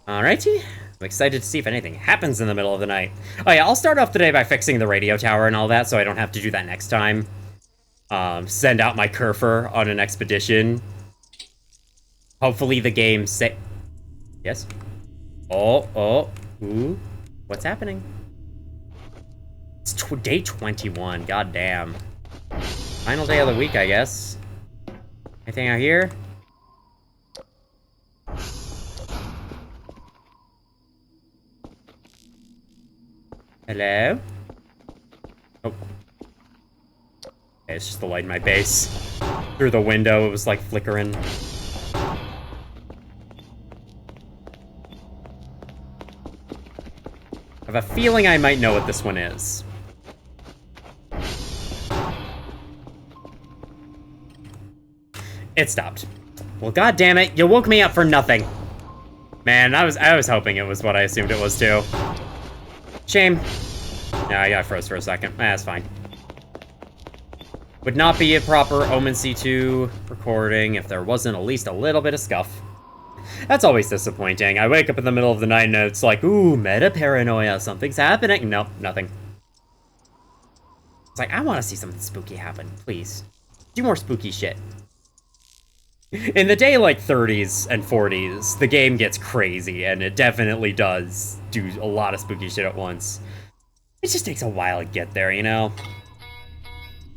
Alrighty. I'm excited to see if anything happens in the middle of the night. Oh yeah, I'll start off today by fixing the radio tower and all that, so I don't have to do that next time. Send out my Kerfur on an expedition. Hopefully the game Yes? Ooh. What's happening? It's day 21, goddamn. Final day of the week, I guess. Anything out here? Hello? Oh. Okay, it's just the light in my base. Through the window, it was like flickering. I have a feeling I might know what this one is. It stopped. Well, god damn it, you woke me up for nothing. Man, I was hoping it was what I assumed it was too. Shame. Yeah, I got froze for a second. That's fine. Would not be a proper Omen C2 recording if there wasn't at least a little bit of scuff. That's always disappointing. I wake up in the middle of the night and it's like, ooh, meta paranoia, something's happening. Nope, nothing. It's like, I want to see something spooky happen, please. Do more spooky shit. In the day like 30s and 40s, the game gets crazy, and it definitely does do a lot of spooky shit at once. It just takes a while to get there, you know?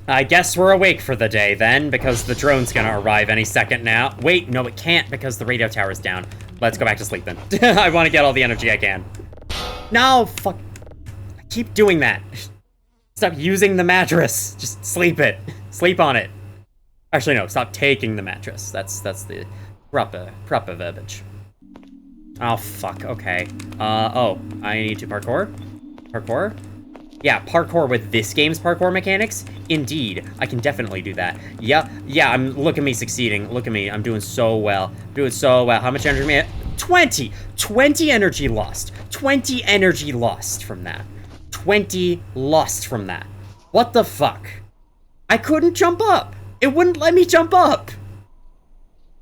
I guess we're awake for the day then, because the drone's gonna arrive any second now. Wait, no it can't because the radio tower's down. Let's go back to sleep then. I want to get all the energy I can. No, fuck. I keep doing that. Stop using the mattress. Just sleep it. Sleep on it. Actually, no, stop taking the mattress. That's the proper verbiage. Oh, fuck, okay. Oh, I need to parkour? Parkour? Yeah, parkour with this game's parkour mechanics? Indeed, I can definitely do that. Yeah, look at me succeeding. Look at me, I'm doing so well. Doing so well. How much energy am I at? 20! 20 energy lost. 20 energy lost from that. 20 lost from that. What the fuck? I couldn't jump up. It wouldn't let me jump up.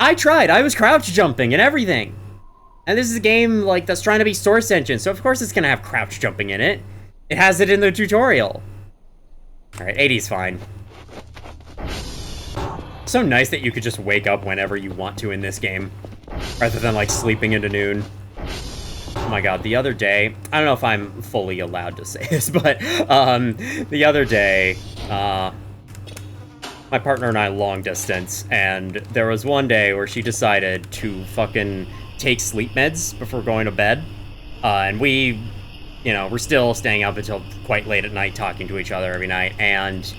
I tried, I was crouch jumping and everything. And this is a game, like, that's trying to be Source Engine, so of course it's gonna have crouch jumping in it. It has it in the tutorial. Alright, 80's fine. So nice that you could just wake up whenever you want to in this game, rather than, like, sleeping into noon. Oh my god, the other day, I don't know if I'm fully allowed to say this, but, the other day, my partner and I long distance, and there was one day where she decided to fucking take sleep meds before going to bed, and we, you know, we're still staying up until quite late at night talking to each other every night, and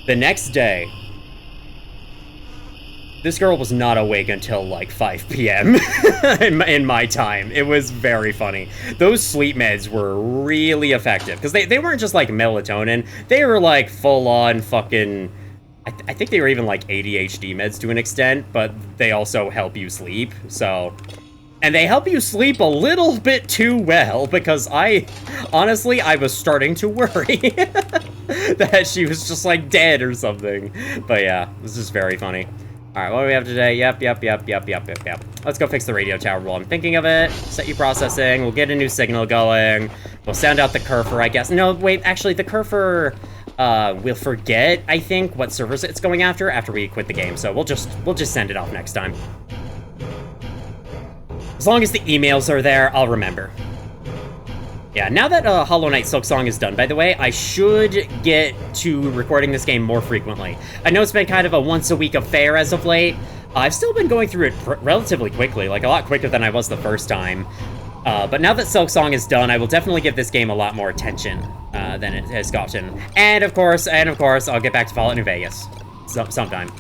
the next day, this girl was not awake until like 5 p.m. in my time. It was very funny. Those sleep meds were really effective, because they weren't just like melatonin, they were like full-on fucking, I think they were even like ADHD meds to an extent, but they also help you sleep, so... And they help you sleep a little bit too well, because honestly, I was starting to worry that she was just, like, dead or something. But yeah, this is very funny. Alright, what do we have today? Yep. Let's go fix the radio tower while I'm thinking of it. Set you processing, we'll get a new signal going. We'll sound out the Kerfur, I guess. No, wait, actually, the Kerfur, we'll forget, I think, what servers it's going after we quit the game, so we'll just send it off next time. As long as the emails are there, I'll remember. Yeah, now that Hollow Knight Silksong is done, by the way, I should get to recording this game more frequently. I know it's been kind of a once-a-week affair as of late. I've still been going through it relatively quickly, like a lot quicker than I was the first time. But now that Silksong is done, I will definitely give this game a lot more attention than it has gotten. And of course, I'll get back to Fallout New Vegas sometime.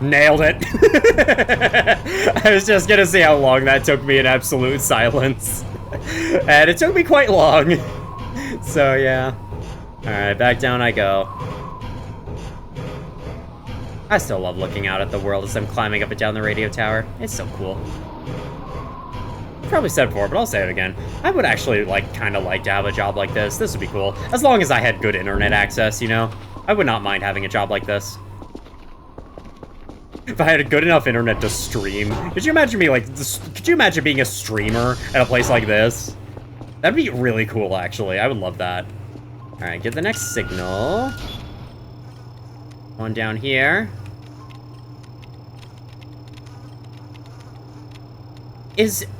Nailed it. I was just gonna see how long that took me in absolute silence. And it took me quite long. So yeah. Alright, back down I go. I still love looking out at the world as I'm climbing up and down the radio tower. It's so cool. I've probably said it before, but I'll say it again. I would actually kind of like to have a job like this. This would be cool. As long as I had good internet access, you know? I would not mind having a job like this. If I had a good enough internet to stream. Could you imagine me, could you imagine being a streamer at a place like this? That'd be really cool, actually. I would love that. Alright, get the next signal. One down here.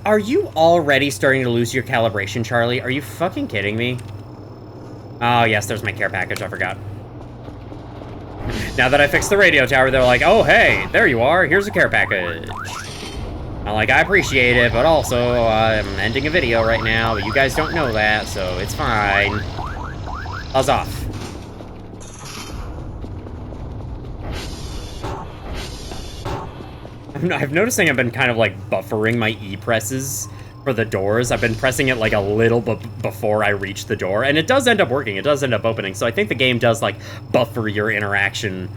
Are you already starting to lose your calibration, Charlie? Are you fucking kidding me? Oh, yes, there's my care package, I forgot. Now that I fixed the radio tower, they're like, oh, hey, there you are, here's a care package. I'm like, I appreciate it, but also, I'm ending a video right now, but you guys don't know that, so it's fine. Buzz off. I'm noticing I've been kind of, buffering my E-presses for the doors. I've been pressing it, a little before I reach the door, and it does end up working. It does end up opening, so I think the game does, buffer your interaction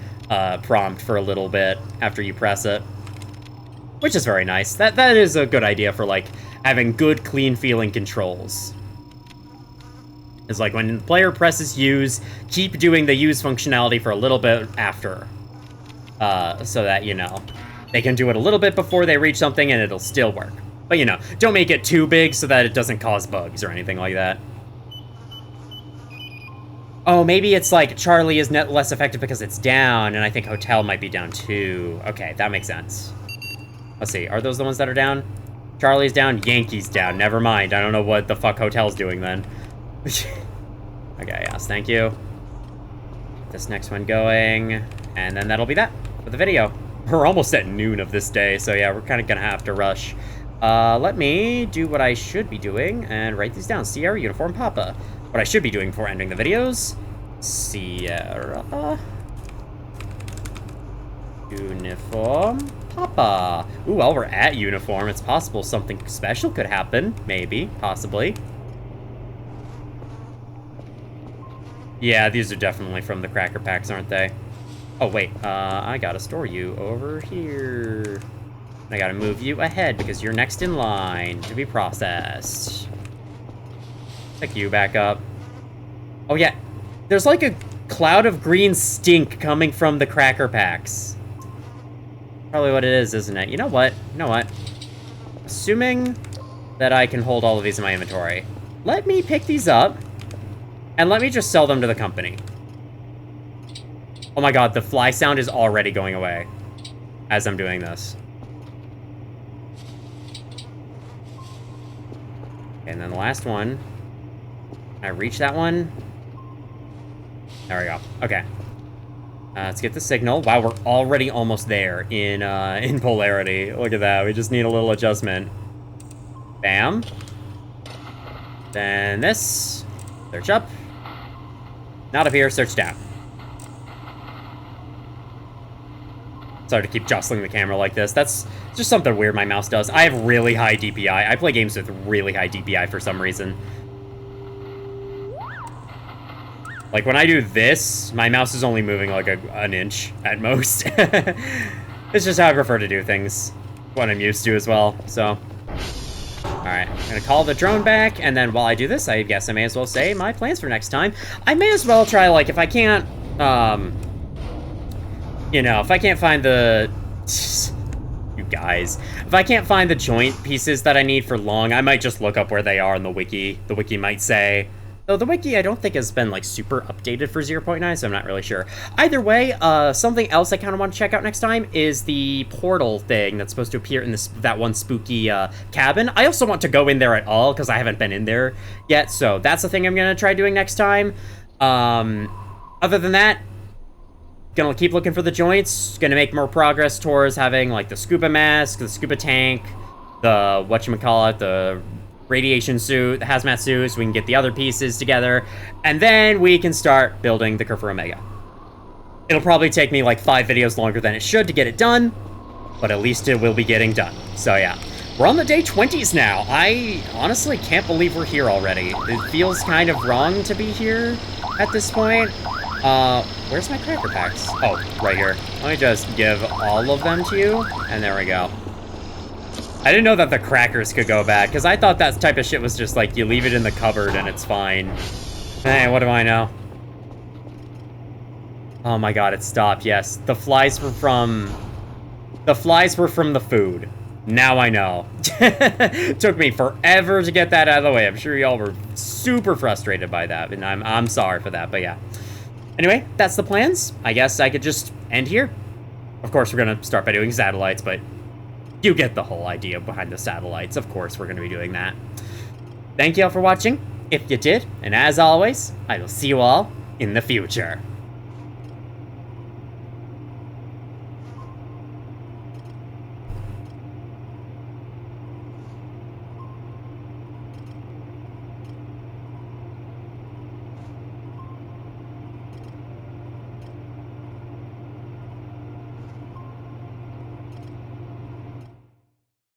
prompt for a little bit after you press it. Which is very nice. That is a good idea for, having good, clean-feeling controls. Is like when the player presses use, keep doing the use functionality for a little bit after. So that, you know, they can do it a little bit before they reach something and it'll still work. But, you know, don't make it too big so that it doesn't cause bugs or anything like that. Oh, maybe it's like Charlie is less effective because it's down, and I think Hotel might be down too. Okay, that makes sense. Let's see, are those the ones that are down? Charlie's down, Yankee's down. Never mind, I don't know what the fuck Hotel's doing then. Okay, yes, thank you. This next one going, and then that'll be that for the video. We're almost at noon of this day, so yeah, we're kind of gonna have to rush. Let me do what I should be doing and write these down. Sierra, Uniform, Papa. What I should be doing before ending the videos. Sierra. Uniform, Papa. Ooh, while we're at Uniform, it's possible something special could happen. Maybe, possibly. Yeah, these are definitely from the Cracker Packs, aren't they? Oh, wait, I gotta store you over here. I gotta move you ahead because you're next in line to be processed. Pick you back up. Oh, yeah, there's like a cloud of green stink coming from the Cracker Packs. Probably what it is, isn't it? You know what? You know what? Assuming that I can hold all of these in my inventory, let me pick these up. And let me just sell them to the company. Oh my god, the fly sound is already going away as I'm doing this. And then the last one. Can I reach that one? There we go. Okay. Let's get the signal. Wow, we're already almost there in polarity. Look at that. We just need a little adjustment. Bam. Then this. Search up. Not up here, search down. Sorry to keep jostling the camera like this. That's just something weird my mouse does. I have really high DPI. I play games with really high DPI for some reason. Like, when I do this, my mouse is only moving like an inch at most. It's just how I prefer to do things. What I'm used to as well, so... Alright, I'm gonna call the drone back, and then while I do this, I guess I may as well say my plans for next time. I may as well try, like, if I can't, you know, if I can't find the... You guys. If I can't find the joint pieces that I need for long, I might just look up where they are in the wiki. The wiki might say... Though the wiki, I don't think has been, like, super updated for 0.9, so I'm not really sure. Either way, something else I kind of want to check out next time is the portal thing that's supposed to appear in this that one spooky cabin. I also want to go in there at all, because I haven't been in there yet, so that's the thing I'm going to try doing next time. Other than that, gonna keep looking for the joints, gonna make more progress towards having, like, the scuba mask, the scuba tank, the, whatchamacallit, the... radiation suit, the hazmat suit, so we can get the other pieces together, and then we can start building the Kerfur Omega. It'll probably take me like 5 videos longer than it should to get it done, but at least it will be getting done. So yeah, we're on the day 20s now. I honestly can't believe we're here already. It feels kind of wrong to be here at this point. Where's my Cracker Packs? Oh, right here. Let me just give all of them to you, and there we go. I didn't know that the crackers could go bad, because I thought that type of shit was just like, you leave it in the cupboard and it's fine. Hey, what do I know? Oh my god, it stopped, yes. The flies were from the food. Now I know. Took me forever to get that out of the way. I'm sure y'all were super frustrated by that, and I'm sorry for that, but yeah. Anyway, that's the plans. I guess I could just end here. Of course, we're gonna start by doing satellites, but you get the whole idea behind the satellites. Of course, we're gonna be doing that. Thank you all for watching, if you did, and as always, I will see you all in the future.